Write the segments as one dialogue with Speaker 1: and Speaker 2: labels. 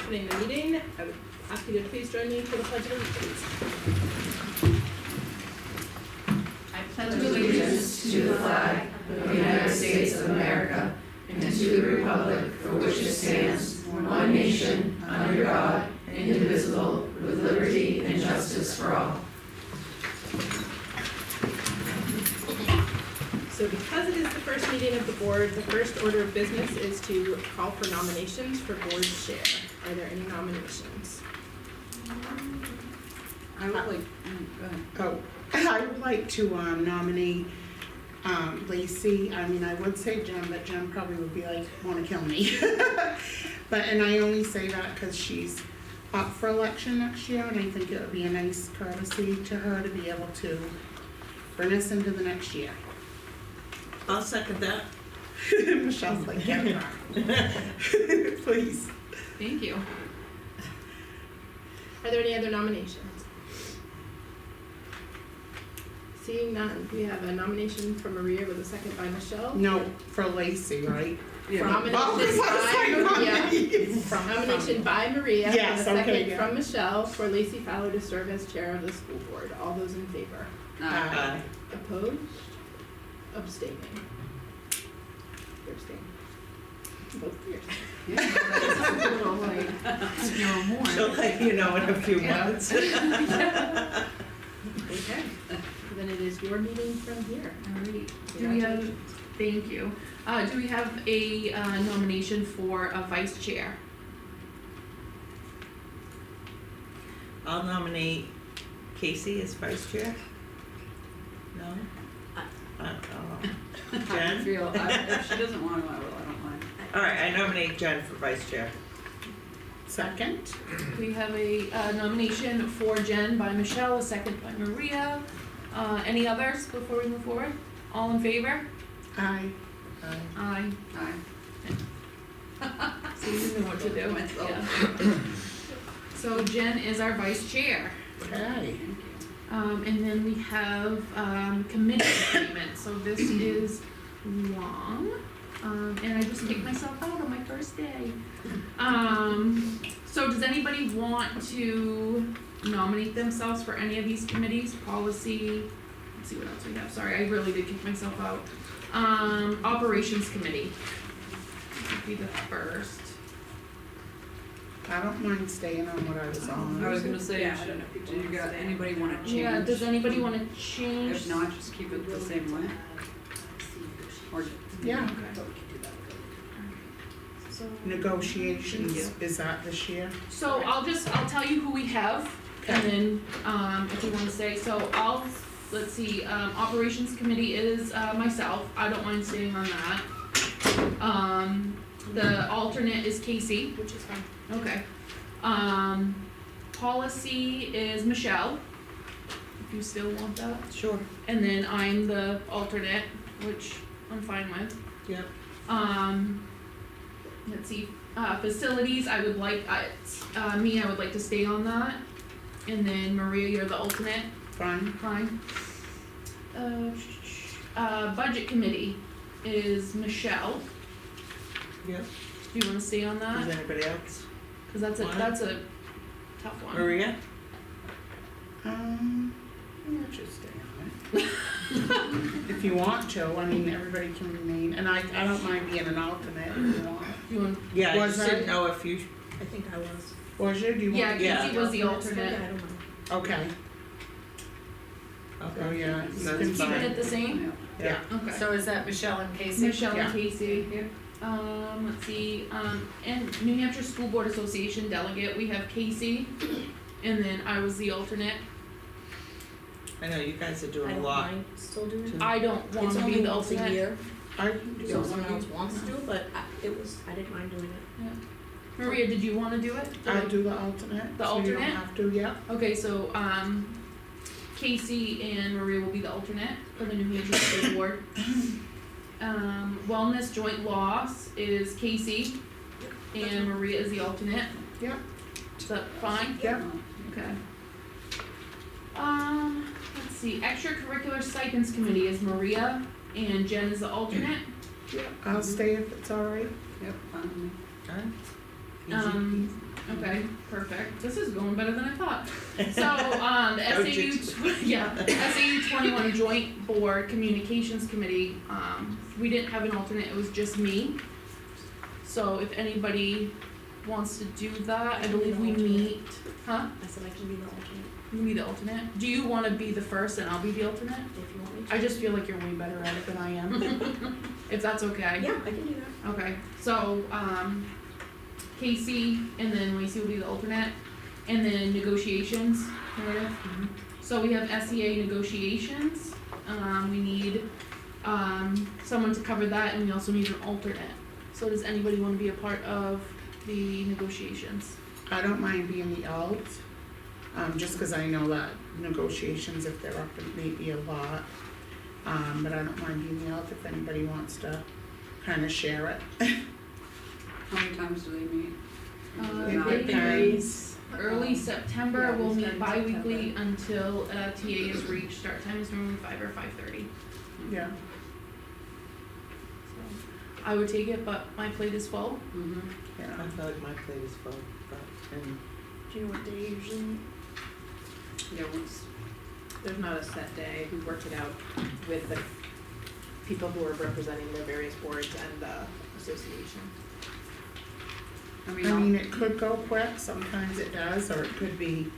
Speaker 1: opening the meeting. I would ask you to please join me for the Pledge of Allegiance.
Speaker 2: I pledge allegiance to the flag of the United States of America and to the republic for which it stands, one nation, under God, indivisible, with liberty and justice for all.
Speaker 1: So because it is the first meeting of the board, the first order of business is to call for nominations for board chair. Are there any nominations?
Speaker 3: I would like, go ahead.
Speaker 4: I would like to nominate Lacey. I mean, I would say Jen, but Jen probably would be like, wanna kill me. And I only say that because she's up for election next year, and I think it would be a nice courtesy to her to be able to bring us into the next year.
Speaker 3: I'll second that.
Speaker 4: Michelle's like, get her. Please.
Speaker 2: Thank you.
Speaker 1: Are there any other nominations? Seeing none, we have a nomination from Maria with a second by Michelle.
Speaker 4: No, for Lacey, right?
Speaker 1: Nomination
Speaker 4: Oh,
Speaker 1: by Maria.
Speaker 4: nominees.
Speaker 1: Nomination by Maria
Speaker 4: Yes,
Speaker 1: and a
Speaker 4: okay,
Speaker 1: second
Speaker 4: yeah.
Speaker 1: from Michelle for Lacey Fowler to serve as chair of the school board. All those in favor?
Speaker 4: Aye.
Speaker 1: Opposed? Abstaining? You're abstaining. Both of you are abstaining.
Speaker 3: She'll let you know in a few
Speaker 2: Yeah.
Speaker 3: months.
Speaker 1: Okay, then it is your meeting from here.
Speaker 2: All right. Do we have, thank you. Do we have a nomination for a vice chair?
Speaker 3: I'll nominate Casey as vice chair. No? Jen?
Speaker 5: If she doesn't want to, I don't mind.
Speaker 3: Alright, I nominate Jen for vice chair.
Speaker 4: Second?
Speaker 2: We have a nomination for Jen by Michelle, a second by Maria. Any others before we move forward? All in favor?
Speaker 4: Aye.
Speaker 2: Aye.
Speaker 5: Aye.
Speaker 2: So you know what to do. Yeah. So Jen is our vice chair.
Speaker 4: Okay.
Speaker 2: And then we have committee appointments. So this is long. And I just kicked myself out on my first day. So does anybody want to nominate themselves for any of these committees? Policy, let's see what else we have. Sorry, I really did kick myself out. Operations committee would be the first.
Speaker 4: I don't mind staying on what I was on.
Speaker 5: I was gonna say,
Speaker 1: Yeah, I don't know if people
Speaker 5: do you got, anybody wanna change?
Speaker 2: Yeah, does anybody want to change?
Speaker 5: If not, just keep it the same way. Or,
Speaker 4: Yeah.
Speaker 2: Okay. So,
Speaker 4: Negotiations, is that this year?
Speaker 2: so I'll tell you who we have, and
Speaker 4: Okay.
Speaker 2: then, if you wanna say, so let's see, operations committee is, myself, I don't mind staying on that. The alternate is Casey.
Speaker 1: Which is fine.
Speaker 2: Okay. Policy is Michelle, if you still want that.
Speaker 3: Sure.
Speaker 2: And then I'm the alternate, which I'm fine with.
Speaker 3: Yep.
Speaker 2: Let's see, facilities, I would like, I would like to stay on that. And then Maria, you're the alternate,
Speaker 4: Fine.
Speaker 2: fine. Budget committee is Michelle,
Speaker 3: Yep.
Speaker 2: do you wanna stay on
Speaker 3: Is
Speaker 2: that?
Speaker 3: anybody else?
Speaker 2: Cause that's a tough one.
Speaker 3: Maria?
Speaker 4: I'll just stay on it. If you want to, I mean, everybody can remain, and I don't mind being an alternate if you want.
Speaker 2: You want,
Speaker 3: Yeah, I
Speaker 4: Was
Speaker 3: just didn't
Speaker 4: I?
Speaker 3: know if you,
Speaker 6: I think I was.
Speaker 4: Was you, do you
Speaker 2: yeah,
Speaker 4: want?
Speaker 3: Yeah.
Speaker 2: Casey was the
Speaker 6: Yeah, I
Speaker 2: alternate.
Speaker 6: don't know.
Speaker 4: Okay,
Speaker 3: okay.
Speaker 4: oh yeah, you
Speaker 3: That's
Speaker 4: can
Speaker 2: Keeping
Speaker 3: fine.
Speaker 2: it the same?
Speaker 4: Yeah.
Speaker 2: Okay.
Speaker 6: So is that Michelle and Casey?
Speaker 2: Michelle and
Speaker 4: Yeah.
Speaker 2: Casey. Let's see, and New Hampshire School Board Association delegate, we have Casey, and then I was the alternate.
Speaker 3: I know you guys are
Speaker 6: I
Speaker 3: doing a
Speaker 6: don't
Speaker 3: lot.
Speaker 6: mind still doing it.
Speaker 2: I don't
Speaker 6: It's
Speaker 2: wanna
Speaker 6: only
Speaker 2: be the
Speaker 6: once a
Speaker 2: alternate.
Speaker 6: year,
Speaker 4: I can do
Speaker 6: so
Speaker 4: it.
Speaker 6: someone else wants to, but I didn't mind doing it.
Speaker 2: Maria, did you wanna do it?
Speaker 4: I'll do the alternate,
Speaker 2: The
Speaker 4: so you don't
Speaker 2: alternate?
Speaker 4: have to, yeah.
Speaker 2: Okay, so, Casey and Maria will be the alternate for the New Hampshire School Board. Wellness Joint Loss is Casey, and Maria is the alternate.
Speaker 4: Yeah.
Speaker 2: Is that fine?
Speaker 4: Yeah.
Speaker 2: Okay. Let's see, extracurricular stipends committee is Maria, and Jen is the alternate.
Speaker 4: Yeah, I'll stay if it's all right.
Speaker 5: Yep, fine with me.
Speaker 3: Alright. Easy
Speaker 2: Um,
Speaker 3: peasy.
Speaker 2: Okay, perfect. This is going better than I thought. So, the
Speaker 3: Don't you-
Speaker 2: SAU 21 Joint Board Communications Committee, we didn't have an alternate, it was just me. So if anybody wants to do that, I believe we meet, huh?
Speaker 6: I said I can be the alternate
Speaker 2: You can be the alternate. Do you wanna be the first and I'll be the alternate?
Speaker 6: if you want me to.
Speaker 2: I just feel like you're way better at it than I am. If that's okay.
Speaker 6: Yeah, I can do that.
Speaker 2: Okay, so, Casey and then Lacey will be the alternate, and then negotiations, Meredith. So we have SEA negotiations, we need, someone to cover that, and we also need an alternate. So does anybody wanna be a part of the negotiations?
Speaker 4: I don't mind being the alt, just cause I know that negotiations, if they're up, it may be a lot. But I don't mind being the alt if anybody wants to kinda share it.
Speaker 5: How many times do they meet?
Speaker 2: Uh,
Speaker 5: Not
Speaker 2: they
Speaker 5: varies.
Speaker 2: Early September,
Speaker 5: Yeah,
Speaker 2: we'll
Speaker 5: we
Speaker 2: meet
Speaker 5: start in
Speaker 2: bi-weekly until, TA is reached, start time is normally 5 or 5:30.
Speaker 4: Yeah,
Speaker 2: So, I would take it, but my plate is full.
Speaker 5: Mhm.
Speaker 3: I
Speaker 4: yeah.
Speaker 3: feel like my plate is full, but, and
Speaker 6: Do you know what day usually meet?
Speaker 5: Yeah, what's,
Speaker 1: There's not a set day, we worked it out with the people who are representing the various boards and the association.
Speaker 5: I
Speaker 4: I
Speaker 5: mean,
Speaker 4: mean, it could go quick, sometimes it does, or it could be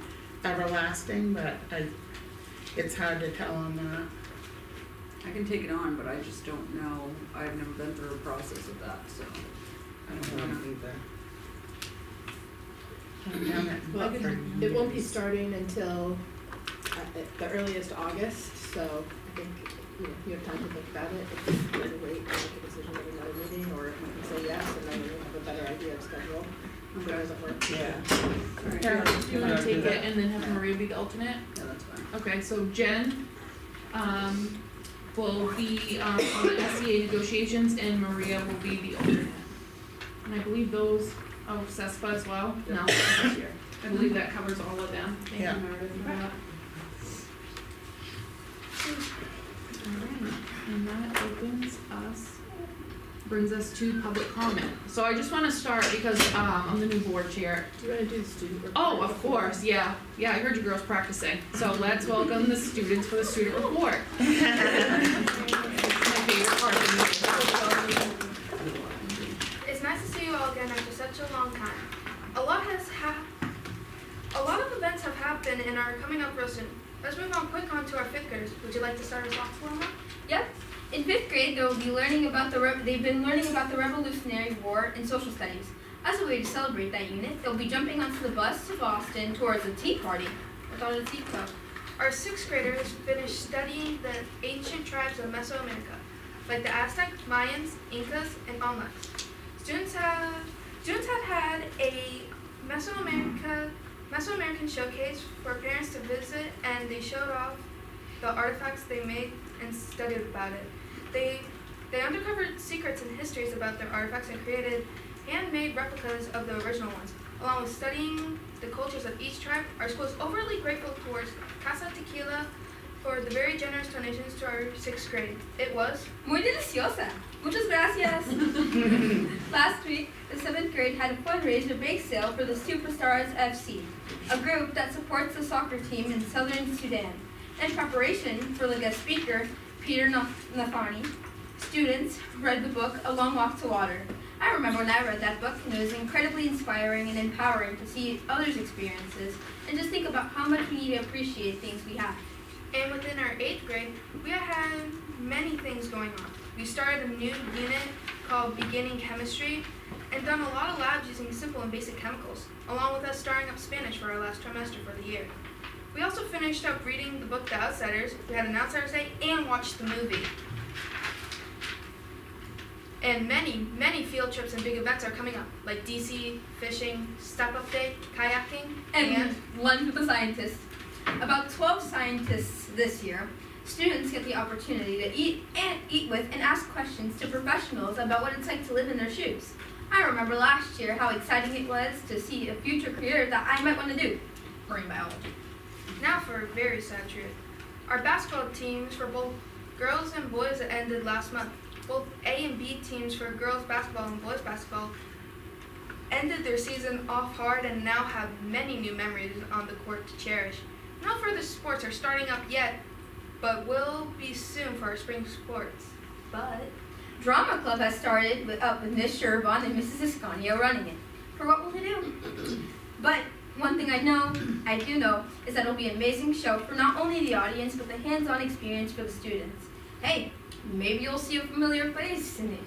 Speaker 4: everlasting, but it's hard to tell on that.
Speaker 5: I can take it on, but I just don't know, I've never been through a process of that, so I
Speaker 3: I
Speaker 5: don't
Speaker 3: don't
Speaker 5: know.
Speaker 3: know either.
Speaker 4: I've done it
Speaker 1: Well,
Speaker 4: for
Speaker 1: it won't be
Speaker 4: years.
Speaker 1: starting until at the earliest August, so I think, you have time to think about it. If you want to wait and make a decision at another meeting, or if you can say yes, and then you'll have a better idea of schedule. If it
Speaker 5: Okay.
Speaker 1: doesn't work.
Speaker 3: Yeah.
Speaker 5: Alright,
Speaker 4: Yeah.
Speaker 2: Do you wanna
Speaker 3: Yeah,
Speaker 2: take
Speaker 3: do that.
Speaker 2: it and then have Maria be the alternate?
Speaker 5: yeah, that's fine.
Speaker 2: Okay, so Jen, will be, on the SEA negotiations, and Maria will be the alternate. And I believe those, CESPA as well? No, this year. I believe that covers all of them. Thank
Speaker 4: Yeah.
Speaker 2: you, Meredith, for that. Alright, and that opens us, brings us to public comment. So I just wanna start because, I'm the new board chair.
Speaker 1: Do you wanna do the student report?
Speaker 2: Oh, of course, yeah, I heard you girls practicing, so let's welcome the students for the student report. My favorite part of the meeting.
Speaker 7: It's nice to see you all again after such a long time. A lot of events have happened and are coming up real soon. Let's move on quick on to our fifth graders. Would you like to start us off, Selena?
Speaker 8: Yep. In fifth grade, they've been learning about the Revolutionary War and social studies. As a way to celebrate that unit, they'll be jumping onto the bus to Boston towards a tea party. I thought of the tea club.
Speaker 7: Our sixth graders finished studying the ancient tribes of Mesoamerica, like the Aztec, Mayans, Incas, and Olmecs. Students have had a Mesoamerican showcase for parents to visit, and they showed off the artifacts they made and studied about it. They uncovered secrets and histories about their artifacts and created handmade replicas of the original ones. Along with studying the cultures of each tribe, our school is overly grateful towards Casa Tequila for the very generous donations to our sixth grade. It was
Speaker 8: Muy deliciosa. Muchas gracias. Last week, the seventh grade had a fundraiser bake sale for the Superstars FC, a group that supports the soccer team in southern Sudan. In preparation for the guest speaker, Peter Nathani, students read the book A Long Walk to Water. I remember when I read that book, and it was incredibly inspiring and empowering to see others' experiences and just think about how much we need to appreciate things we have.
Speaker 7: And within our eighth grade, we had many things going on. We started a new unit called Beginning Chemistry and done a lot of labs using simple and basic chemicals, along with us starting up Spanish for our last trimester for the year. We also finished up reading the book The Outsiders, we had an Outsiders Day, and watched the movie. And many field trips and big events are coming up, like DC, fishing, step-up day, kayaking,
Speaker 8: And lunch with the scientists. About 12 scientists this year. Students get the opportunity to eat with and ask questions to professionals about what it's like to live in their shoes. I remember last year how exciting it was to see a future career that I might want to do, marine biology.
Speaker 7: Now for a very sad truth. Our basketball teams for both girls and boys ended last month. Both A and B teams for girls basketball and boys basketball ended their season off hard and now have many new memories on the court to cherish. No further sports are starting up yet, but will be soon for our spring sports.
Speaker 8: But Drama Club has started with Miss Sherban and Mrs. Escanio running it. For what will they do? But one thing I do know, is that it'll be an amazing show for not only the audience, but the hands-on experience for the students. Hey, maybe you'll see a familiar face in it.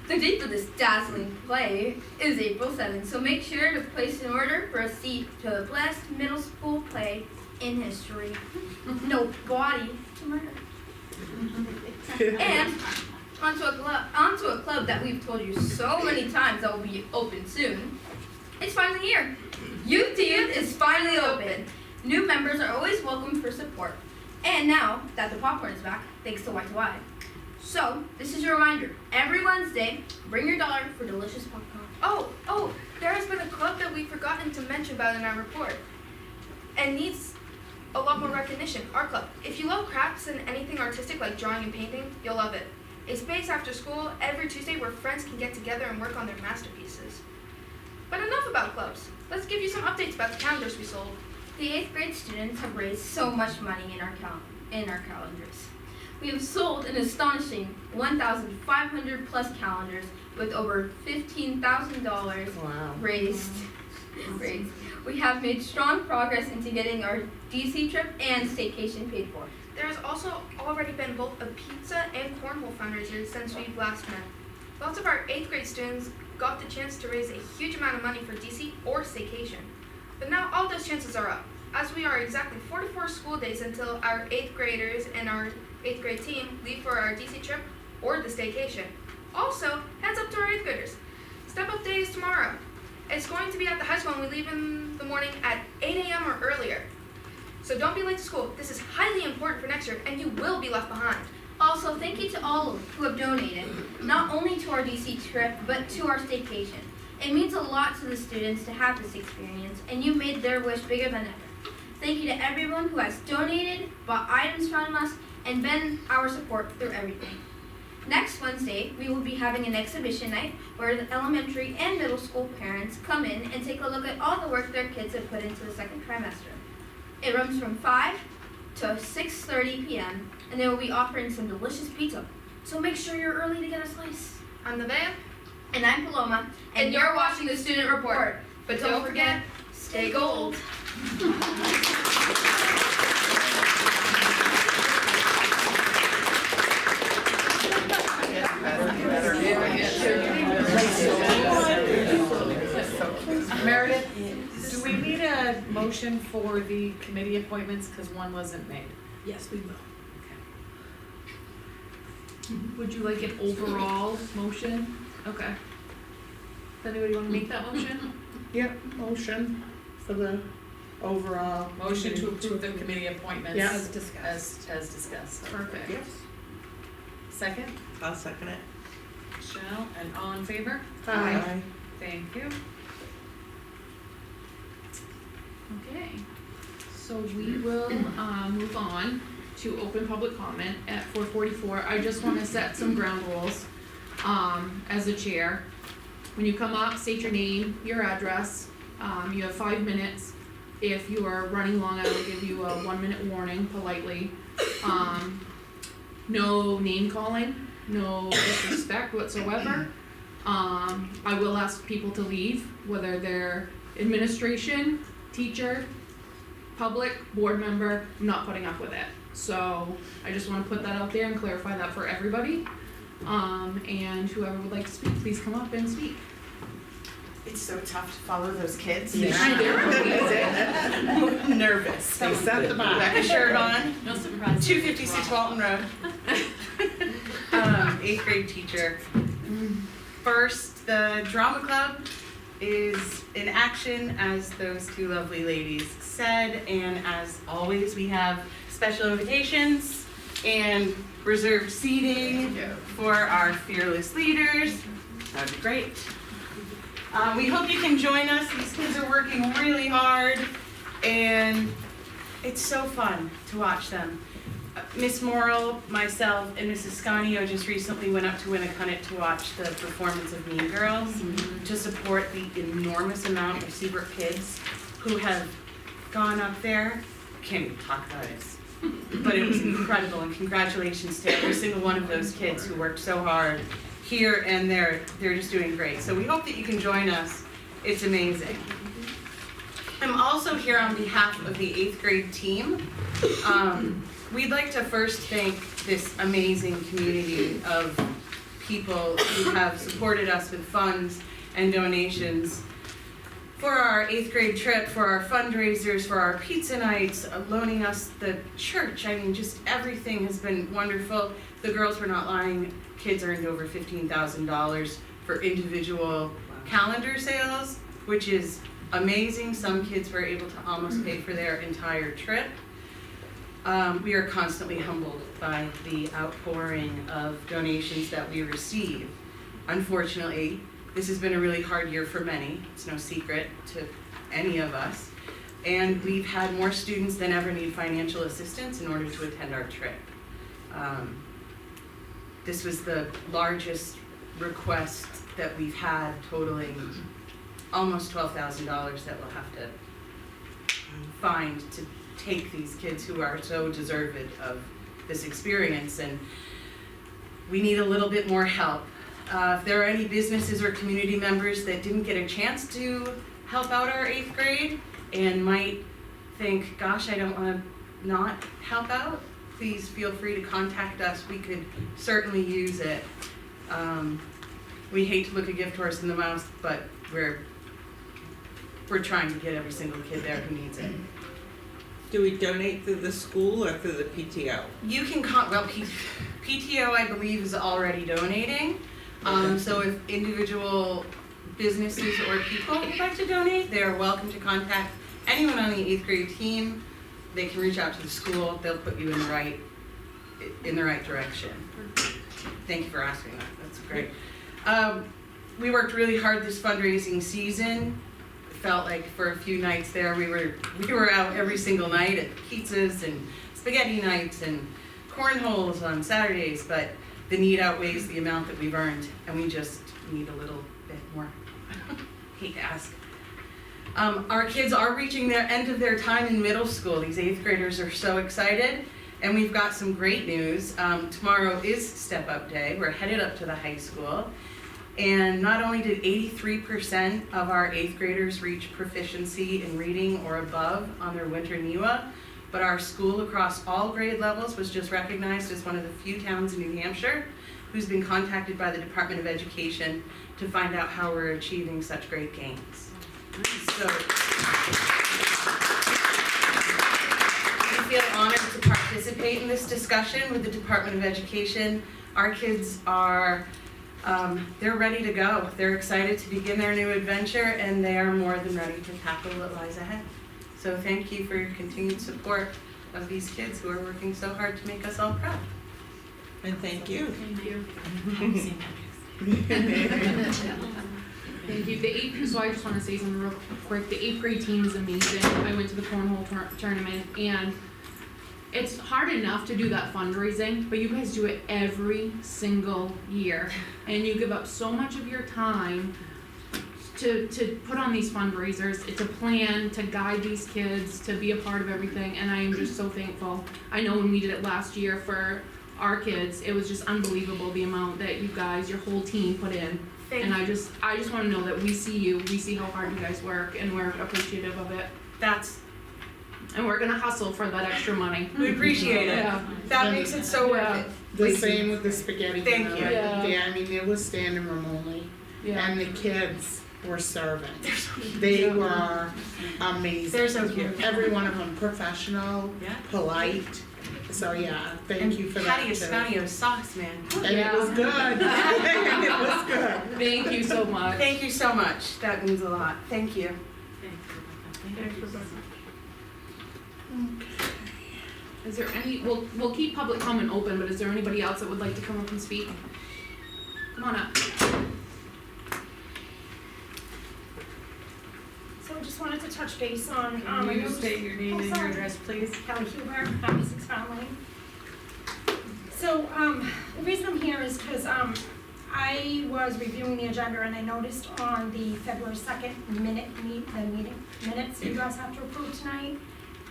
Speaker 8: The date for this dazzling play is April 7th, so make sure to place an order for a seat to the best middle school play in history. No body to murder. And onto a club that we've told you so many times that will be open soon. It's finally here. Youth to Youth is finally open. New members are always welcome for support. And now that the popcorn is back, thanks to Y2Y. So, this is your reminder. Every Wednesday, bring your dollar for delicious popcorn.
Speaker 7: Oh, there has been a club that we've forgotten to mention about in our report and needs a lot more recognition. Our club. If you love crafts and anything artistic like drawing and painting, you'll love it. A space after school every Tuesday where friends can get together and work on their masterpieces. But enough about clubs. Let's give you some updates about the calendars we sold.
Speaker 8: The 8th grade students have raised so much money in our calendars. We have sold an astonishing 1,500 plus calendars with over $15,000
Speaker 3: Wow.
Speaker 8: raised. We have made strong progress into getting our DC trip and staycation paid for.
Speaker 7: There has also already been both a pizza and cornhole fundraiser since we last met. Lots of our 8th grade students got the chance to raise a huge amount of money for DC or staycation. But now all those chances are up, as we are exactly 44 school days until our 8th graders and our 8th grade team leave for our DC trip or the staycation. Also, heads up to our 8th graders. Step Up Day is tomorrow. It's going to be at the high school and we leave in the morning at 8 a.m. or earlier. So don't be late to school. This is highly important for next year and you will be left behind.
Speaker 8: Also, thank you to all who have donated, not only to our DC trip, but to our staycation. It means a lot to the students to have this experience, and you made their wish bigger than ever. Thank you to everyone who has donated, bought items from us, and been our support through everything. Next Wednesday, we will be having an exhibition night where the elementary and middle school parents come in and take a look at all the work their kids have put into the second trimester. It runs from 5 to 6:30 p.m. and they will be offering some delicious pizza. So make sure you're early to get a slice.
Speaker 7: I'm Nevaeh.
Speaker 8: And I'm Paloma, and you're watching the Student Report. But don't forget, stay gold.
Speaker 2: Meredith, do we need a motion for the committee appointments, because one wasn't made?
Speaker 6: Yes, we will.
Speaker 2: Would you like an overall motion? Okay. Does anybody want to make that motion?
Speaker 4: Yep, motion for the overall.
Speaker 2: Motion to approve the committee appointments.
Speaker 4: Yeah.
Speaker 6: As discussed.
Speaker 2: As discussed. Perfect.
Speaker 3: Yes.
Speaker 2: Second,
Speaker 3: I'll second it.
Speaker 2: Michelle, and all in favor?
Speaker 4: Aye.
Speaker 2: Thank you. Okay, so we will, move on to open public comment at 4:44. I just wanna set some ground rules, as a chair. When you come up, state your name, your address, you have 5 minutes. If you are running long, I will give you a 1-minute warning politely. No name calling, no disrespect whatsoever. I will ask people to leave, whether they're administration, teacher, public, board member, I'm not putting up with it. So I just wanna put that out there and clarify that for everybody. And whoever would like to speak, please come up and speak.
Speaker 9: It's so tough to follow those kids.
Speaker 3: Yeah.
Speaker 9: Nervous.
Speaker 3: They set the bar.
Speaker 9: Rebecca shirt on,
Speaker 6: No surprise.
Speaker 9: 256 Walton Road. 8th grade teacher. First, the drama club is in action, as those two lovely ladies said, and as always, we have special invitations and reserved seating for our fearless leaders. That'd be great. We hope you can join us. These kids are working really hard, and it's so fun to watch them. Miss Morrill, myself, and Mrs. Scanio just recently went up to Winnicott to watch the performance of Mean Girls to support the enormous amount of Seabrook kids who have gone up there. Can't even talk about it, but it was incredible, and congratulations to every single one of those kids who worked so hard here, and they're just doing great. So we hope that you can join us. It's amazing. I'm also here on behalf of the 8th grade team. We'd like to first thank this amazing community of people who have supported us with funds and donations for our 8th grade trip, for our fundraisers, for our pizza nights, loaning us the church. I mean, just everything has been wonderful. The girls were not lying. Kids earned over $15,000 for individual calendar sales, which is amazing. Some kids were able to almost pay for their entire trip. We are constantly humbled by the outpouring of donations that we receive. Unfortunately, this has been a really hard year for many. It's no secret to any of us. And we've had more students than ever need financial assistance in order to attend our trip. This was the largest request that we've had, totaling almost $12,000 that we'll have to find to take these kids who are so deserved of this experience, and we need a little bit more help. If there are any businesses or community members that didn't get a chance to help out our 8th grade and might think, gosh, I don't want to not help out, please feel free to contact us. We could certainly use it. We hate to look a gift horse in the mouth, but we're trying to get every single kid there who needs it.
Speaker 3: Do we donate through the school or through the PTO?
Speaker 9: You can PTO, I believe, is already donating. So if individual businesses or people would like to donate, they are welcome to contact anyone on the 8th grade team. They can reach out to the school. They'll put you in the right direction. Thank you for asking that. That's great. We worked really hard this fundraising season. Felt like for a few nights there we were out every single night at pizzas and spaghetti nights and cornholes on Saturdays, but the need outweighs the amount that we've earned, and we just need a little bit more. Hate to ask. Our kids are reaching their end of their time in middle school. These 8th graders are so excited, and we've got some great news. Tomorrow is Step Up Day. We're headed up to the high school. And not only did 83% of our 8th graders reach proficiency in reading or above on their winter NEWA, but our school across all grade levels was just recognized as one of the few towns in New Hampshire who's been contacted by the Department of Education to find out how we're achieving such great gains. So we feel honored to participate in this discussion with the Department of Education. Our kids are they're ready to go. They're excited to begin their new adventure, and they are more than ready to tackle what lies ahead. So thank you for your continued support of these kids who are working so hard to make us all proud.
Speaker 3: And thank you.
Speaker 6: Thank you.
Speaker 2: Thank you. So I just want to say something real quick. The 8th grade team is amazing. I went to the cornhole tournament, and it's hard enough to do that fundraising, but you guys do it every single year, and you give up so much of your time to put on these fundraisers, to plan, to guide these kids, to be a part of everything, and I am just so thankful. I know when we did it last year for our kids, it was just unbelievable the amount that you guys, your whole team put in. And I just want to know that we see how hard you guys work, and we're appreciative of it. And we're gonna hustle for that extra money.
Speaker 9: We appreciate it.
Speaker 2: Yeah.
Speaker 9: That makes it so worth it.
Speaker 4: The same with the spaghetti.
Speaker 9: Thank you.
Speaker 4: Yeah, I mean, it was standing room only,
Speaker 2: Yeah.
Speaker 4: and the kids were serving. They were amazing.
Speaker 9: They're so cute.
Speaker 4: Every one of them professional,
Speaker 9: Yeah.
Speaker 4: polite. So yeah, thank you for that
Speaker 9: Patty
Speaker 4: too.
Speaker 9: Escanio's sauce, man.
Speaker 4: And it was good. It was good.
Speaker 2: Thank you so much.
Speaker 9: Thank you so much. That means a lot. Thank you.
Speaker 2: Is there any, we'll keep public comment open, but is there anybody else that would like to come up and speak? Come on up.
Speaker 10: So just wanted to touch base on,
Speaker 5: Can you state your name and your address, please?
Speaker 10: Kelly Huber, 56 Fountain Lane. So, the reason I'm here is because, I was reviewing the agenda and I noticed on the February 2nd meeting minutes you guys have to approve tonight,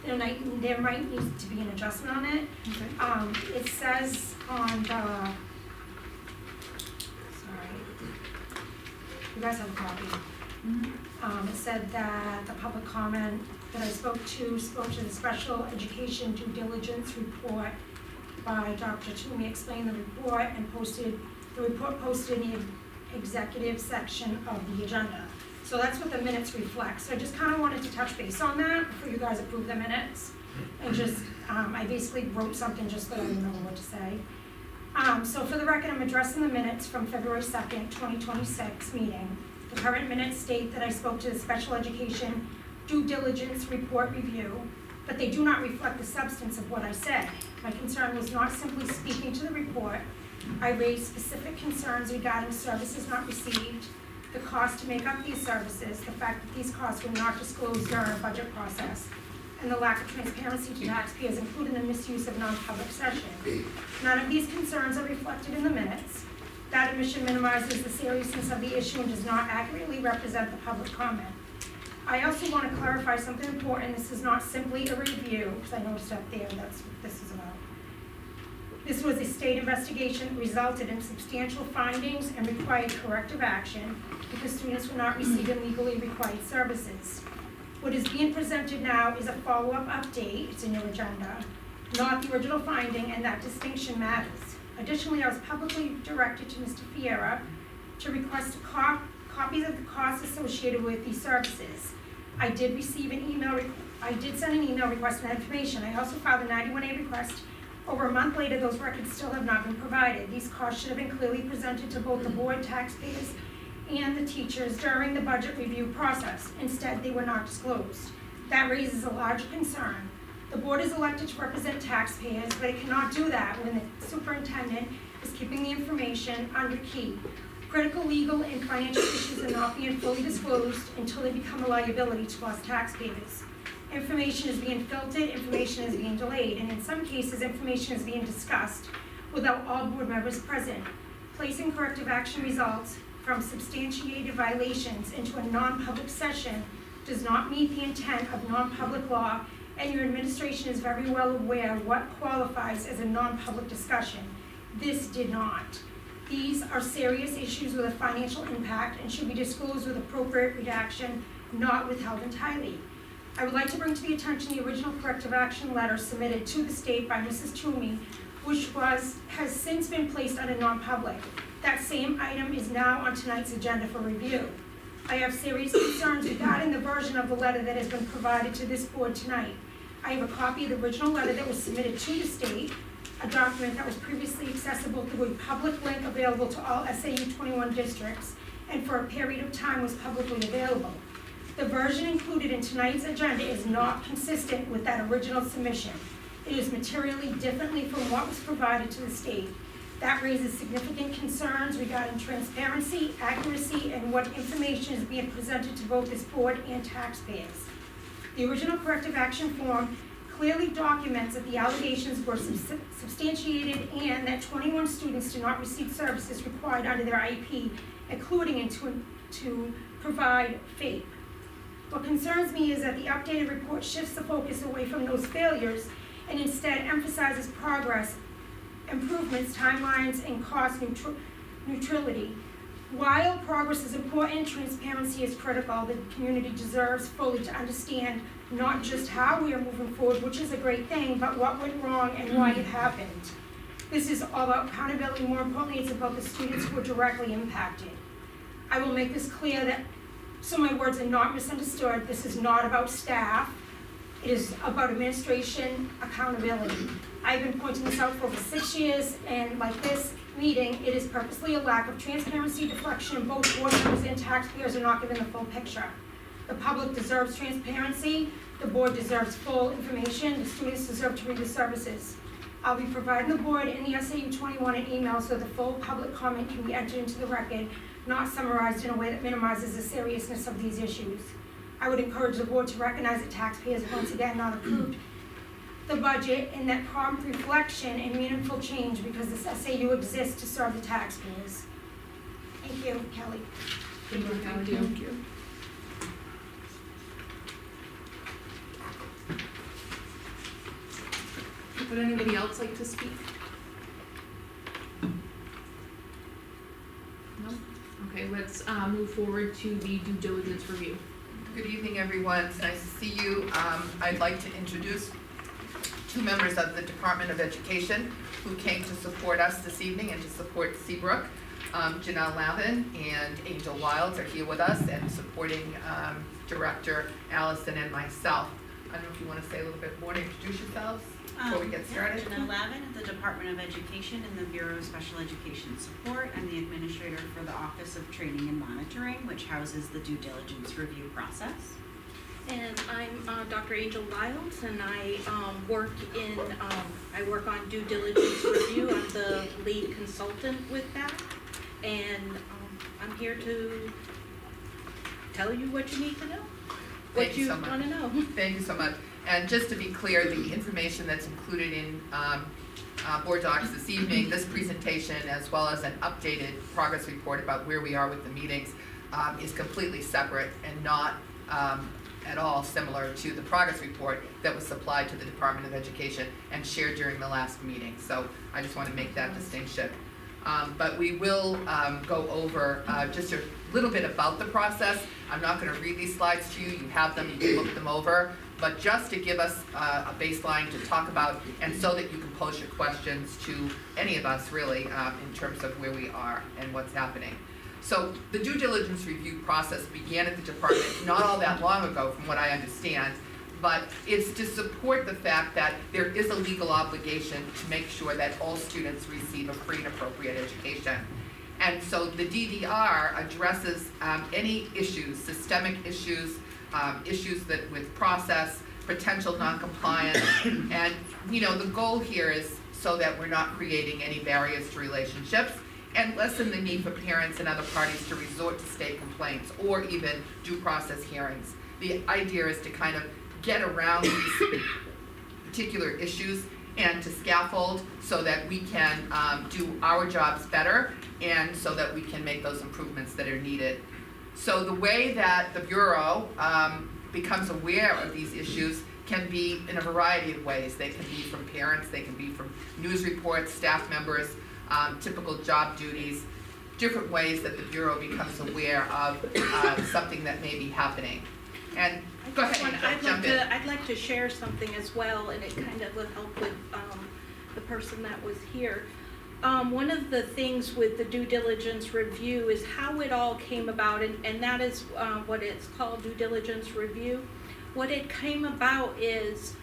Speaker 10: there might need to be an adjustment on it.
Speaker 5: Okay.
Speaker 10: It says on the, sorry, you guys have a copy. It said that the public comment that I spoke to the special education due diligence report by Dr. Toomey, explained the report and the report posted in the executive section of the agenda. So that's what the minutes reflect. So I just kind of wanted to touch base on that before you guys approve the minutes. And just, I basically wrote something just so I didn't know what to say. So for the record, I'm addressing the minutes from February 2nd, 2026 meeting. The current minutes state that I spoke to the special education due diligence report review, but they do not reflect the substance of what I said. My concern was not simply speaking to the report. I raised specific concerns regarding services not received, the cost to make up these services, the fact that these costs were not disclosed during our budget process, and the lack of transparency to taxpayers, including the misuse of non-public session. None of these concerns are reflected in the minutes. That omission minimizes the seriousness of the issue and does not accurately represent the public comment. I also want to clarify something important. This is not simply a review, because I noticed up there that's what this is about. This was a state investigation that resulted in substantial findings and required corrective action because students were not receiving legally required services. What is being presented now is a follow-up update, it's in your agenda, not the original finding, and that distinction matters. Additionally, I was publicly directed to Mr. Fiera to request copies of the costs associated with these services. I did send an email requesting that information. I also filed a 91A request. Over a month later, those records still have not been provided. These costs should have been clearly presented to both the board, taxpayers, and the teachers during the budget review process. Instead, they were not disclosed. That raises a large concern. The board is elected to represent taxpayers, but it cannot do that when the superintendent is keeping the information under key. Critical legal and financial issues are not being fully disclosed until they become a liability to us taxpayers. Information is being filtered, information is being delayed, and in some cases, information is being discussed without all board members present. Placing corrective action results from substantiated violations into a non-public session does not meet the intent of non-public law, and your administration is very well aware what qualifies as a non-public discussion. This did not. These are serious issues with a financial impact and should be disclosed with appropriate redaction, not withheld entirely. I would like to bring to the attention the original corrective action letter submitted to the state by Mrs. Toomey, which has since been placed under non-public. That same item is now on tonight's agenda for review. I have serious concerns regarding the version of the letter that has been provided to this board tonight. I have a copy of the original letter that was submitted to the state, a document that was previously accessible through a public link available to all SAU 21 districts, and for a period of time was publicly available. The version included in tonight's agenda is not consistent with that original submission. It is materially differently from what was provided to the state. That raises significant concerns regarding transparency, accuracy, and what information is being presented to both this board and taxpayers. The original corrective action form clearly documents that the allegations were substantiated and that 21 students do not receive services required under their IEP, including to provide FAPE. What concerns me is that the updated report shifts the focus away from those failures and instead emphasizes progress, improvements, timelines, and cost neutrality. While progress is important, transparency is critical. The community deserves fully to understand not just how we are moving forward, which is a great thing, but what went wrong and why it happened. This is all about accountability. More importantly, it's about the students who are directly impacted. I will make this clear so my words are not misunderstood. This is not about staff. It is about administration accountability. I've been pointing this out for over 6 years, and like this meeting, it is purposely a lack of transparency, deflection, and both board members and taxpayers are not given the full picture. The public deserves transparency, the board deserves full information, the students deserve to read the services. I'll be providing the board and the SAU 21 an email so the full public comment can be entered into the record, not summarized in a way that minimizes the seriousness of these issues. I would encourage the board to recognize that taxpayers once again not approved the budget and that prompt reflection and meaningful change because this SAU exists to serve the taxpayers. Thank you, Kelly.
Speaker 1: Thank you.
Speaker 2: Would anybody else like to speak? No? Okay, let's move forward to the due diligence review.
Speaker 11: Good evening, everyone. It's nice to see you. I'd like to introduce two members of the Department of Education who came to support us this evening and to support Seabrook. Janelle Lavin and Angel Wilds are here with us and supporting Director Allison and myself. I don't know if you want to say a little bit more to introduce yourselves before we get started.
Speaker 12: Janelle Lavin at the Department of Education in the Bureau of Special Education Support. I'm the administrator for the Office of Training and Monitoring, which houses the due diligence review process.
Speaker 6: And I'm Dr. Angel Wilds, and I work on due diligence review. I'm the lead consultant with that, and I'm here to tell you what you need to know, what you want to know.
Speaker 11: Thank you so much. And just to be clear, the information that's included in board docs this evening, this presentation, as well as an updated progress report about where we are with the meetings, is completely separate and not at all similar to the progress report that was supplied to the Department of Education and shared during the last meeting. So I just want to make that distinction. But we will go over just a little bit about the process. I'm not going to read these slides to you. You have them, you can look them over. But just to give us a baseline to talk about, and so that you can pose your questions to any of us really in terms of where we are and what's happening. So the due diligence review process began at the department not all that long ago from what I understand, but it's to support the fact that there is a legal obligation to make sure that all students receive a free and appropriate education. And so the DDR addresses any issues, systemic issues, issues that with process, potential non-compliance, and the goal here is so that we're not creating any barriers to relationships and lessen the need for parents and other parties to resort to state complaints or even due process hearings. The idea is to kind of get around these particular issues and to scaffold so that we can do our jobs better and so that we can make those improvements that are needed. So the way that the Bureau becomes aware of these issues can be in a variety of ways. They can be from parents, they can be from news reports, staff members, typical job duties, different ways that the Bureau becomes aware of something that may be happening. And go ahead, Angel, jump in.
Speaker 6: I'd like to share something as well, and it kind of will help with the person that was here. One of the things with the due diligence review is how it all came about, and that is what it's called, due diligence review. What it came about is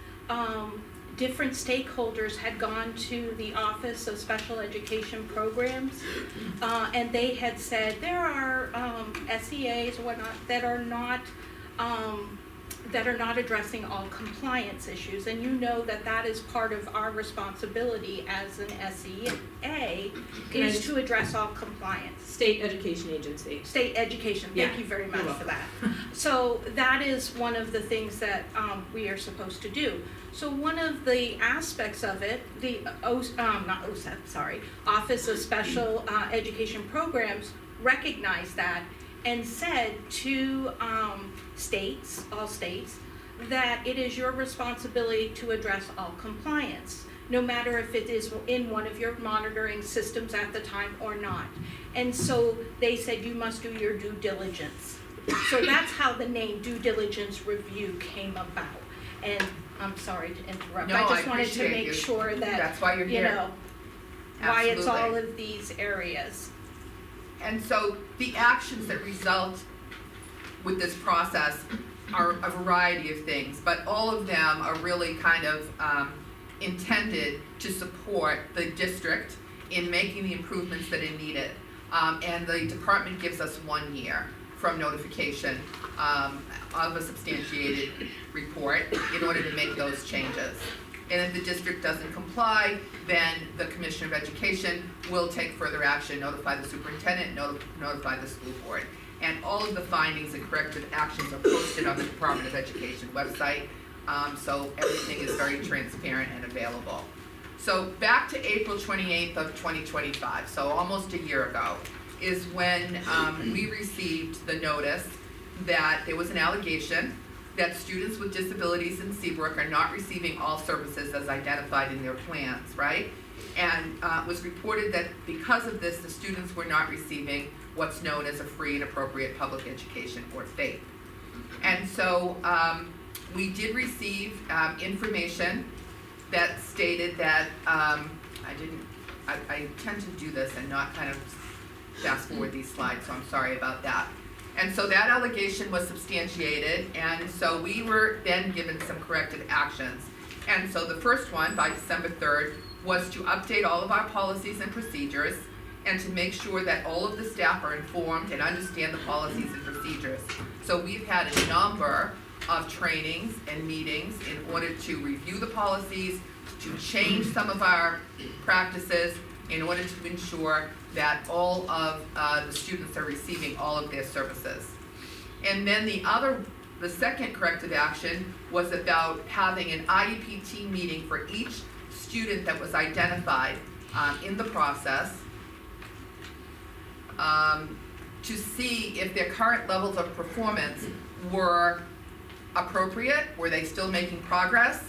Speaker 6: different stakeholders had gone to the Office of Special Education Programs, and they had said there are SEAs or whatnot that are not addressing all compliance issues, and you know that is part of our responsibility as an SEA is to address all compliance.
Speaker 1: State Education Agency.
Speaker 6: State education, thank you very much for that. So that is one of the things that we are supposed to do. So one of the aspects of it, the Office of Special Education Programs recognized that and said to states, all states, that it is your responsibility to address all compliance, no matter if it is in one of your monitoring systems at the time or not. And so they said you must do your due diligence. So that's how the name due diligence review came about. And I'm sorry to interrupt.
Speaker 11: No,
Speaker 6: I just wanted to
Speaker 11: appreciate
Speaker 6: make
Speaker 11: you.
Speaker 6: sure that,
Speaker 11: That's why you're here.
Speaker 6: why it's all
Speaker 11: Absolutely.
Speaker 6: of these areas.
Speaker 11: And so the actions that result with this process are a variety of things, but all of them are really kind of intended to support the district in making the improvements that are needed. And the department gives us 1 year from notification of a substantiated report in order to make those changes. And if the district doesn't comply, then the Commissioner of Education will take further action, notify the superintendent, notify the school board. And all of the findings and corrective actions are posted on the Department of Education website. So everything is very transparent and available. So back to April 28th of 2025, so almost a year ago, is when we received the notice that there was an allegation that students with disabilities in Seabrook are not receiving all services as identified in their plans, right? And it was reported that because of this, the students were not receiving what's known as a free and appropriate public education, or FAPE. And so we did receive information that stated that, I tend to do this and not kind of fast forward these slides, so I'm sorry about that. And so that allegation was substantiated, and so we were then given some corrective actions. And so the first one, by December 3rd, was to update all of our policies and procedures and to make sure that all of the staff are informed and understand the policies and procedures. So we've had a number of trainings and meetings in order to review the policies, to change some of our practices in order to ensure that all of the students are receiving all of their services. And then the second corrective action was about having an IEP team meeting for each student that was identified in the process to see if their current levels of performance were appropriate, were they still making progress,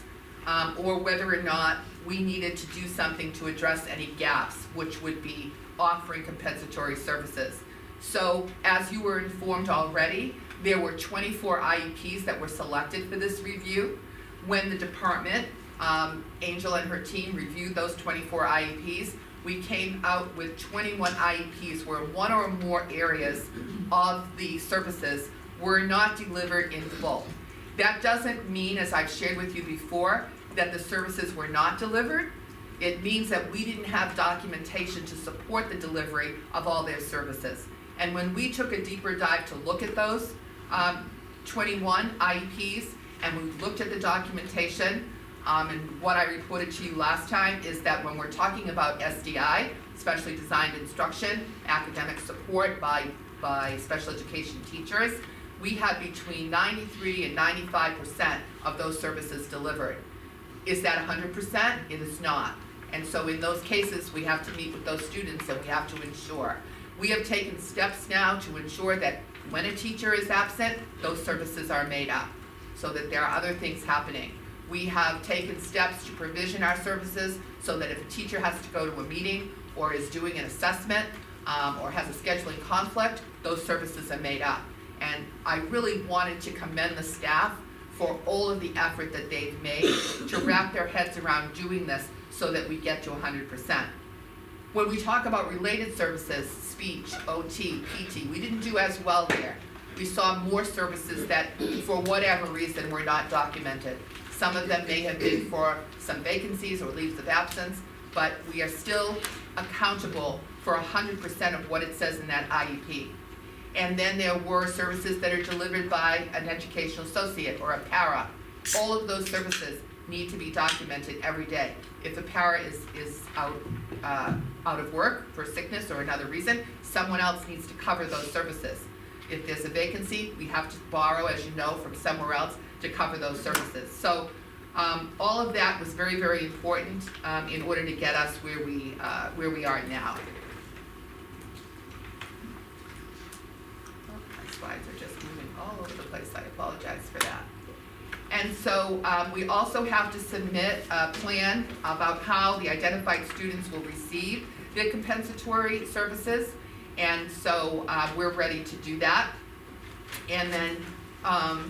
Speaker 11: or whether or not we needed to do something to address any gaps, which would be offering compensatory services. So as you were informed already, there were 24 IEPs that were selected for this review. When the department, Angel and her team, reviewed those 24 IEPs, we came out with 21 IEPs where one or more areas of the services were not delivered in full. That doesn't mean, as I've shared with you before, that the services were not delivered. It means that we didn't have documentation to support the delivery of all their services. And when we took a deeper dive to look at those 21 IEPs, and we looked at the documentation, and what I reported to you last time is that when we're talking about SDI, specially designed instruction, academic support by special education teachers, we had between 93 and 95% of those services delivered. Is that 100%? It is not. And so in those cases, we have to meet with those students and we have to ensure. We have taken steps now to ensure that when a teacher is absent, those services are made up so that there are other things happening. We have taken steps to provision our services so that if a teacher has to go to a meeting or is doing an assessment or has a scheduling conflict, those services are made up. And I really wanted to commend the staff for all of the effort that they've made to wrap their heads around doing this so that we get to 100%. When we talk about related services, speech, OT, PT, we didn't do as well there. We saw more services that, for whatever reason, were not documented. Some of them may have been for some vacancies or leaves of absence, but we are still accountable for 100% of what it says in that IEP. And then there were services that are delivered by an educational associate or a para. All of those services need to be documented every day. If a para is out of work for sickness or another reason, someone else needs to cover those services. If there's a vacancy, we have to borrow, as you know, from somewhere else to cover those services. So all of that was very, very important in order to get us where we are now. My slides are just moving all over the place. I apologize for that. And so we also have to submit a plan about how the identified students will receive the compensatory services. And so we're ready to do that. And then I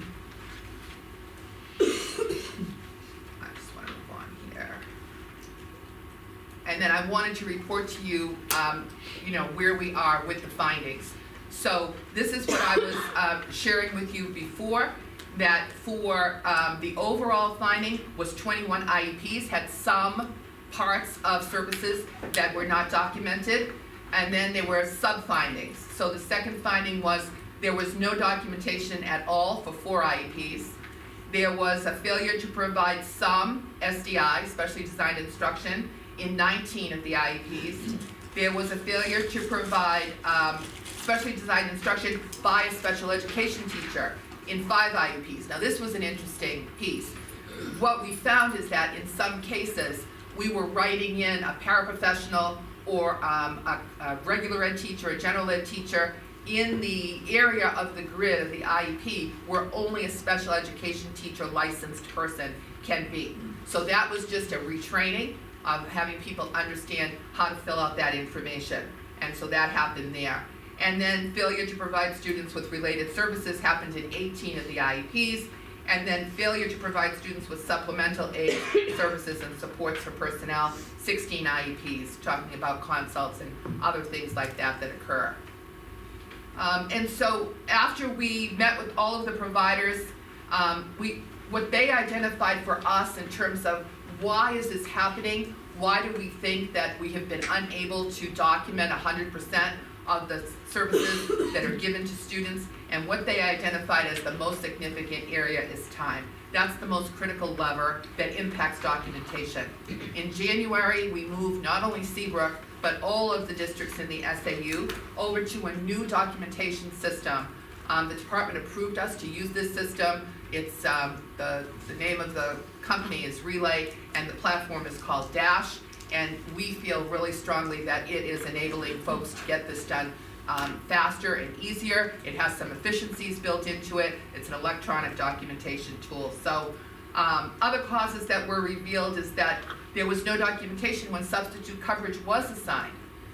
Speaker 11: just want to move on here. And then I wanted to report to you, where we are with the findings. So this is what I was sharing with you before, that for the overall finding was 21 IEPs, had some parts of services that were not documented, and then there were sub-findings. So the second finding was there was no documentation at all for 4 IEPs. There was a failure to provide some SDI, specially designed instruction, in 19 of the IEPs. There was a failure to provide specially designed instruction by a special education teacher in 5 IEPs. Now this was an interesting piece. what we found is that in some cases, we were writing in a paraprofessional or a regular ed teacher, a general ed teacher, in the area of the grid of the IEP where only a special education teacher licensed person can be. So that was just a retraining of having people understand how to fill out that information. And so that happened there. And then failure to provide students with related services happened in 18 of the IEPs. And then failure to provide students with supplemental aid services and supports for personnel, 16 IEPs, talking about consults and other things like that that occur. And so after we met with all of the providers, what they identified for us in terms of why is this happening, why do we think that we have been unable to document 100% of the services that are given to students, and what they identified as the most significant area is time. That's the most critical lever that impacts documentation. In January, we moved not only Seabrook, but all of the districts in the SAU over to a new documentation system. The department approved us to use this system. It's the name of the company is Relay, and the platform is called Dash. And we feel really strongly that it is enabling folks to get this done faster and easier. It has some efficiencies built into it. It's an electronic documentation tool. So other causes that were revealed is that there was no documentation when substitute coverage was assigned.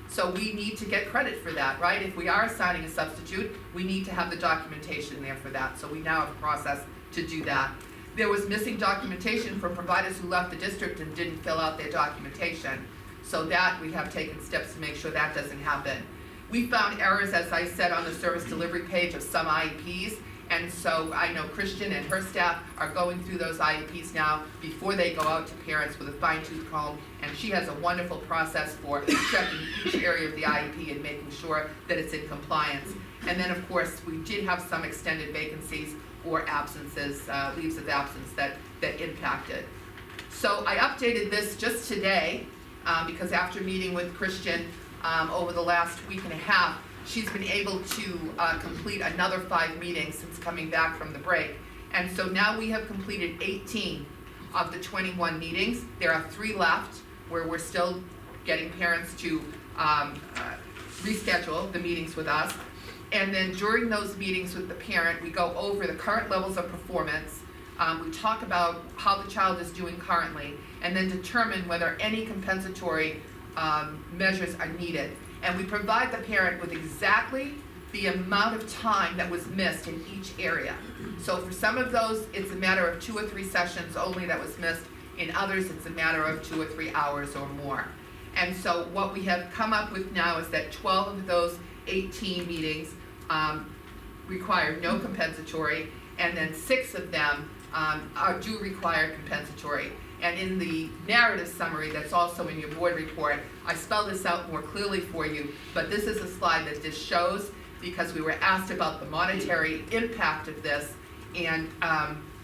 Speaker 11: So we need to get credit for that, right? If we are assigning a substitute, we need to have the documentation there for that. So we now have a process to do that. There was missing documentation from providers who left the district and didn't fill out their documentation. So that we have taken steps to make sure that doesn't happen. We found errors, as I said, on the service delivery page of some IEPs. And so I know Christian and her staff are going through those IEPs now before they go out to parents with a fine-tooth comb. And she has a wonderful process for checking each area of the IEP and making sure that it's in compliance. And then, of course, we did have some extended vacancies or absences, leaves of absence that impacted. So I updated this just today because after meeting with Christian over the last week and a half, she's been able to complete another 5 meetings since coming back from the break. And so now we have completed 18 of the 21 meetings. There are 3 left where we're still getting parents to reschedule the meetings with us. And then during those meetings with the parent, we go over the current levels of performance. We talk about how the child is doing currently, and then determine whether any compensatory measures are needed. And we provide the parent with exactly the amount of time that was missed in each area. So for some of those, it's a matter of 2 or 3 sessions only that was missed. In others, it's a matter of 2 or 3 hours or more. And so what we have come up with now is that 12 of those 18 meetings require no compensatory, and then 6 of them do require compensatory. And in the narrative summary that's also in your board report, I spell this out more clearly for you, but this is a slide that this shows because we were asked about the monetary impact of this, and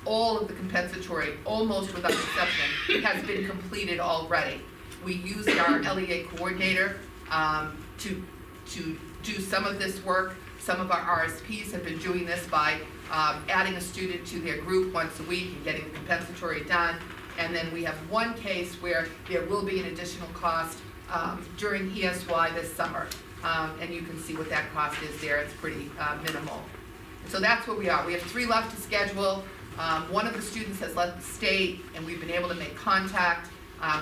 Speaker 11: all of the compensatory, almost without exception, has been completed already. We used our LEA coordinator to do some of this work. Some of our RSPs have been doing this by adding a student to their group once a week and getting the compensatory done. And then we have one case where there will be an additional cost during ESY this summer. And you can see what that cost is there. It's pretty minimal. So that's where we are. We have 3 left to schedule. One of the students has left the state, and we've been able to make contact.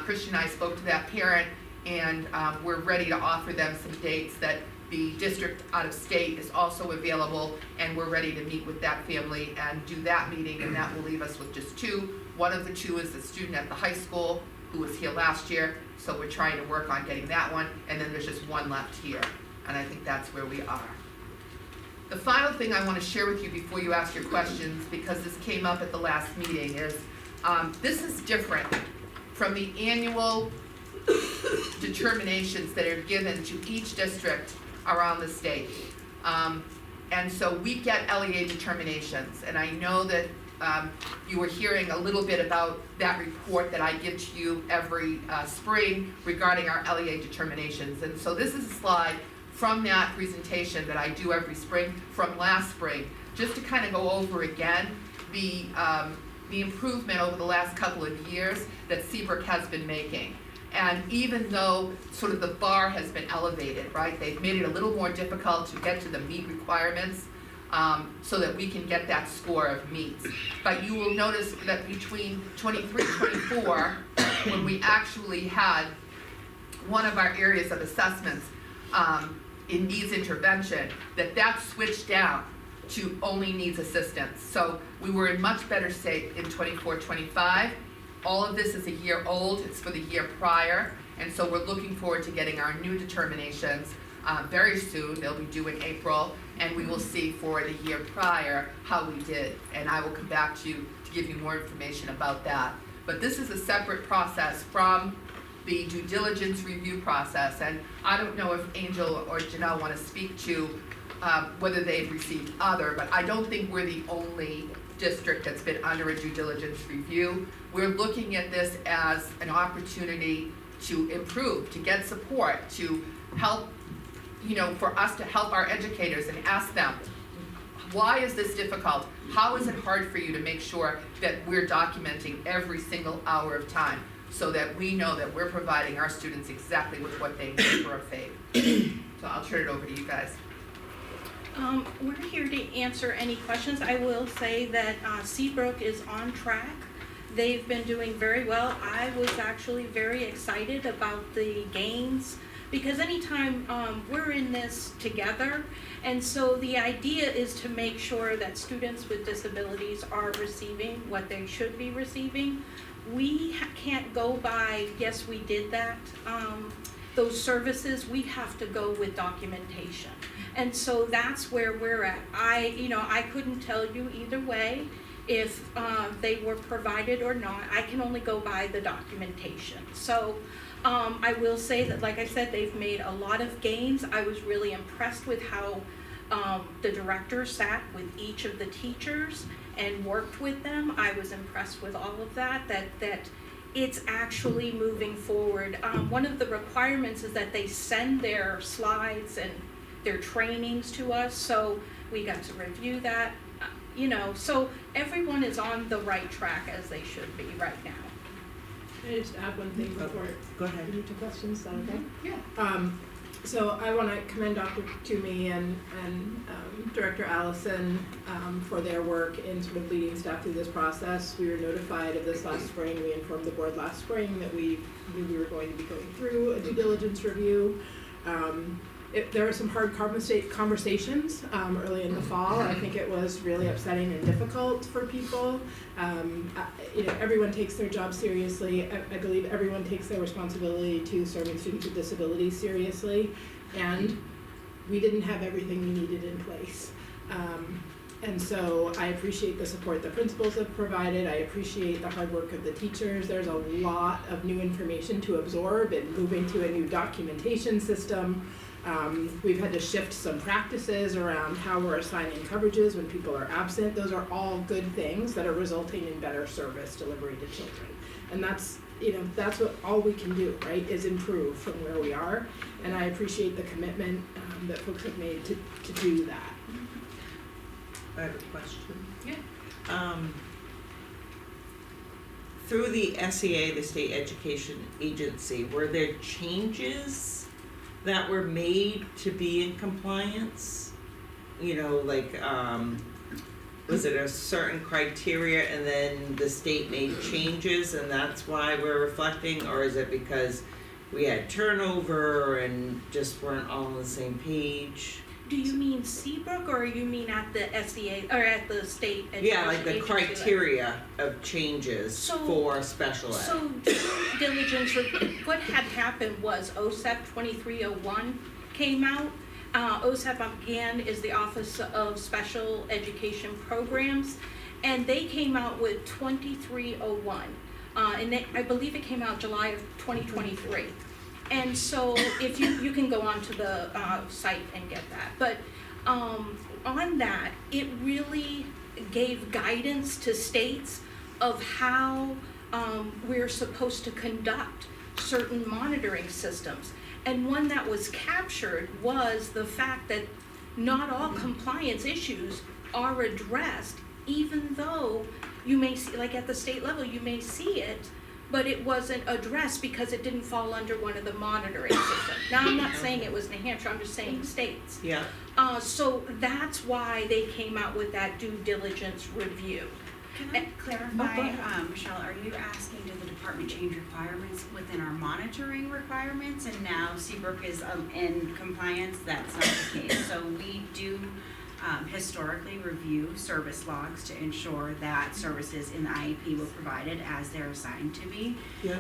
Speaker 11: Christian and I spoke to that parent, and we're ready to offer them some dates that the district out of state is also available, and we're ready to meet with that family and do that meeting, and that will leave us with just 2. One of the 2 is a student at the high school who was here last year, so we're trying to work on getting that one, and then there's just 1 left here, and I think that's where we are. The final thing I want to share with you before you ask your questions, because this came up at the last meeting, is this is different from the annual determinations that are given to each district around the state. And so we get LEA determinations, and I know that you were hearing a little bit about that report that I give to you every spring regarding our LEA determinations. And so this is a slide from that presentation that I do every spring from last spring, just to kind of go over again the the improvement over the last couple of years that Seabrook has been making. And even though sort of the bar has been elevated, right, they've made it a little more difficult to get to the meet requirements, so that we can get that score of meets. But you will notice that between 23, 24, when we actually had one of our areas of assessments in needs intervention, that switched down to only needs assistance. So we were in much better shape in 24, 25. All of this is a year old, it's for the year prior, and so we're looking forward to getting our new determinations very soon. They'll be due in April, and we will see for the year prior how we did. And I will come back to you to give you more information about that. But this is a separate process from the due diligence review process, and I don't know if Angel or Janelle want to speak to whether they've received other, but I don't think we're the only district that's been under a due diligence review. We're looking at this as an opportunity to improve, to get support, to help, for us to help our educators and ask them, why is this difficult? How is it hard for you to make sure that we're documenting every single hour of time so that we know that we're providing our students exactly with what they need for a FAPE? So I'll turn it over to you guys.
Speaker 6: We're here to answer any questions. I will say that Seabrook is on track. They've been doing very well. I was actually very excited about the gains because anytime we're in this together, and so the idea is to make sure that students with disabilities are receiving what they should be receiving. We can't go by, yes, we did that, those services. We have to go with documentation. And so that's where we're at. I couldn't tell you either way if they were provided or not. I can only go by the documentation. So I will say that, like I said, they've made a lot of gains. I was really impressed with how the director sat with each of the teachers and worked with them. I was impressed with all of that it's actually moving forward. One of the requirements is that they send their slides and their trainings to us, so we got to review that, so everyone is on the right track as they should be right now.
Speaker 1: Can I just add one thing before
Speaker 3: Go ahead.
Speaker 1: we move to questions? Is that okay?
Speaker 11: Yeah.
Speaker 1: So I want to commend Dr. Toomey and Director Allison for their work in sort of leading staff through this process. We were notified of this last spring. We informed the board last spring that we knew we were going to be going through a due diligence review. There were some hard conversations early in the fall. I think it was really upsetting and difficult for people. Everyone takes their job seriously. I believe everyone takes their responsibility to serving students with disabilities seriously, and we didn't have everything we needed in place. And so I appreciate the support the principals have provided. I appreciate the hard work of the teachers. There's a lot of new information to absorb and moving to a new documentation system. We've had to shift some practices around how we're assigning coverages when people are absent. Those are all good things that are resulting in better service delivery to children. And that's what all we can do, right, is improve from where we are. And I appreciate the commitment that folks have made to do that.
Speaker 3: I have a question.
Speaker 11: Yeah.
Speaker 3: Through the SEA, the State Education Agency, were there changes that were made to be in compliance? Was it a certain criteria and then the state made changes and that's why we're reflecting? Or is it because we had turnover and just weren't all on the same page?
Speaker 6: Do you mean Seabrook, or you mean at the SEA, or at the state education?
Speaker 3: Yeah, like the
Speaker 6: agency?
Speaker 3: criteria of changes for special ed.
Speaker 6: So due diligence, what had happened was OSEP 2301 came out. OSEP, again, is the Office of Special Education Programs, and they came out with 2301. And I believe it came out July of 2023. And so if you can go onto the site and get that. But on that, it really gave guidance to states of how we're supposed to conduct certain monitoring systems. And one that was captured was the fact that not all compliance issues are addressed, even though you may see, like at the state level, you may see it, but it wasn't addressed because it didn't fall under one of the monitoring systems. Now, I'm not saying it was New Hampshire, I'm just saying states.
Speaker 3: Yeah,
Speaker 6: So that's why they came out with that due diligence review.
Speaker 12: Can I clarify, Michelle, are you asking did the department change requirements within our monitoring requirements and now Seabrook is in compliance? That's not the case. So we do historically review service logs to ensure that services in the IEP were provided as they're assigned to be.
Speaker 3: yeah.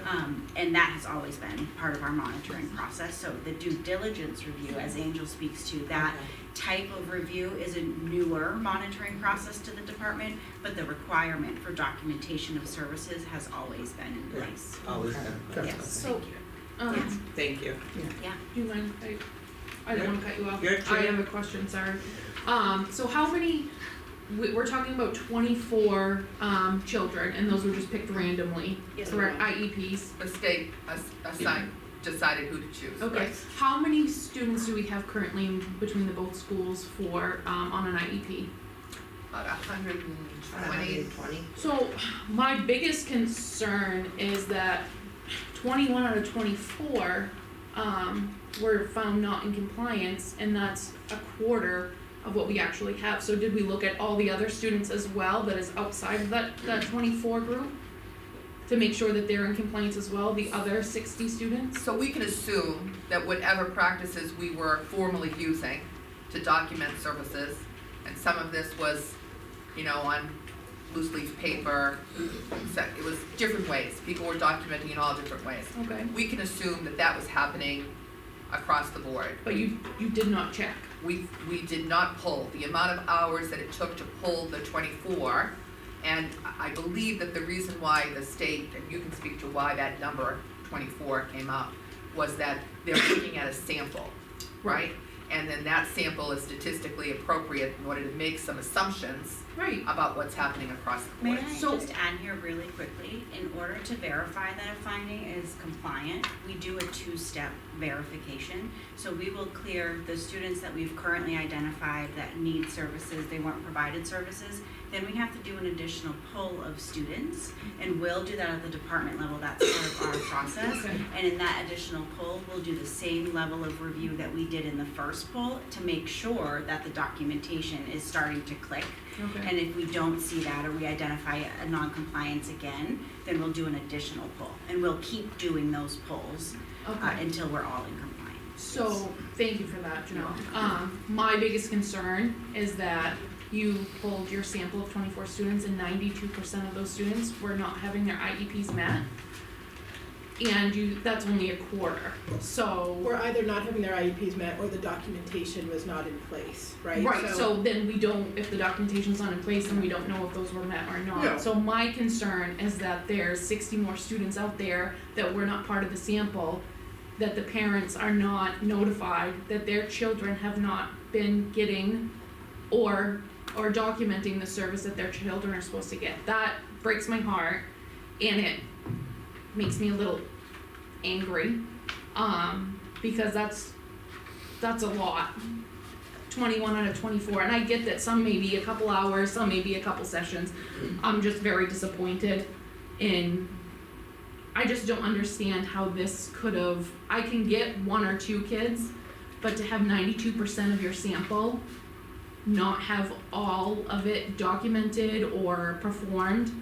Speaker 12: And that has always been part of our monitoring process. So the due diligence review, as Angel speaks to, that type of review is a newer monitoring process to the department, but the requirement for documentation of services has always been in place.
Speaker 3: Always done.
Speaker 12: Yes,
Speaker 1: So,
Speaker 12: thank you.
Speaker 3: Thank you.
Speaker 1: do you mind, I don't wanna cut you off.
Speaker 3: Your
Speaker 1: I
Speaker 3: turn.
Speaker 1: have a question, sorry. So how many, we're talking about 24, children, and those were just picked randomly,
Speaker 6: Yes,
Speaker 1: correct,
Speaker 6: ma'am.
Speaker 1: IEPs?
Speaker 11: The state decided who to choose.
Speaker 1: Okay, how many students do we have currently in between the both schools for, on an IEP?
Speaker 11: About 120.
Speaker 1: So, my biggest concern is that 21 out of 24, were found not in compliance, and that's a quarter of what we actually have. So did we look at all the other students as well that is outside of that 24 group? To make sure that they're in compliance as well, the other 60 students?
Speaker 11: So we can assume that whatever practices we were formally using to document services, and some of this was, on loose leaf paper, it was different ways. People were documenting in all different ways.
Speaker 1: Okay,
Speaker 11: We can assume that that was happening across the board.
Speaker 1: but you did not check.
Speaker 11: We did not pull the amount of hours that it took to pull the 24, and I believe that the reason why the state, and you can speak to why that number 24 came up, was that they're looking at a sample, right? And then that sample is statistically appropriate in order to make some assumptions
Speaker 1: Right.
Speaker 11: about what's happening across the
Speaker 12: May
Speaker 11: board.
Speaker 12: I
Speaker 1: So-
Speaker 12: just add here really quickly, in order to verify that a finding is compliant, we do a two-step verification. So we will clear the students that we've currently identified that need services, they weren't provided services, then we have to do an additional pull of students, and we'll do that at the department level, that's part of our process.
Speaker 1: Okay.
Speaker 12: And in that additional pull, we'll do the same level of review that we did in the first pull to make sure that the documentation is starting to click.
Speaker 1: Okay.
Speaker 12: And if we don't see that or we identify a non-compliance again, then we'll do an additional pull. And we'll keep doing those pulls
Speaker 1: Okay.
Speaker 12: until we're all in compliance.
Speaker 1: So, thank you for that, Janelle. My biggest concern is that you pulled your sample of 24 students and 92% of those students were not having their IEPs met. And that's only a quarter, so.
Speaker 2: Or either not having their IEPs met or the documentation was not in place, right?
Speaker 1: Right, so then we don't, if the documentation's not in place, then we don't know if those were met or not.
Speaker 2: No.
Speaker 1: So my concern is that there's 60 more students out there that were not part of the sample, that the parents are not notified that their children have not been getting or documenting the service that their children are supposed to get. That breaks my heart, and it makes me a little angry, because that's a lot. 21 out of 24, and I get that some may be a couple hours, some may be a couple sessions. I'm just very disappointed I just don't understand how this could have, I can get 1 or 2 kids, but to have 92% of your sample not have all of it documented or performed,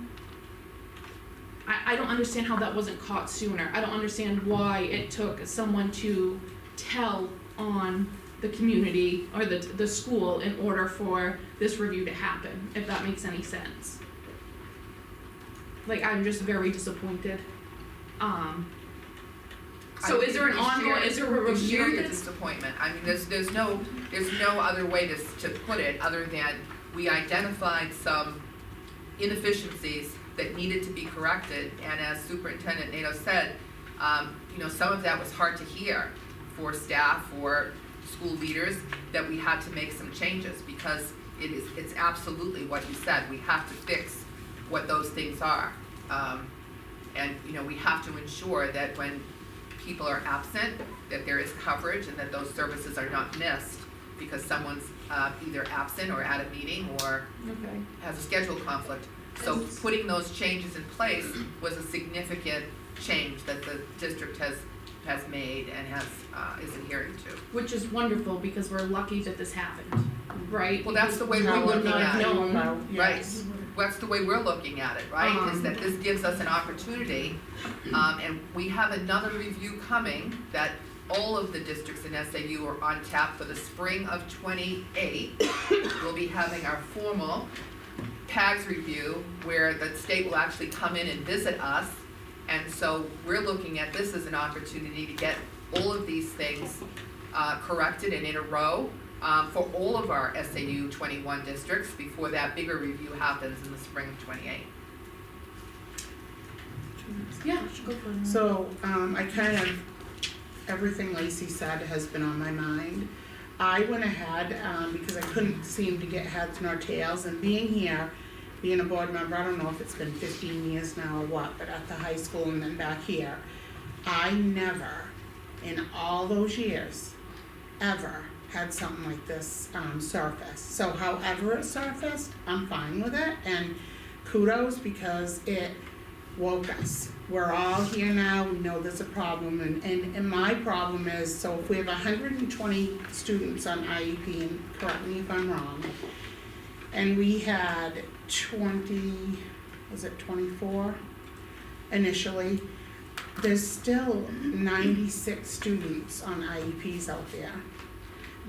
Speaker 1: I don't understand how that wasn't caught sooner. I don't understand why it took someone to tell on the community or the school in order for this review to happen, if that makes any sense. I'm just very disappointed. So is there an ongoing, is there a
Speaker 11: We share
Speaker 1: review
Speaker 11: your
Speaker 1: that's?
Speaker 11: disappointment. I mean, there's no other way to put it other than we identified some inefficiencies that needed to be corrected, and as Superintendent Nato said, some of that was hard to hear for staff or school leaders, that we had to make some changes, because it's absolutely what you said, we have to fix what those things are. And we have to ensure that when people are absent, that there is coverage and that those services are not missed because someone's either absent or at a meeting or
Speaker 1: Okay.
Speaker 11: has a schedule conflict. So putting those changes in place was a significant change that the district has made and is adhering to.
Speaker 2: Which is wonderful, because we're lucky that this happened, right?
Speaker 11: Well, that's the way
Speaker 2: Because
Speaker 11: we're
Speaker 2: we would
Speaker 11: looking
Speaker 2: not
Speaker 11: at
Speaker 2: have
Speaker 11: it.
Speaker 2: known.
Speaker 11: Right, that's the way we're looking at it, right, is that this gives us an opportunity, and we have another review coming that all of the districts in SAU are on tap for the spring of '28. We'll be having our formal PAGS review, where the state will actually come in and visit us, and so we're looking at this as an opportunity to get all of these things corrected and in a row, for all of our SAU 21 districts before that bigger review happens in the spring of '28.
Speaker 2: Yeah, go for it.
Speaker 4: So, I kind of, everything Lacey said has been on my mind. I went ahead, because I couldn't seem to get heads nor tails, and being here, being a board member, I don't know if it's been 15 years now or what, but at the high school and then back here, I never, in all those years, ever had something like this surface. So however it surfaced, I'm fine with it, and kudos, because it woke us. We're all here now, we know there's a problem, and my problem is, so if we have 120 students on IEP, and correct me if I'm wrong, and we had 24 initially, there's still 96 students on IEPs out there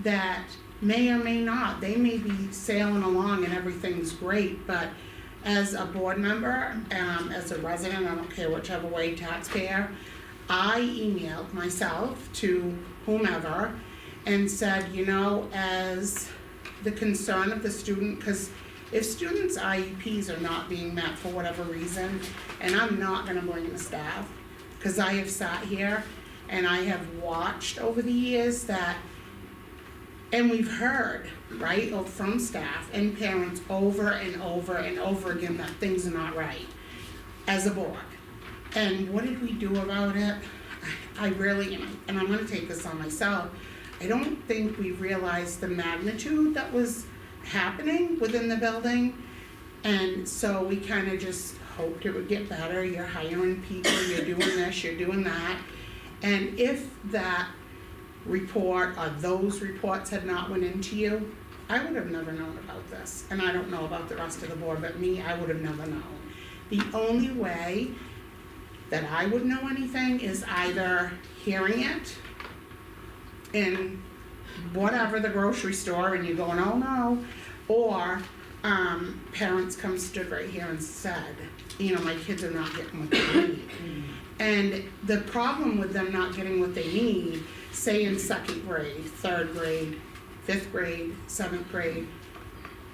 Speaker 4: that may or may not, they may be sailing along and everything's great, but as a board member, as a resident, I don't care whichever way, taxpayer, I emailed myself to whomever and said, you know, as the concern of the student, because if students' IEPs are not being met for whatever reason, and I'm not gonna blame the staff, because I have sat here and I have watched over the years that, and we've heard, right, from staff and parents over and over and over again that things are not right as a board. And what did we do about it? I really, and I'm gonna take this on myself, I don't think we realized the magnitude that was happening within the building. And so we kind of just hoped it would get better. You're hiring people, you're doing this, you're doing that. And if that report or those reports had not went into you, I would have never known about this. And I don't know about the rest of the board, but me, I would have never known. The only way that I would know anything is either hearing it in whatever, the grocery store, and you're going, oh no, or parents come stood right here and said, you know, my kids are not getting what they need. And the problem with them not getting what they need, say in 2nd grade, 3rd grade, 5th grade, 7th grade,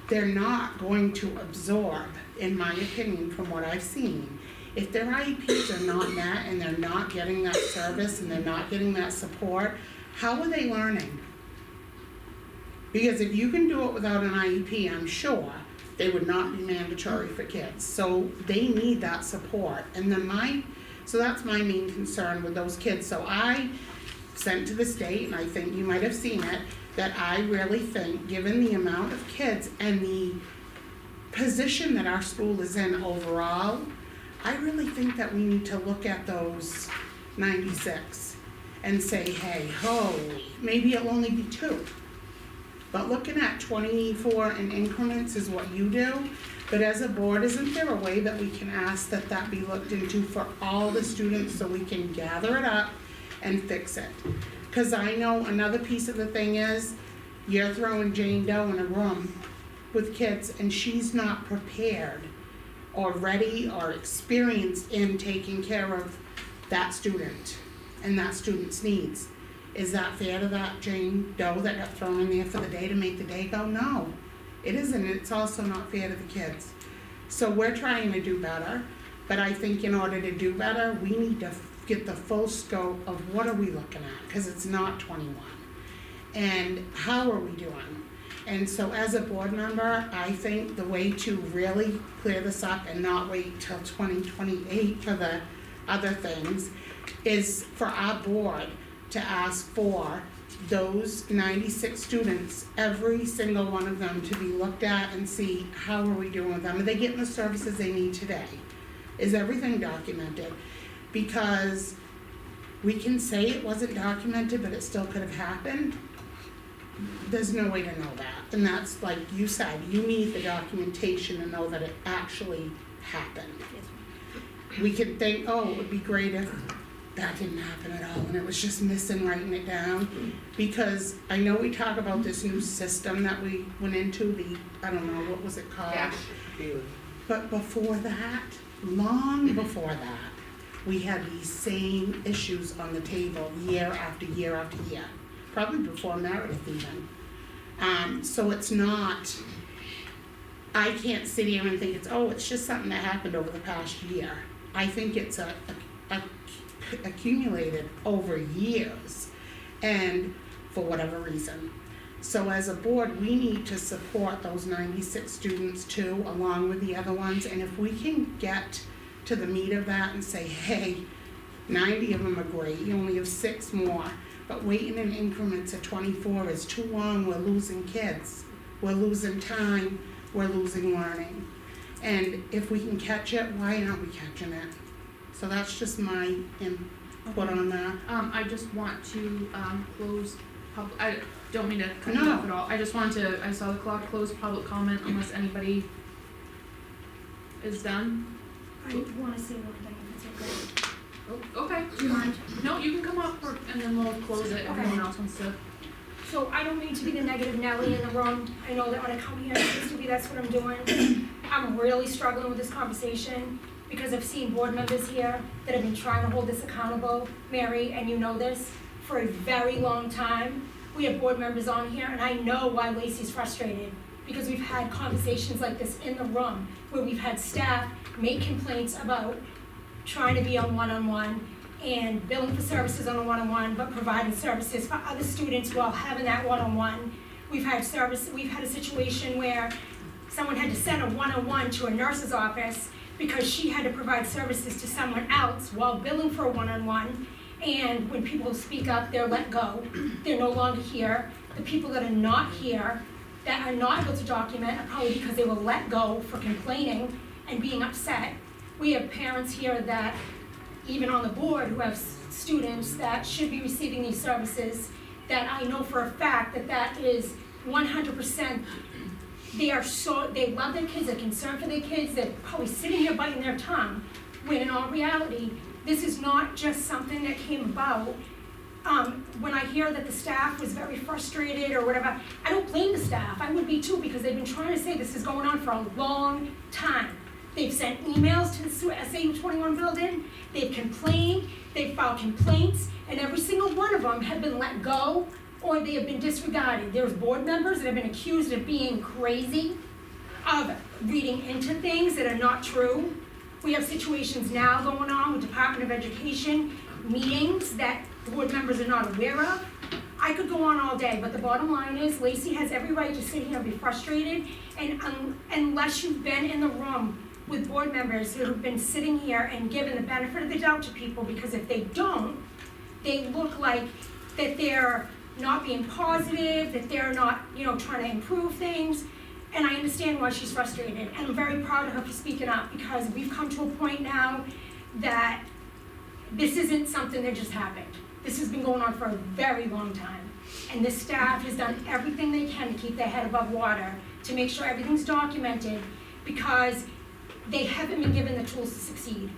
Speaker 4: they're not going to absorb, in my opinion, from what I've seen. If their IEPs are not met and they're not getting that service and they're not getting that support, how are they learning? Because if you can do it without an IEP, I'm sure they would not be mandatory for kids. So they need that support. And then so that's my main concern with those kids. So I sent to the state, and I think you might have seen it, that I really think, given the amount of kids and the position that our school is in overall, I really think that we need to look at those 96 and say, hey, holy, maybe it'll only be 2. But looking at 24 in increments is what you do. But as a board, isn't there a way that we can ask that that be looked into for all the students so we can gather it up and fix it? Because I know another piece of the thing is, you're throwing Jane Doe in a room with kids and she's not prepared or ready or experienced in taking care of that student and that student's needs. Is that fair to that Jane Doe that got thrown in there for the day to make the day go? No, it isn't. It's also not fair to the kids. So we're trying to do better, but I think in order to do better, we need to get the full scope of what are we looking at, because it's not 21. And how are we doing? And so as a board member, I think the way to really clear this up and not wait till 2028 for the other things is for our board to ask for those 96 students, every single one of them to be looked at and see how are we doing with them? Are they getting the services they need today? Is everything documented? Because we can say it wasn't documented, but it still could have happened. There's no way to know that. And that's like you said, you need the documentation to know that it actually happened. We could think, oh, it would be great if that didn't happen at all and it was just missing writing it down. Because I know we talk about this new system that we went into, I don't know, what was it called?
Speaker 11: Yeah.
Speaker 4: But before that, long before that, we had these same issues on the table year after year after year. Probably before Meredith even. So it's not, I can't sit here and think it's just something that happened over the past year. I think it's accumulated over years and for whatever reason. So as a board, we need to support those 96 students too, along with the other ones. And if we can get to the meat of that and say, hey, 90 of them are great, you only have 6 more. But waiting in increments of 24 is too long. We're losing kids. We're losing time. We're losing learning. And if we can catch it, why aren't we catching it? So that's just my input on that.
Speaker 2: I just want to close I don't mean to cut you
Speaker 4: No.
Speaker 2: off at all. I just wanted to, I saw the clock close public comment unless anybody is done.
Speaker 10: I wanna say one thing, if it's okay.
Speaker 2: Oh, okay.
Speaker 10: Do you mind?
Speaker 2: No, you can come up and then we'll close it if
Speaker 10: Okay.
Speaker 2: anyone else wants to.
Speaker 10: So I don't mean to be the negative Nelly in the room. I know that when I come here, it seems to be that's what I'm doing. I'm really struggling with this conversation because I've seen board members here that have been trying to hold this accountable, Mary, and you know this, for a very long time. We have board members on here, and I know why Lacey's frustrated, because we've had conversations like this in the room, where we've had staff make complaints about trying to be on one-on-one and billing for services on a one-on-one, but providing services for other students while having that one-on-one. We've had a situation where someone had to send a one-on-one to a nurse's office because she had to provide services to someone else while billing for a one-on-one. And when people speak up, they're let go. They're no longer here. The people that are not here, that are not able to document, are probably because they were let go for complaining and being upset. We have parents here that, even on the board, who have students that should be receiving these services, that I know for a fact that is 100%, they love their kids, they're concerned for their kids, they're probably sitting here biting their tongue, when in all reality, this is not just something that came about. When I hear that the staff was very frustrated or whatever, I don't blame the staff, I would be too, because they've been trying to say this is going on for a long time. They've sent emails to the SAU 21 building, they've complained, they've filed complaints, and every single one of them have been let go or they have been disregarded. There's board members that have been accused of being crazy, of reading into things that are not true. We have situations now going on with Department of Education, meetings that board members are not aware of. I could go on all day, but the bottom line is Lacey has every right to sit here and be frustrated, and unless you've been in the room with board members who have been sitting here and given the benefit of the doubt to people, because if they don't, they look like that they're not being positive, that they're not, trying to improve things. And I understand why she's frustrated, and I'm very proud of her for speaking up, because we've come to a point now that this isn't something that just happened. This has been going on for a very long time. And the staff has done everything they can to keep their head above water, to make sure everything's documented, because they haven't been given the tools to succeed.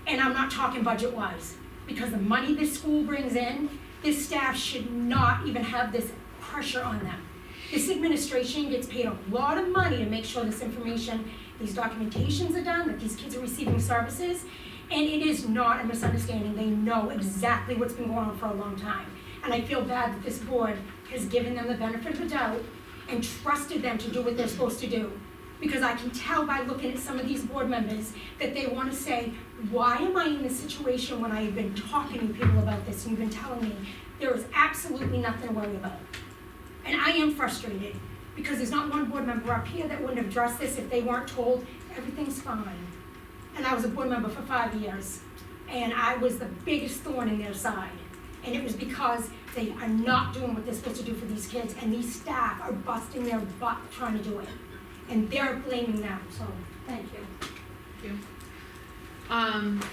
Speaker 10: And I'm not talking budget-wise, because the money this school brings in, this staff should not even have this pressure on them. This administration gets paid a lot of money to make sure this information, these documentations are done, that these kids are receiving services, and it is not a misunderstanding. They know exactly what's been going on for a long time. And I feel bad that this board has given them the benefit of the doubt and trusted them to do what they're supposed to do. Because I can tell by looking at some of these board members that they want to say, why am I in this situation when I've been talking to people about this and you've been telling me there is absolutely nothing to worry about. And I am frustrated, because there's not one board member up here that wouldn't have addressed this if they weren't told everything's fine. And I was a board member for 5 years, and I was the biggest thorn in their side. And it was because They are not doing what they're supposed to do for these kids, and these staff are busting their butt trying to do it. And they're blaming them, so, thank you.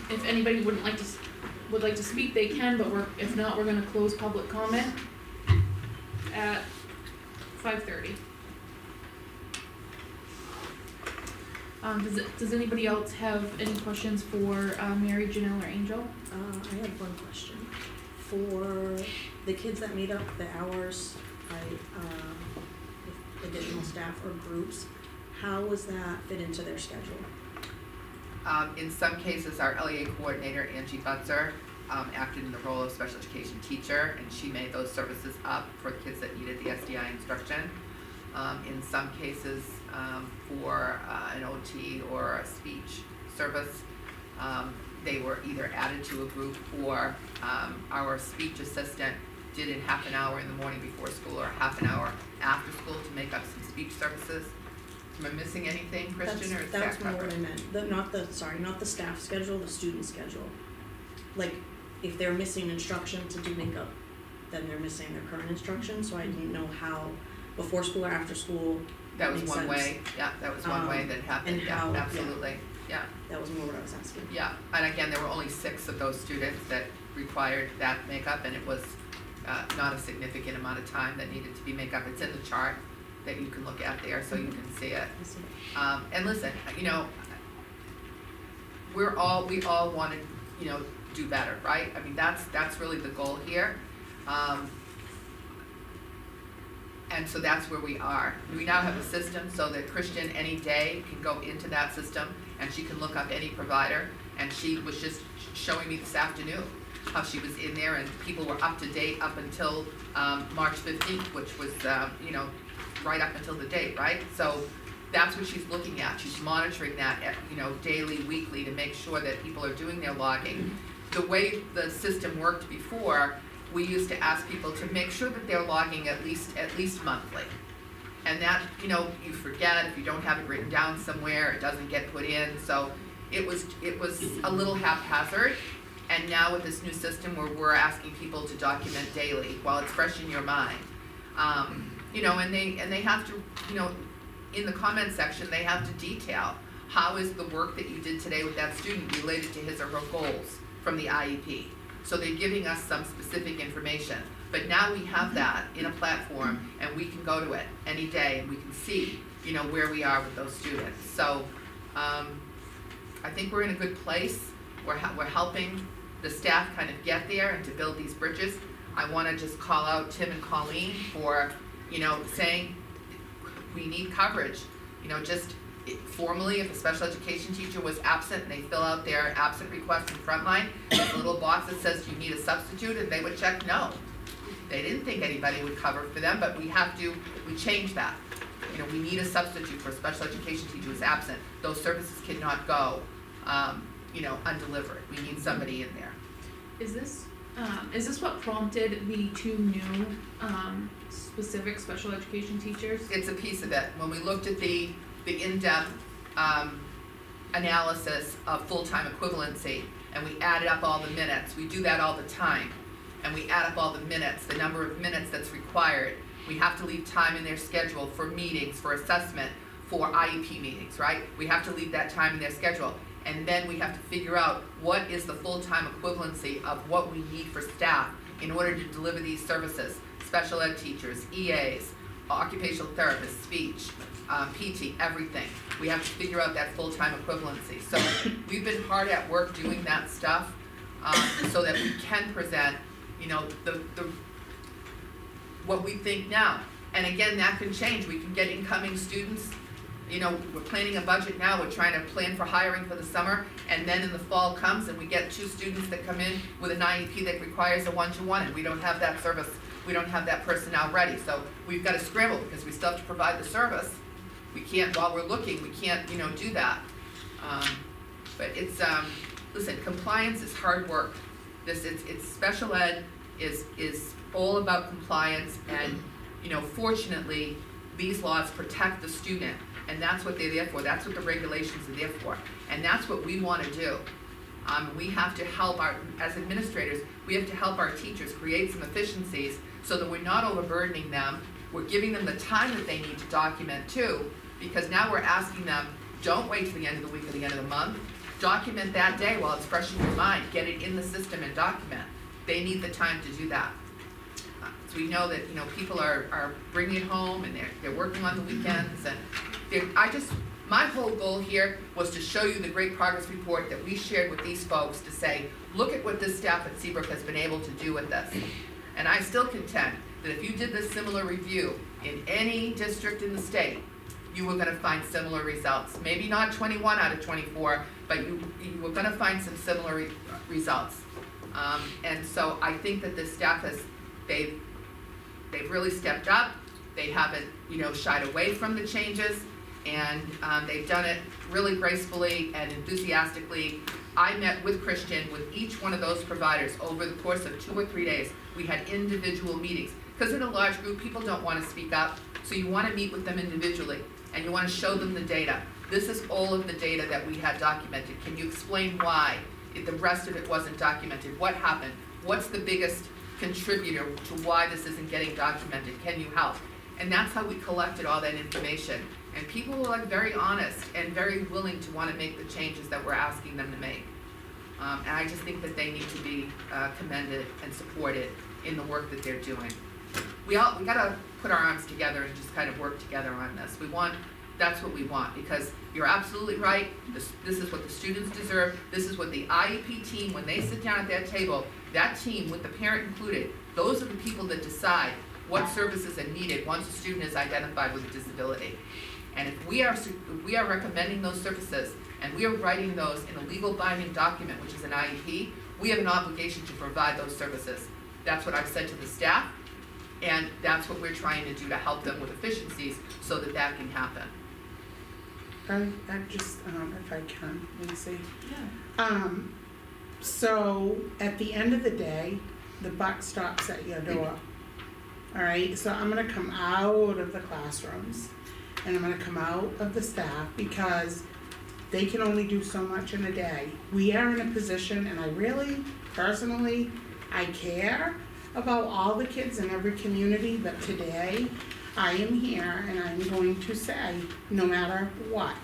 Speaker 2: If anybody would like to speak, they can, but if not, we're gonna close public comment at 5:30. Does anybody else have any questions for Mary, Janelle, or Angel?
Speaker 13: I have one question. For the kids that made up the hours, with additional staff or groups, how was that fit into their schedule?
Speaker 11: In some cases, our LEA coordinator, Angie Butzer, acted in the role of special education teacher, and she made those services up for the kids that needed the SDI instruction. In some cases, for an OT or a speech service, they were either added to a group or our speech assistant did in half an hour in the morning before school or half an hour after school to make up some speech services. Am I missing anything, Christian, or is that
Speaker 13: That's more
Speaker 11: covered?
Speaker 13: what I meant, not the staff schedule, the student schedule. Like, if they're missing instruction to do makeup, then they're missing their current instruction, so I didn't know how, before school or after school,
Speaker 11: That was
Speaker 13: makes
Speaker 11: one
Speaker 13: sense.
Speaker 11: way, yeah, that was one way that happened,
Speaker 13: and
Speaker 11: yeah,
Speaker 13: how- yeah.
Speaker 11: absolutely, yeah.
Speaker 13: That was more what I was asking.
Speaker 11: Yeah, and again, there were only 6 of those students that required that makeup, and it was not a significant amount of time that needed to be makeup. It's in the chart that you can look at there, so you can see it.
Speaker 13: I see.
Speaker 11: And listen, you know, we all want to, you know, do better, right? I mean, that's really the goal here. And so that's where we are. We now have a system so that Christian any day can go into that system and she can look up any provider. And she was just showing me this afternoon how she was in there and people were up to date up until March 15th, which was, you know, right up until the date, right? So that's what she's looking at. She's monitoring that, you know, daily, weekly to make sure that people are doing their logging. The way the system worked before, we used to ask people to make sure that they're logging at least monthly. And that, you know, you forget if you don't have it written down somewhere, it doesn't get put in. So it was a little haphazard. And now with this new system where we're asking people to document daily while it's fresh in your mind, you know, and they have to, you know, in the comment section, they have to detail how is the work that you did today with that student related to his or her goals from the IEP. So they're giving us some specific information. But now we have that in a platform and we can go to it any day and we can see, you know, where we are with those students. So I think we're in a good place. We're helping the staff kind of get there and to build these bridges. I want to just call out Tim and Colleen for, you know, saying we need coverage. You know, just formally, if a special education teacher was absent and they fill out their absent request in Frontline, there's a little box that says, do you need a substitute? And they would check no. They didn't think anybody would cover for them, but we changed that. You know, we need a substitute for a special education teacher who's absent. Those services cannot go, you know, undelivered. We need somebody in there.
Speaker 2: Is this what prompted the 2 new specific special education teachers?
Speaker 11: It's a piece of it. When we looked at the in-depth analysis of full-time equivalency and we added up all the minutes, we do that all the time, and we add up all the minutes, the number of minutes that's required. We have to leave time in their schedule for meetings, for assessment, for IEP meetings, right? We have to leave that time in their schedule. And then we have to figure out what is the full-time equivalency of what we need for staff in order to deliver these services. Special ed teachers, EAs, occupational therapists, speech, PT, everything. We have to figure out that full-time equivalency. So we've been hard at work doing that stuff so that we can present, you know, the what we think now. And again, that can change. We can get incoming students. You know, we're planning a budget now, we're trying to plan for hiring for the summer, and then in the fall comes and we get 2 students that come in with an IEP that requires a 1-to-1, and we don't have that service, we don't have that personnel ready. So we've got to scramble because we still have to provide the service. We can't, while we're looking, we can't, you know, do that. But it's, listen, compliance is hard work. It's special ed is all about compliance, and, you know, fortunately, these laws protect the student. And that's what they're there for. That's what the regulations are there for. And that's what we want to do. We have to help as administrators, we have to help our teachers create some efficiencies so that we're not overburdening them. We're giving them the time that they need to document too, because now we're asking them, don't wait till the end of the week or the end of the month. Document that day while it's fresh in your mind. Get it in the system and document. They need the time to do that. So we know that, people are bringing it home and they're working on the weekends, and my whole goal here was to show you the great progress report that we shared with these folks to say, look at what this staff at Seabrook has been able to do with this. And I still contend that if you did this similar review in any district in the state, you were gonna find similar results. Maybe not 21 out of 24, but you were gonna find some similar results. And so I think that this staff they've really stepped up. They haven't, shied away from the changes, and they've done it really gracefully and enthusiastically. I met with Christian, with each one of those providers over the course of 2 or 3 days. We had individual meetings, because in a large group, people don't want to speak up, so you want to meet with them individually, and you want to show them the data. This is all of the data that we had documented. Can you explain why the rest of it wasn't documented? What happened? What's the biggest contributor to why this isn't getting documented? Can you help? And that's how we collected all that information. And people were very honest and very willing to want to make the changes that we're asking them to make. And I just think that they need to be commended and supported in the work that they're doing. We gotta put our arms together and just kind of work together on this. That's what we want, because you're absolutely right. This is what the students deserve. This is what the IEP team, when they sit down at that table, that team with the parent included, those are the people that decide what services are needed once a student is identified with a disability. And if we are recommending those services, and we are writing those in a legal binding document, which is an IEP, we have an obligation to provide those services. That's what I've said to the staff, and that's what we're trying to do to help them with efficiencies so that that can happen.
Speaker 4: I just, if I can, Lacey. Yeah. So at the end of the day, the buck stops at your door. All right, so I'm gonna come out of the classrooms, and I'm gonna come out of the staff, because they can only do so much in a day. We are in a position, and I really, personally, I care about all the kids in every community, but today, I am here and I'm going to say, no matter what.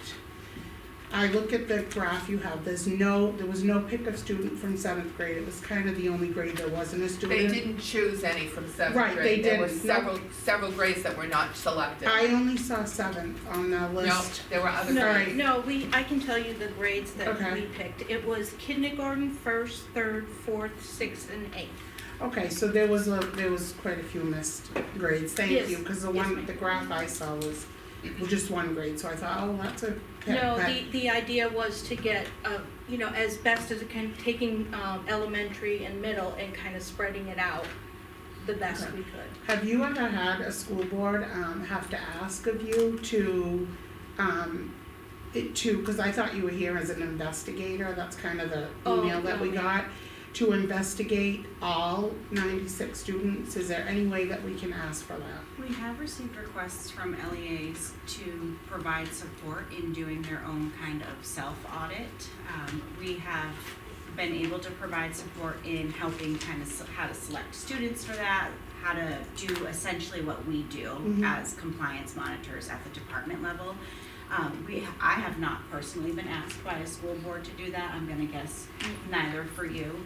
Speaker 4: I look at the graph you have, there was no pick of student from 7th grade, it was kind of the only grade there wasn't a student.
Speaker 11: They didn't choose any from 7th grade.
Speaker 4: Right, they
Speaker 11: There
Speaker 4: didn't.
Speaker 11: were several grades that were not selected.
Speaker 4: I only saw 7th on the list.
Speaker 11: No, there were other
Speaker 6: No,
Speaker 11: grades.
Speaker 6: no, I can tell you the grades that
Speaker 4: Okay.
Speaker 6: we picked. It was kindergarten, 1st, 3rd, 4th, 6th, and 8th.
Speaker 4: Okay, so there was quite a few missed grades, thank
Speaker 6: Yes.
Speaker 4: you, because
Speaker 6: Yes, ma'am.
Speaker 4: the graph I saw was just one grade, so I thought, oh, that's a pick.
Speaker 6: No,
Speaker 4: but-
Speaker 6: the idea was to get, as best as it can, taking elementary and middle and kind of spreading it out the best we could.
Speaker 4: Have you ever had a school board have to ask of you to, because I thought you were here as an investigator, that's kind of the email that we got, to investigate all 96 students? Is there any way that we can ask for that?
Speaker 12: We have received requests from LEAs to provide support in doing their own kind of self-audit. We have been able to provide support in helping kind of how to select students for that, how to do essentially what we do as compliance monitors at the department level. I have not personally been asked by a school board to do that. I'm gonna guess neither for you.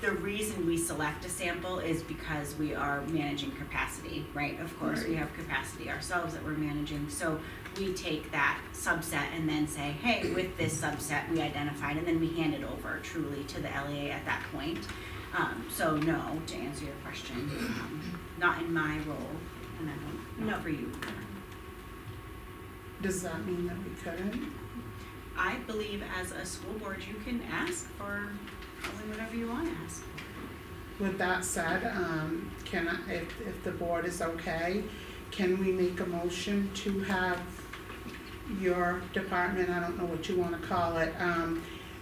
Speaker 12: The reason we select a sample is because we are managing capacity, right? Of course, we have capacity ourselves that we're managing. So we take that subset and then say, hey, with this subset we identified, and then we hand it over truly to the LEA at that point. So no, to answer your question, not in my role, and I don't know for you.
Speaker 4: Does that mean that we couldn't?
Speaker 12: I believe as a school board, you can ask for probably whatever you want to ask.
Speaker 4: With that said, if the board is okay, can we make a motion to have your department, I don't know what you wanna call it,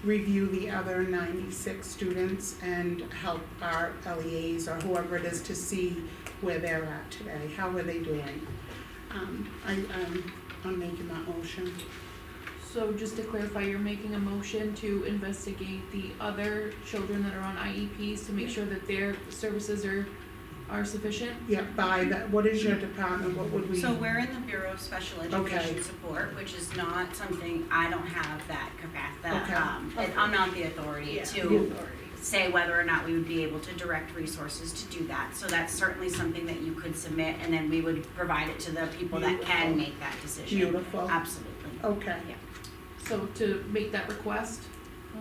Speaker 4: review the other 96 students and help our LEAs or whoever it is to see where they're at today, how are they doing? I'm making that motion.
Speaker 2: So just to clarify, you're making a motion to investigate the other children that are on IEPs to make sure that their services are sufficient?
Speaker 4: Yeah, by that, what is your department, what would we?
Speaker 12: So we're in the Bureau of Special Education Support, which is not something, I don't have that capacity,
Speaker 4: Okay.
Speaker 12: I'm not the authority to say whether or not we would be able to direct resources to do that. So that's certainly something that you could submit, and then we would provide it to the people that can make that decision.
Speaker 4: Beautiful.
Speaker 12: Absolutely.
Speaker 4: Okay.
Speaker 12: Yeah.
Speaker 2: So to make that request,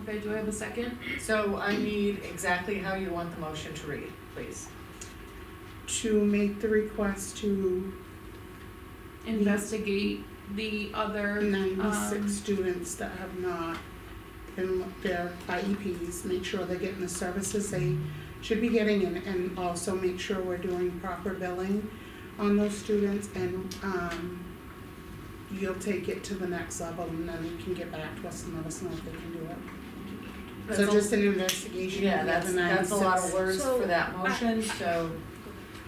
Speaker 2: okay, do I have a second?
Speaker 5: So I need exactly how you want the motion to read, please.
Speaker 4: To make the request to
Speaker 2: Investigate the other,
Speaker 4: 96 students that have not been, their IEPs, make sure they're getting the services they should be getting, and also make sure we're doing proper billing on those students, and you'll take it to the next level, and then you can get back to us and let us know if they can do it. So just an investigation.
Speaker 5: Yeah,
Speaker 4: of the other
Speaker 5: that's a lot of
Speaker 4: 96.
Speaker 5: words
Speaker 6: So,
Speaker 5: for that motion, so.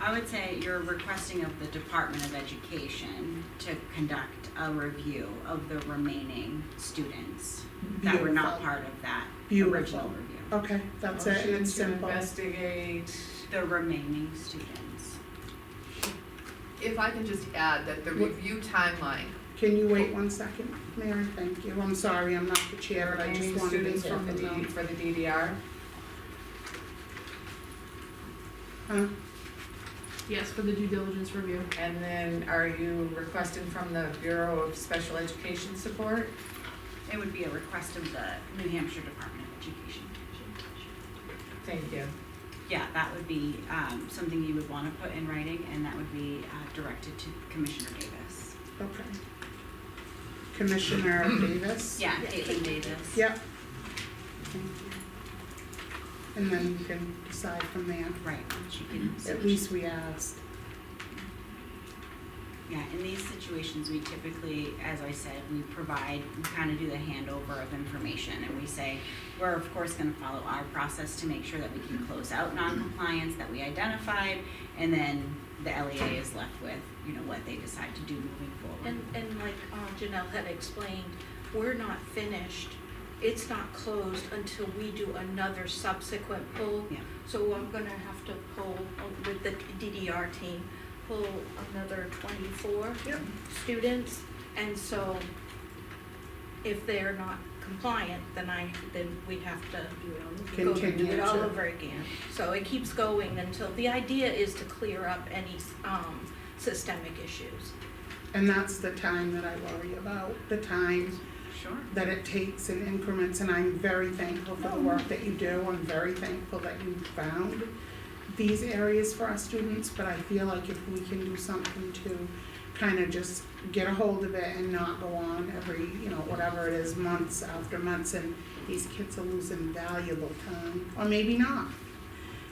Speaker 12: I would say you're requesting of the Department of Education to conduct a review of the remaining students that were not
Speaker 4: Beautiful.
Speaker 12: part of that
Speaker 4: Beautiful.
Speaker 12: original review.
Speaker 4: Okay, that's it, and
Speaker 5: Motion
Speaker 4: it's
Speaker 5: to
Speaker 4: simple.
Speaker 5: investigate.
Speaker 12: The remaining students.
Speaker 11: If I can just add that the
Speaker 4: What-
Speaker 11: review timeline,
Speaker 4: Can you wait 1 second, Mary? Thank you. I'm sorry, I'm not the
Speaker 5: The
Speaker 4: chair, but I just
Speaker 5: remaining
Speaker 4: wanted to
Speaker 5: students
Speaker 4: hear
Speaker 5: from
Speaker 4: from
Speaker 5: the
Speaker 4: them.
Speaker 5: for the DDR.
Speaker 4: Huh?
Speaker 2: yes, for the due diligence review.
Speaker 5: And then are you requesting from the Bureau of Special Education Support?
Speaker 12: It would be a request of the New Hampshire Department of Education.
Speaker 5: Thank you.
Speaker 12: Yeah, that would be something you would want to put in writing, and that would be directed to Commissioner Davis.
Speaker 4: Okay. Commissioner Davis?
Speaker 12: Yeah, Caitlin Davis.
Speaker 4: Yep. Thank you. And then you can decide from there.
Speaker 12: Right, she can.
Speaker 4: At least we asked.
Speaker 12: Yeah, in these situations, we typically, as I said, we kind of do the handover of information, and we say, we're of course gonna follow our process to make sure that we can close out non-compliance that we identified, and then the LEA is left with, what they decide to do moving forward.
Speaker 6: And like Janelle had explained, we're not finished. It's not closed until we do another subsequent poll.
Speaker 12: Yeah.
Speaker 6: So I'm gonna have to poll with the DDR team, pull another 24 students. And so if they're not compliant, then we'd have to go through
Speaker 4: Continue
Speaker 6: it all
Speaker 4: to-
Speaker 6: over again. So it keeps going until, the idea is to clear up any systemic issues.
Speaker 4: And that's the time that I worry about, the time
Speaker 12: Sure.
Speaker 4: that it takes in increments, and I'm very thankful for the work that you do. I'm very thankful that you found these areas for our students, but I feel like if we can do something to kind of just get a hold of it and not go on every, whatever it is, months after months, and these kids are losing valuable time, or maybe not.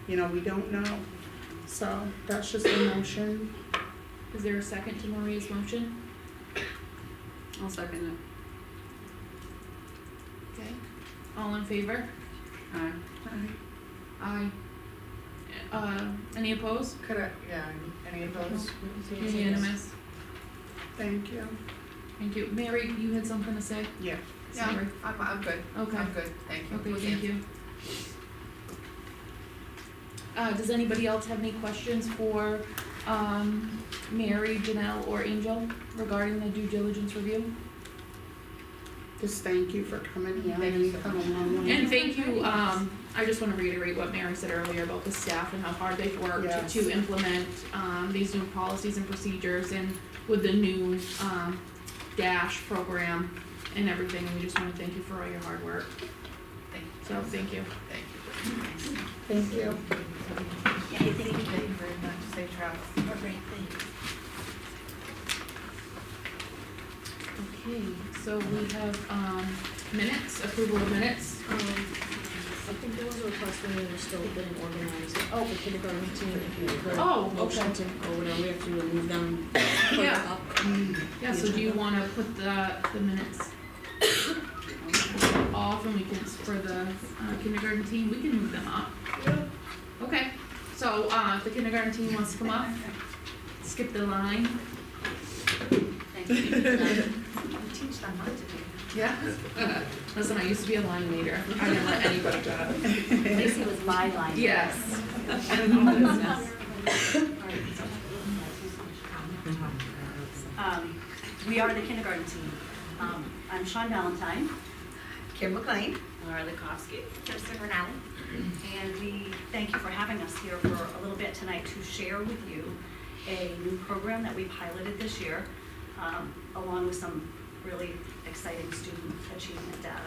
Speaker 4: We don't know. So that's just a motion.
Speaker 2: Is there a second to Maria's motion?
Speaker 5: I'll second
Speaker 2: Okay. All in favor?
Speaker 5: it.
Speaker 2: Aye. Any opposed?
Speaker 5: Any opposed?
Speaker 2: Unanimous.
Speaker 4: Thank you.
Speaker 2: Thank you. Mary, you had something to say?
Speaker 4: Yeah.
Speaker 2: Sorry.
Speaker 11: I'm good.
Speaker 2: Okay.
Speaker 11: I'm good, thank you.
Speaker 2: Okay, thank you. Does anybody else have any questions for, Mary, Janelle, or Angel regarding the due diligence review?
Speaker 4: Just thank you for coming here.
Speaker 5: Thank you
Speaker 4: You've come a long way.
Speaker 2: And thank you, I just wanna reiterate what Mary said earlier about the staff and how hard they've worked
Speaker 4: Yes.
Speaker 2: to implement, these new policies and procedures, and with the new, DASH program and everything, and we just wanna thank you for all your hard work,
Speaker 11: Thank you.
Speaker 2: so thank you.
Speaker 11: Thank you.
Speaker 4: Thank you.
Speaker 6: Thank you
Speaker 11: very much, safe travels.
Speaker 6: Okay, thanks.
Speaker 2: Okay, so we have, minutes, approval of minutes.
Speaker 13: I think there was a request when we were still getting organized. Oh, the kindergarten team, if you could.
Speaker 2: Oh,
Speaker 13: Motion
Speaker 2: okay.
Speaker 13: to go over there, we have to move them further
Speaker 2: Yeah.
Speaker 13: up.
Speaker 2: Yeah, so do you wanna put the minutes off, and we can, for the kindergarten team, we can move them up? Okay, so, if the kindergarten team wants to come up, skip the line.
Speaker 12: Thank you.
Speaker 6: Teach them how to do.
Speaker 1: Yeah. Listen, I used to be a line leader. I didn't let anybody go.
Speaker 12: Lacey was my line.
Speaker 1: Yes.
Speaker 12: We are the kindergarten team. I'm Sean Valentine.
Speaker 2: Kim McLean.
Speaker 12: Laura Likovsky. Kirsten Bernal. And we thank you for having us here for a little bit tonight to share with you a new program that we piloted this year, along with some really exciting student achievement data.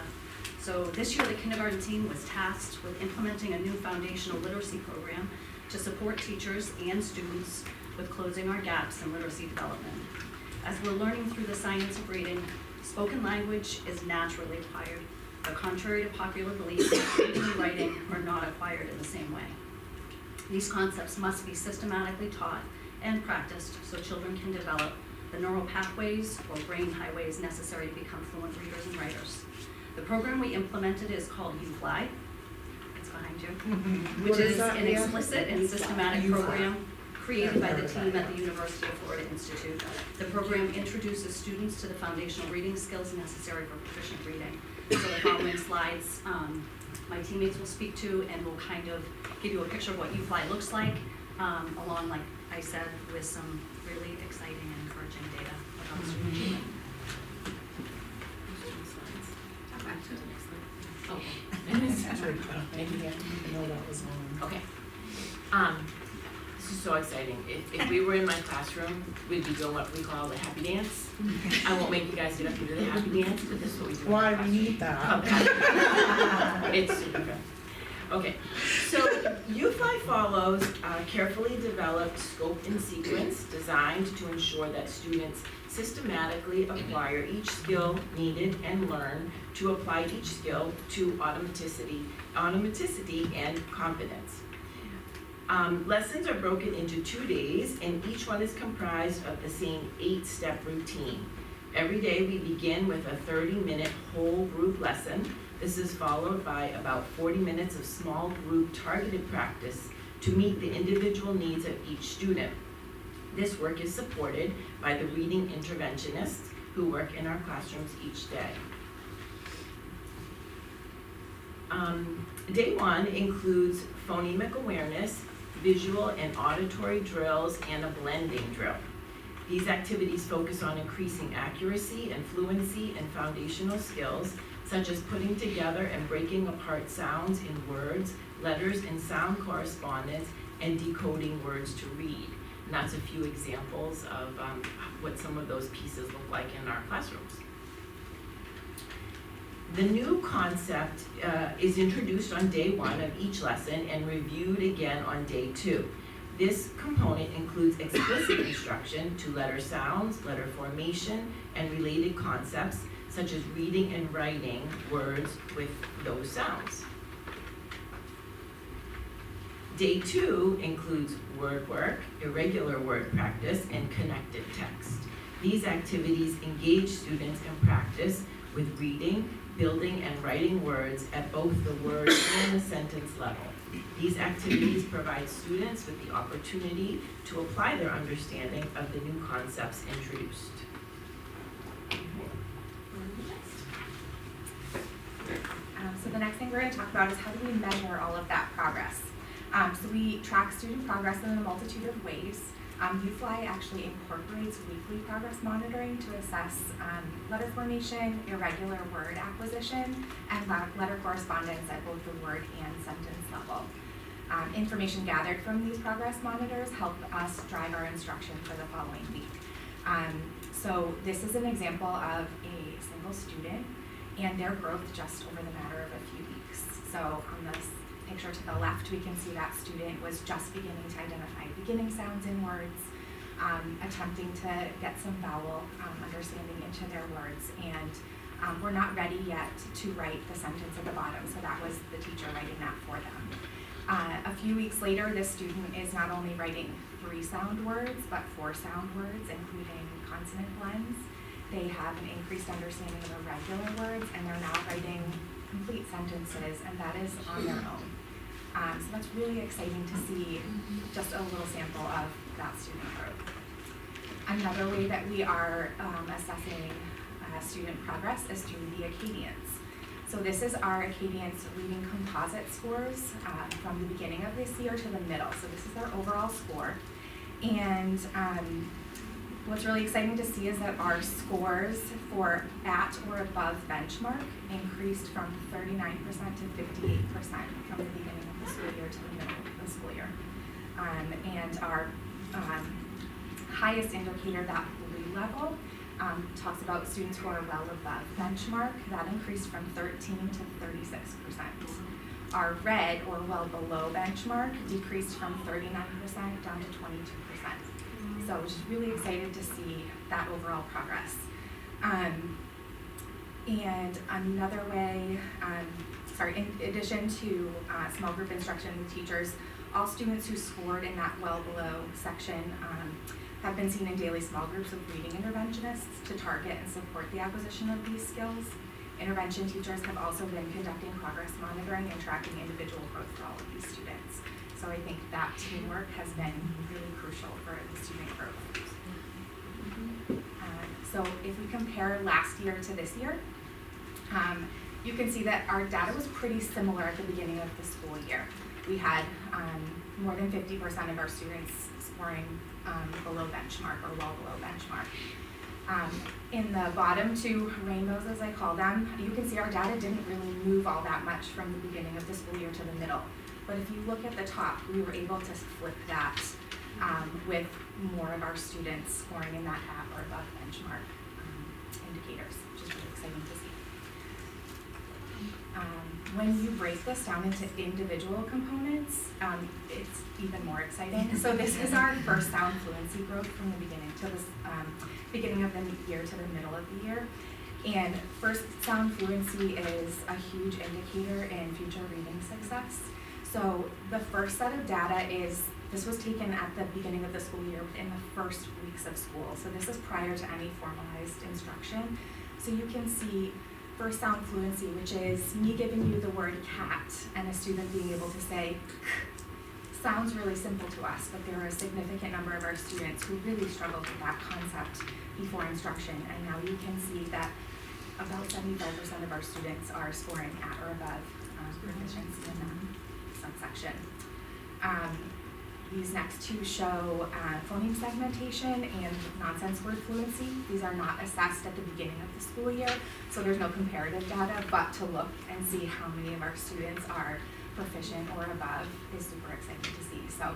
Speaker 12: So this year, the kindergarten team was tasked with implementing a new foundational literacy program to support teachers and students with closing our gaps in literacy development. As we're learning through the science of reading, spoken language is naturally acquired, but contrary to popular belief, reading and writing are not acquired in the same way. These concepts must be systematically taught and practiced so children can develop the neural pathways or brain highways necessary to become fluent readers and writers. The program we implemented is called UFly. It's behind you, which
Speaker 4: What is
Speaker 12: is
Speaker 4: that
Speaker 12: an
Speaker 4: again?
Speaker 12: explicit and systematic program created by the team at the University of Florida Institute. The program introduces students to the foundational reading skills necessary for proficient reading. So the following slides, my teammates will speak to, and will kind of give you a picture of what UFly looks like, along, like I said, with some really exciting and encouraging data about student achievement.
Speaker 14: Okay. This is so exciting. If we were in my classroom, we'd be doing what we call the happy dance. I won't make you guys get up and do the happy dance, but this is what we do.
Speaker 4: Why we need that?
Speaker 14: It's super fun. Okay, so UFly follows a carefully developed scope and sequence designed to ensure that students systematically acquire each skill needed and learn to apply each skill to automaticity and confidence. Lessons are broken into 2 days, and each one is comprised of the same 8-step routine. Every day we begin with a 30-minute whole group lesson. This is followed by about 40 minutes of small group targeted practice to meet the individual needs of each student. This work is supported by the reading interventionists who work in our classrooms each day. Day 1 includes phonemic awareness, visual and auditory drills, and a blending drill. These activities focus on increasing accuracy and fluency and foundational skills, such as putting together and breaking apart sounds in words, letters, and sound correspondence, and decoding words to read. And that's a few examples of what some of those pieces look like in our classrooms. The new concept is introduced on day 1 of each lesson and reviewed again on day 2. This component includes explicit instruction to letter sounds, letter formation, and related concepts, such as reading and writing words with those sounds. Day 2 includes word work, irregular word practice, and connected text. These activities engage students in practice with reading, building, and writing words at both the word and the sentence level. These activities provide students with the opportunity to apply their understanding of the new concepts introduced.
Speaker 15: So the next thing we're going to talk about is how do we measure all of that progress. So we track student progress in a multitude of ways. UFly actually incorporates weekly progress monitoring to assess letter formation, irregular word acquisition, and letter correspondence at both the word and sentence level. Information gathered from these progress monitors help us drive our instruction for the following week. So this is an example of a single student and their growth just over the matter of a few weeks. So on this picture to the left, we can see that student was just beginning to identify beginning sounds in words, attempting to get some vowel understanding into their words, and we're not ready yet to write the sentence at the bottom, so that was the teacher writing that for them. A few weeks later, this student is not only writing 3-sound words, but 4-sound words, including consonant blends. They have an increased understanding of irregular words, and they're now writing complete sentences, and that is on their own. So that's really exciting to see just a little sample of that student growth. Another way that we are assessing student progress is through the Acadians. So this is our Acadians reading composite scores from the beginning of this year to the middle. So this is their overall score. And what's really exciting to see is that our scores for at or above benchmark increased from 39% to 58% from the beginning of the school year to the middle of the school year. And our highest indicator, that blue level, talks about students who are well above benchmark. That increased from 13 to 36%. Our red, or well below benchmark, decreased from 39% down to 22%. So just really excited to see that overall progress. And another way, in addition to small group instruction with teachers, all students who scored in that well below section have been seen in daily small groups with reading interventionists to target and support the acquisition of these skills. Intervention teachers have also been conducting progress monitoring and tracking individual growth for all of these students. So I think that teamwork has been really crucial for the student growth. So if we compare last year to this year, you can see that our data was pretty similar at the beginning of the school year. We had more than 50% of our students scoring below benchmark or well below benchmark. In the bottom two rainbows, as I call them, you can see our data didn't really move all that much from the beginning of the school year to the middle. But if you look at the top, we were able to flip that with more of our students scoring in that at or above benchmark indicators, which is really exciting to see. When you break this down into individual components, it's even more exciting. So this is our first sound fluency growth from the beginning to this beginning of the year to the middle of the year. And first sound fluency is a huge indicator in future reading success. So the first set of data this was taken at the beginning of the school year in the first weeks of school. So this is prior to any formalized instruction. So you can see first sound fluency, which is me giving you the word cat and a student being able to say k. Sounds really simple to us, but there are a significant number of our students who really struggled with that concept before instruction. And now you can see that about 75% of our students are scoring at or above proficiency in that subsection. These next two show phoneme segmentation and nonsense word fluency. These are not assessed at the beginning of the school year, so there's no comparative data, but to look and see how many of our students are proficient or above is super exciting to see. So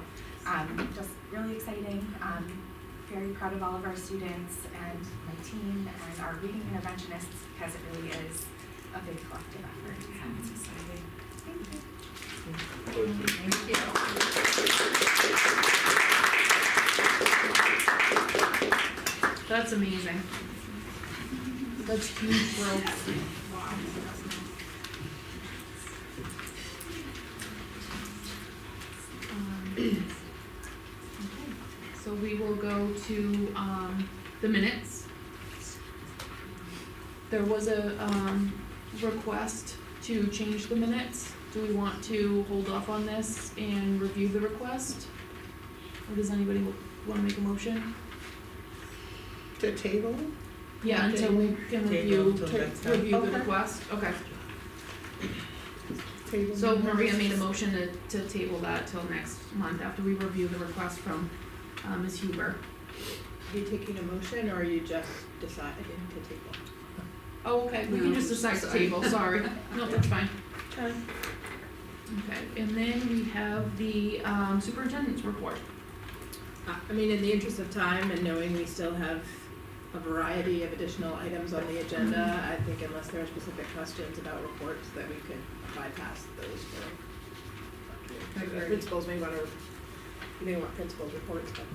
Speaker 15: just really exciting. Very proud of all of our students and my team and our reading interventionists, because it really is a big collective effort. So it's exciting. Thank you.
Speaker 11: Thank you.
Speaker 2: That's amazing. That's huge growth. Wow. Okay. So we will go to the minutes. There was a request to change the minutes. Do we want to hold off on this and review the request? Or does anybody want to make a motion?
Speaker 4: To table?
Speaker 2: Yeah, until we can
Speaker 3: Table
Speaker 2: review,
Speaker 3: until next time.
Speaker 2: review the
Speaker 4: Okay.
Speaker 2: request, okay.
Speaker 4: Table.
Speaker 2: So Maria made a motion to table that till next month after we review the request from Ms. Huber.
Speaker 1: Are you taking a motion or are you just deciding to table?
Speaker 2: Oh, okay, we can just decide to table, sorry. No, that's fine. Okay, and then we have the superintendent's report.
Speaker 1: I mean, in the interest of time and knowing we still have a variety of additional items on the agenda, I think unless there are specific questions about reports, that we could bypass those for principals may want to, you may want principals reports, but.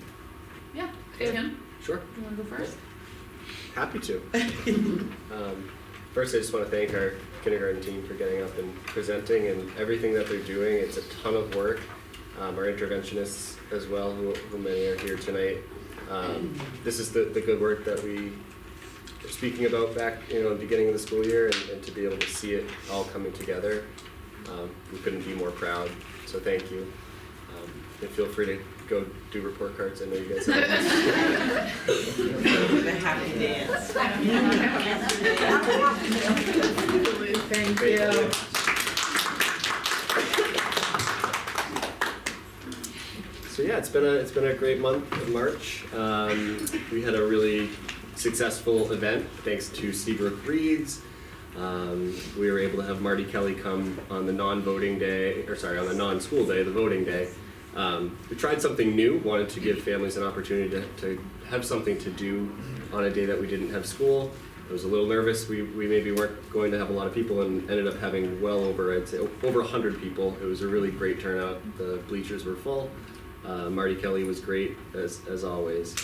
Speaker 2: Yeah, Tim,
Speaker 16: Sure.
Speaker 2: you wanna go first?
Speaker 16: Happy to. First, I just want to thank our kindergarten team for getting up and presenting and everything that they're doing. It's a ton of work. Our interventionists as well, who many are here tonight. This is the good work that we were speaking about back, in the beginning of the school year, and to be able to see it all coming together. We couldn't be more proud, so thank you. And feel free to go do report cards. I know you guys
Speaker 3: The happy dance.
Speaker 4: Thank
Speaker 16: Thank you. So yeah, it's been a great month of March. We had a really successful event thanks to Seabrook Reads. We were able to have Marty Kelly come on the non-voting day, or sorry, on the non-school day, the voting day. We tried something new, wanted to give families an opportunity to have something to do on a day that we didn't have school. I was a little nervous. We maybe weren't going to have a lot of people, and ended up having well over, I'd say, over 100 people. It was a really great turnout. The bleachers were full. Marty Kelly was great, as always.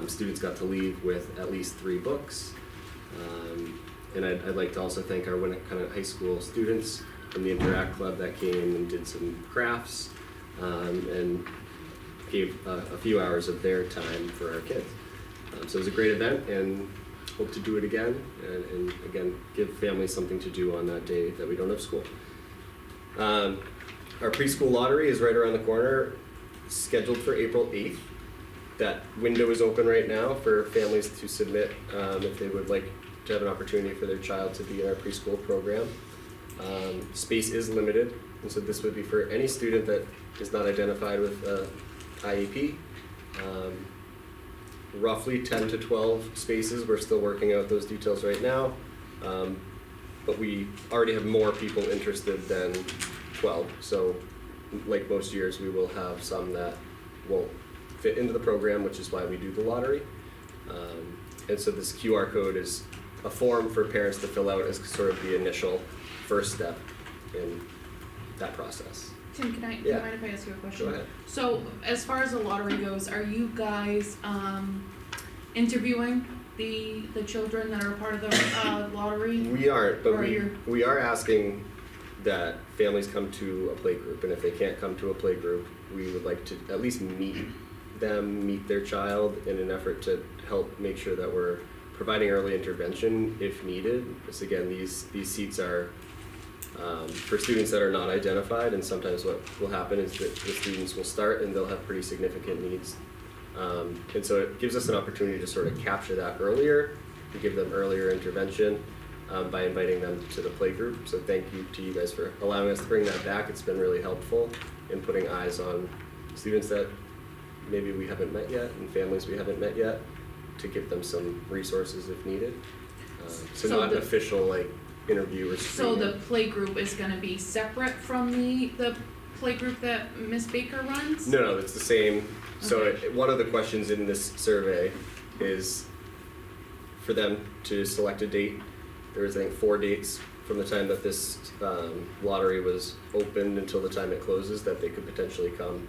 Speaker 16: Students got to leave with at least 3 books. And I'd like to also thank our Winnicott High School students from the Interact Club that came and did some crafts and gave a few hours of their time for our kids. So it was a great event, and hope to do it again, and again, give families something to do on that day that we don't have school. Our preschool lottery is right around the corner, scheduled for April 8th. That window is open right now for families to submit if they would like to have an opportunity for their child to be in our preschool program. Space is limited, and so this would be for any student that is not identified with IEP. Roughly 10 to 12 spaces. We're still working out those details right now, but we already have more people interested than 12. So like most years, we will have some that won't fit into the program, which is why we do the lottery. And so this QR code is a form for parents to fill out as sort of the initial first step in that process.
Speaker 2: Tim, can I, do you mind if I ask you a question?
Speaker 16: Go ahead.
Speaker 2: So, as far as the lottery goes, are you guys, interviewing the children that are part of the, lottery?
Speaker 16: We aren't, but
Speaker 2: Or
Speaker 16: we are asking that families come to a play group, and if they can't come to a play group, we would like to at least meet them, meet their child, in an effort to help make sure that we're providing early intervention if needed. Because again, these seats are for students that are not identified, and sometimes what will happen is that the students will start and they'll have pretty significant needs. And so it gives us an opportunity to sort of capture that earlier, to give them earlier intervention by inviting them to the play group. So thank you to you guys for allowing us to bring that back. It's been really helpful in putting eyes on students that maybe we haven't met yet and families we haven't met yet, to give them some resources if needed. So not an official like interview or
Speaker 2: So
Speaker 16: screening.
Speaker 2: the play group is gonna be separate from the play group that Miss Baker runs?
Speaker 16: No, it's the same. So
Speaker 2: Okay.
Speaker 16: one of the questions in this survey is for them to select a date. There was, I think, 4 dates from the time that this lottery was opened until the time it closes that they could potentially come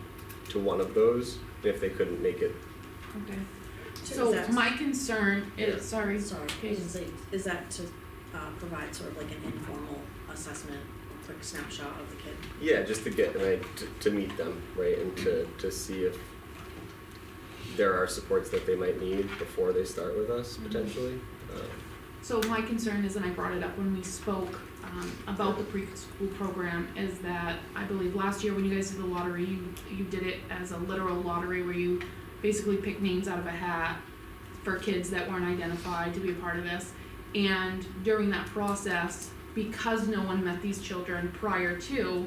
Speaker 16: to one of those if they couldn't make it.
Speaker 2: Okay.
Speaker 13: So
Speaker 2: So
Speaker 13: is that-
Speaker 2: my concern is,
Speaker 16: Yeah.
Speaker 2: sorry.
Speaker 13: Sorry, I was gonna say, is that to provide sort of like an informal assessment, a quick snapshot of the kid?
Speaker 16: Yeah, just to get to meet them, right, and to see if there are supports that they might need before they start with us potentially.
Speaker 2: So my concern is, and I brought it up when we spoke about the preschool program, is that I believe last year when you guys did the lottery, you did it as a literal lottery where you basically picked names out of a hat for kids that weren't identified to be a part of this. And during that process, because no one met these children prior to,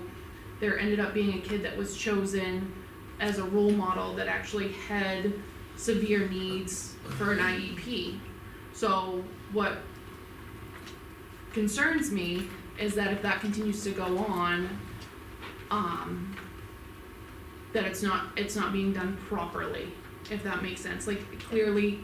Speaker 2: there ended up being a kid that was chosen as a role model that actually had severe needs for an IEP. So what concerns me is that if that continues to go on, that it's not being done properly, if that makes sense. Like, clearly,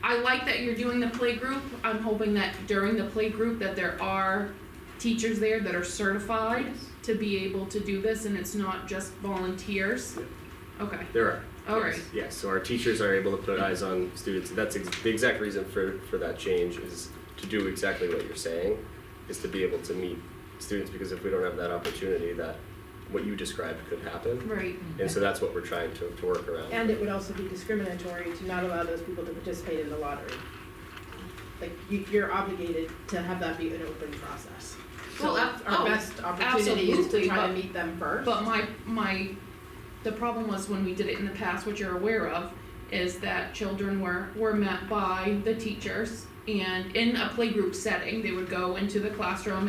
Speaker 2: I like that you're doing the play group. I'm hoping that during the play group that there are teachers there that are certified to be able to do this, and it's not just volunteers. Okay,
Speaker 16: There are.
Speaker 2: alright.
Speaker 16: Yes, so our teachers are able to put eyes on students. That's the exact reason for that change, is to do exactly what you're saying, is to be able to meet students, because if we don't have that opportunity, that what you described could happen.
Speaker 2: Right.
Speaker 16: And so that's what we're trying to work around.
Speaker 1: And it would also be discriminatory to not allow those people to participate in the lottery. Like, you're obligated to have that be an open process. So
Speaker 2: Well,
Speaker 1: our best opportunity is to
Speaker 2: absolutely,
Speaker 1: try to
Speaker 2: but-
Speaker 1: meet them first.
Speaker 2: But my
Speaker 1: the problem was when we did it in the past, what you're aware of, is that children were met by the teachers, and in a playgroup setting, they would go into the classroom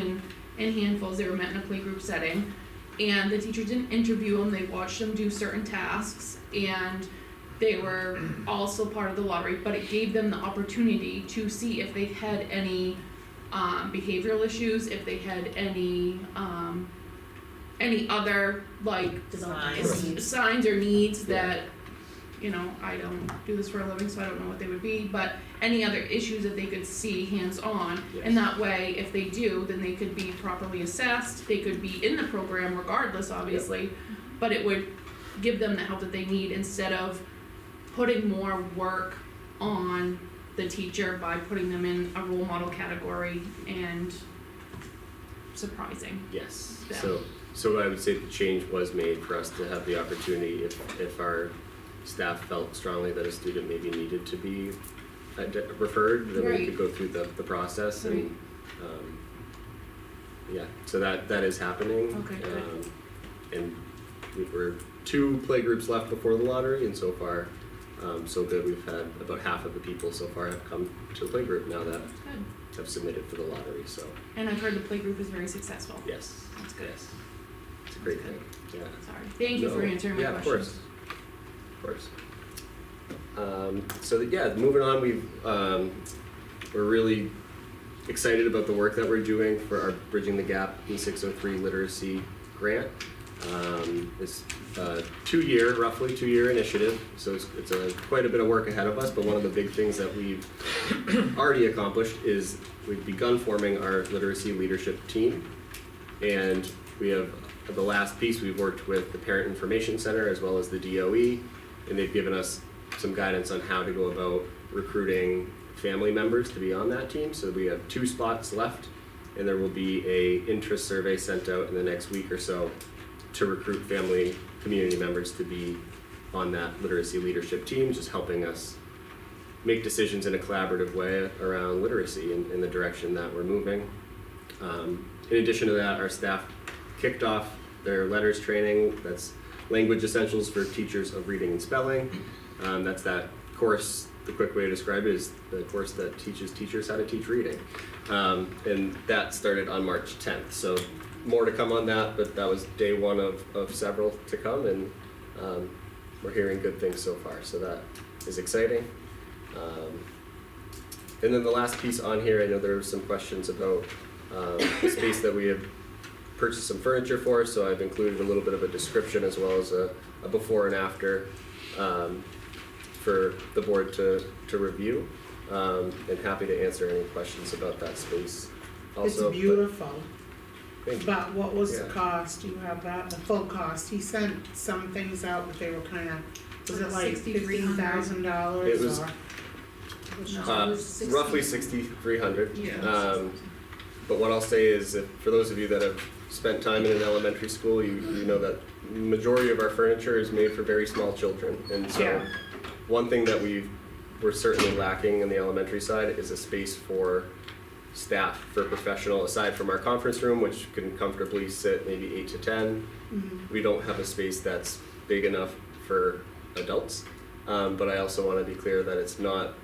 Speaker 1: in handfuls, they were met in a playgroup setting, and the teacher didn't interview them, they watched them do certain tasks, and they were also part of the lottery, but it gave them the opportunity to see if they had any behavioral issues, if they had any other like signs or needs that, you know, I don't do this for a living, so I don't know what they would be, but any other issues that they could see hands-on, and that way, if they do, then they could be properly assessed, they could be in the program regardless, obviously, but it would give them the help that they need instead of putting more work on the teacher by putting them in a role model category and surprising.
Speaker 16: Yes,
Speaker 1: them.
Speaker 16: so I would say the change was made for us to have the opportunity if our staff felt strongly that a student maybe needed to be referred, then we could go through the process and so that is happening.
Speaker 1: Okay, good.
Speaker 16: And we're 2 playgroups left before the lottery, and so far so good. We've had about half of the people so far have come to the playgroup now that have submitted for the lottery. So.
Speaker 1: And I've heard the playgroup is very successful.
Speaker 16: Yes.
Speaker 1: That's good.
Speaker 16: Yes. It's a great thing. Yeah.
Speaker 1: Sorry. Thank you for answering my questions.
Speaker 16: Of course. Moving on, we're really excited about the work that we're doing for our Bridging the Gap E603 literacy grant. It's a roughly 2-year initiative, so it's quite a bit of work ahead of us, but one of the big things that we've already accomplished is we've begun forming our literacy leadership team, and we have the last piece. We've worked with the Parent Information Center as well as the DOE, and they've given us some guidance on how to go about recruiting family members to be on that team. So we have 2 spots left, and there will be a interest survey sent out in the next week or so to recruit family community members to be on that literacy leadership team, just helping us make decisions in a collaborative way around literacy in the direction that we're moving. In addition to that, our staff kicked off their letters training. That's Language Essentials for Teachers of Reading and Spelling. That's that course, the quick way to describe it is the course that teaches teachers how to teach reading. And that started on March 10th. So more to come on that, but that was day 1 of several to come, and we're hearing good things so far, so that is exciting. And then the last piece on here, I know there were some questions about the space that we have purchased some furniture for, so I've included a little bit of a description as well as a before and after for the board to review, and happy to answer any questions about that space also.
Speaker 4: It's beautiful.
Speaker 16: But
Speaker 4: what was the cost? Do you have that? The full cost? He sent some things out, but they were kind of, was it like $15,000?
Speaker 16: It was roughly $6,300.
Speaker 1: Yeah.
Speaker 16: But what I'll say is that for those of you that have spent time in an elementary school, you know that the majority of our furniture is made for very small children. And so one thing that we're certainly lacking in the elementary side is a space for staff, for professional, aside from our conference room, which can comfortably sit maybe 8 to 10.
Speaker 4: Mm-hmm.
Speaker 16: We don't have a space that's big enough for adults. But I also want to be clear that it's not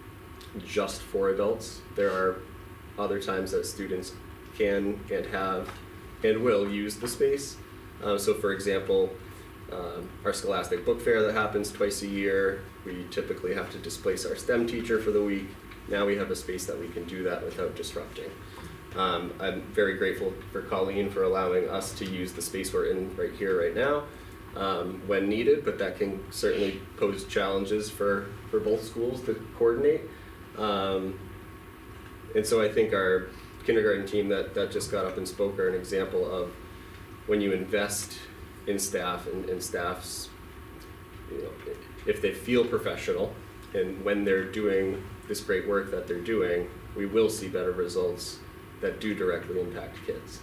Speaker 16: just for adults. There are other times that students can and have and will use the space. So for example, our Scholastic Book Fair that happens twice a year, we typically have to displace our STEM teacher for the week. Now we have a space that we can do that without disrupting. I'm very grateful for Colleen for allowing us to use the space we're in right here, right now, when needed, but that can certainly pose challenges for both schools to coordinate. And so I think our kindergarten team that just got up and spoke are an example of when you invest in staff and staff's, if they feel professional and when they're doing this great work that they're doing, we will see better results that do directly impact kids.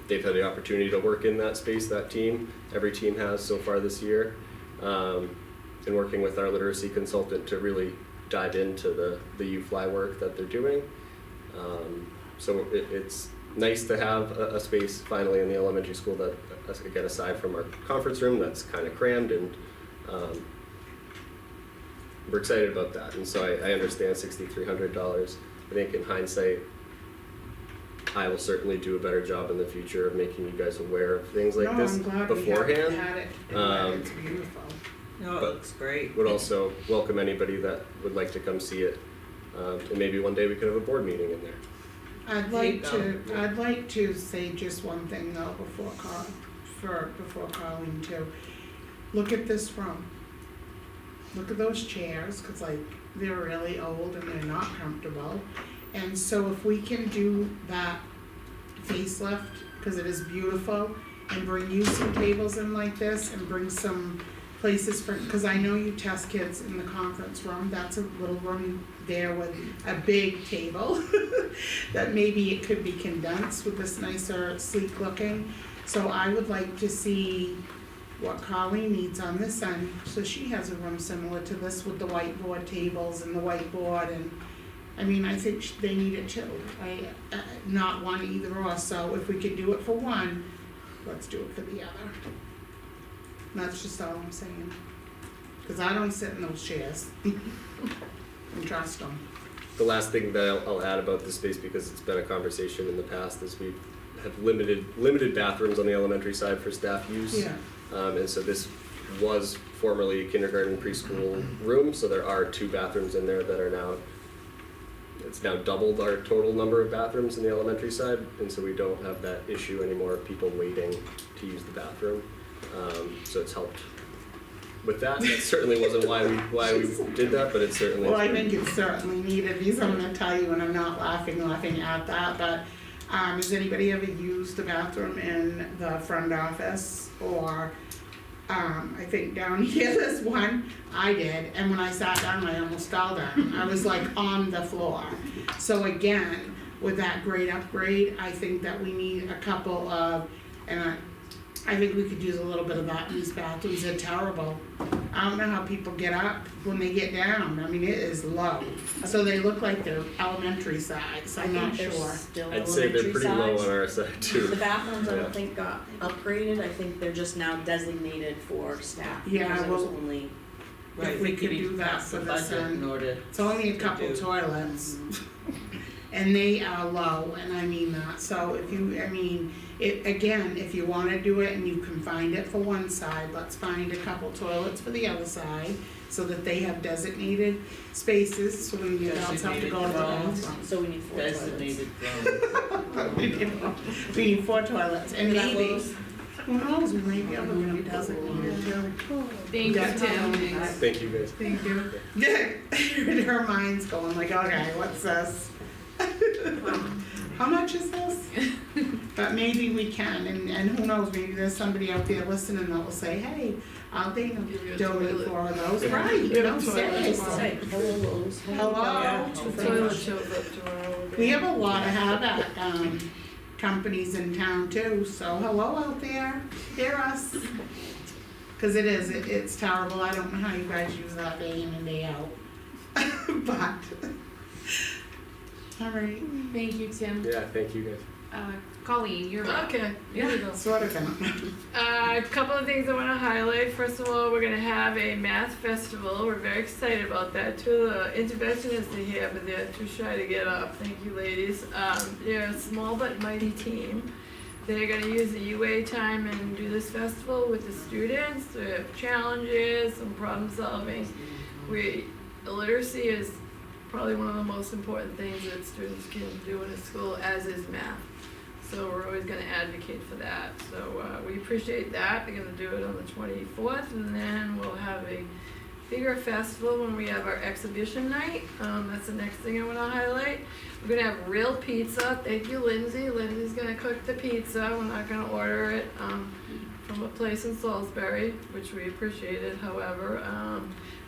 Speaker 16: They've had the opportunity to work in that space, that team. Every team has so far this year. And working with our literacy consultant to really dive into the UFly work that they're doing. So nice to have a space finally in the elementary school that, again, aside from our conference room, that's kind of crammed, and we're excited about that. And so I understand $6,300. I think in hindsight, I will certainly do a better job in the future of making you guys aware of things like this beforehand.
Speaker 4: Had it. It's beautiful.
Speaker 3: No, it looks great.
Speaker 16: Would also welcome anybody that would like to come see it, and maybe one day we could have a board meeting in there.
Speaker 4: I'd like to say just one thing though before calling too. Look at this room. Look at those chairs, cause like they're really old and they're not comfortable. And so if we can do that facelift, cause it is beautiful, and bring you some tables in like this and bring some places for, cause I know you test kids in the conference room, that's a little room there with a big table that maybe it could be condensed with this nicer sleek looking. So I would like to see what Colleen needs on this end, so she has a room similar to this with the whiteboard tables and the whiteboard, and I mean, I think they need it too. Not one either or, so if we could do it for one, let's do it for the other. That's just all I'm saying. Cause I don't sit in those chairs. And trust them.
Speaker 16: The last thing that I'll add about this space, because it's been a conversation in the past, is we have limited bathrooms on the elementary side for staff use.
Speaker 4: Yeah.
Speaker 16: And so this was formerly a kindergarten preschool room, so there are 2 bathrooms in there that are now, it's now doubled our total number of bathrooms in the elementary side, and so we don't have that issue anymore of people waiting to use the bathroom. So it's helped with that. That certainly wasn't why we did that, but it certainly.
Speaker 4: Well, I think it's certainly needed, because I'm gonna tell you, and I'm not laughing at that, but has anybody ever used the bathroom in the front office? Or I think down here, this one, I did, and when I sat down, I almost fell down. I was like on the floor. So again, with that great upgrade, I think that we need a couple of, and I think we could use a little bit of that in these bathrooms. They're terrible. I don't know how people get up when they get down. I mean, it is low. So they look like they're elementary size. I'm not sure.
Speaker 16: I'd say they're pretty low on our side too.
Speaker 13: The bathrooms I don't think got upgraded, I think they're just now designated for staff.
Speaker 4: Yeah,
Speaker 13: because it was
Speaker 4: well,
Speaker 13: only,
Speaker 4: if we could do that for this end. It's only a couple toilets. And they are low, and I mean that. So if you, I mean, again, if you wanna do it and you can find it for one side, let's find a couple toilets for the other side, so that they have designated spaces, so when the adults have to go to the bathroom.
Speaker 13: so we need 4 toilets.
Speaker 3: Designated room.
Speaker 4: We need 4 toilets, and
Speaker 13: That
Speaker 4: maybe,
Speaker 13: was-
Speaker 4: who knows, we might be able to be designated too.
Speaker 5: Thank you, Tim.
Speaker 16: Thank you guys.
Speaker 5: Thank you.
Speaker 4: Her mind's going like, okay, what's this? How much is this? But maybe we can, and who knows, maybe there's somebody out there listening that will say, hey, I'll donate 4 of those, right, no, seriously.
Speaker 13: Say, hello, Lowe's.
Speaker 4: Hello.
Speaker 5: Toilet shows up tomorrow.
Speaker 4: We have a lot of habit, companies in town too, so hello out there, hear us. Cause it's terrible, I don't know how you guys use that day in and day out. But, alright.
Speaker 5: Thank you, Tim.
Speaker 16: Yeah, thank you guys.
Speaker 5: Colleen, you're up.
Speaker 2: Okay, here we go.
Speaker 4: Sort of,
Speaker 2: A couple of things I want to highlight. First of all, we're going to have a math festival. We're very excited about that. 2 of the interventionists are here, but they're too shy to get up. Thank you, ladies. They're a small but mighty team. They're going to use the UA time and do this festival with the students. We have challenges and problem solving. Literacy is probably one of the most important things that students can do in a school, as is math. So we're always gonna advocate for that. So we appreciate that. They're gonna do it on the 24th, and then we'll have a bigger festival when we have our exhibition night. That's the next thing I wanna highlight. We're gonna have real pizza. Thank you, Lindsay. Lindsay's gonna cook the pizza. We're not gonna order it from a place in Salisbury, which we appreciated, however.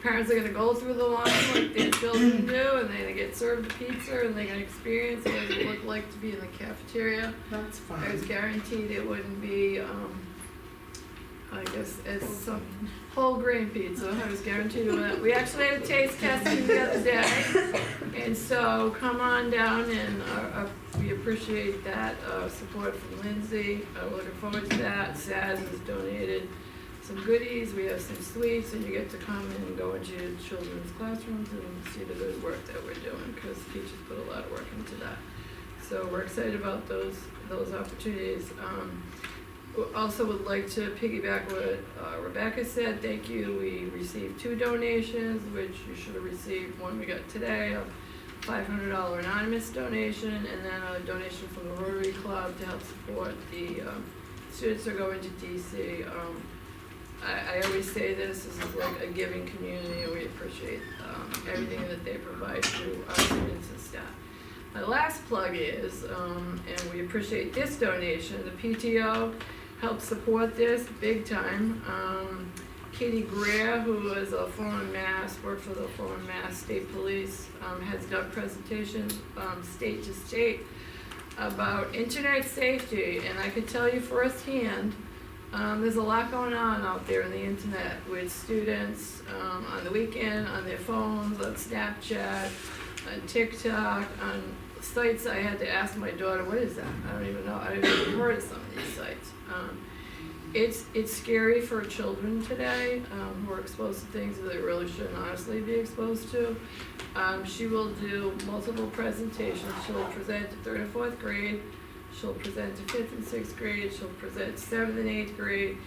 Speaker 2: Parents are gonna go through the line like their children do, and they're gonna get served pizza, and they're gonna experience what it would look like to be in the cafeteria.
Speaker 4: That's fine.
Speaker 2: I was guaranteed it wouldn't be, I guess, it's some whole grain pizza. I was guaranteed of that. We actually had a taste testing the other day, and so come on down and we appreciate that, support from Lindsay, we're looking forward to that. Saz has donated some goodies, we have some sweets, and you get to come and go into your children's classrooms and see the good work that we're doing, because teachers put a lot of work into that. So we're excited about those opportunities. We also would like to piggyback what Rebecca said, thank you. We received 2 donations, which you should have received one we got today, a $500 anonymous donation, and then a donation from the Rotary Club to help support the students that are going to DC. I always say this is like a giving community, and we appreciate everything that they provide to our students and staff. My last plug is, and we appreciate this donation, the PTO helped support this big time. Katie Greer, who is a former worked for the former Mass State Police, has done presentations state to state about internet safety, and I can tell you firsthand, there's a lot going on out there in the internet with students on the weekend, on their phones, on Snapchat, on TikTok, on sites. I had to ask my daughter, what is that? I don't even know. I haven't even heard of some of these sites. It's scary for children today who are exposed to things that they really shouldn't honestly be exposed to. She will do multiple presentations. She'll present to 3rd and 4th grade. She'll present to 5th and 6th grade. She'll present to 7th and 8th grade.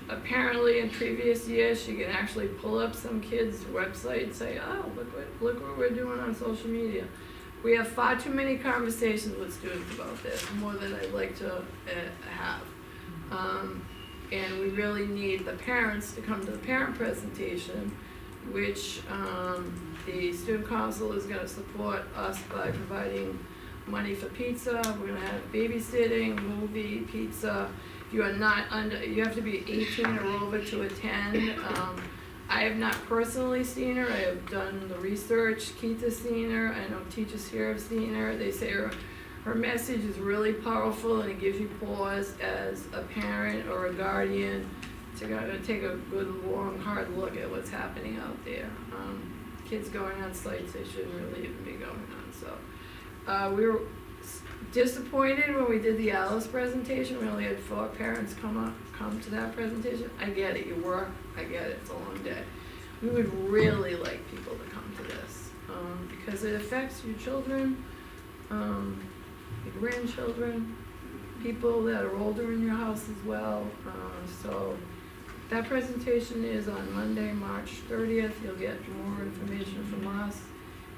Speaker 2: Apparently in previous years, she can actually pull up some kid's website and say, oh, look what we're doing on social media. We have far too many conversations with students about this, more than I'd like to have. And we really need the parents to come to the parent presentation, which the student council is going to support us by providing money for pizza. We're going to have babysitting, movie, pizza. If you are not under, you have to be 18 or over to attend. I have not personally seen her. I have done the research. Keith has seen her. I know teachers here have seen her. They say her message is really powerful, and it gives you pause as a parent or a guardian to kind of take a good, long, hard look at what's happening out there. Kids going on sites they shouldn't really even be going on. So we were disappointed when we did the Alice presentation. We only had 4 parents come to that presentation. I get it, you work, I get it, it's a long day. We would really like people to come to this because it affects your children, your grandchildren, people that are older in your house as well. So that presentation is on Monday, March 30th. You'll get more information from us.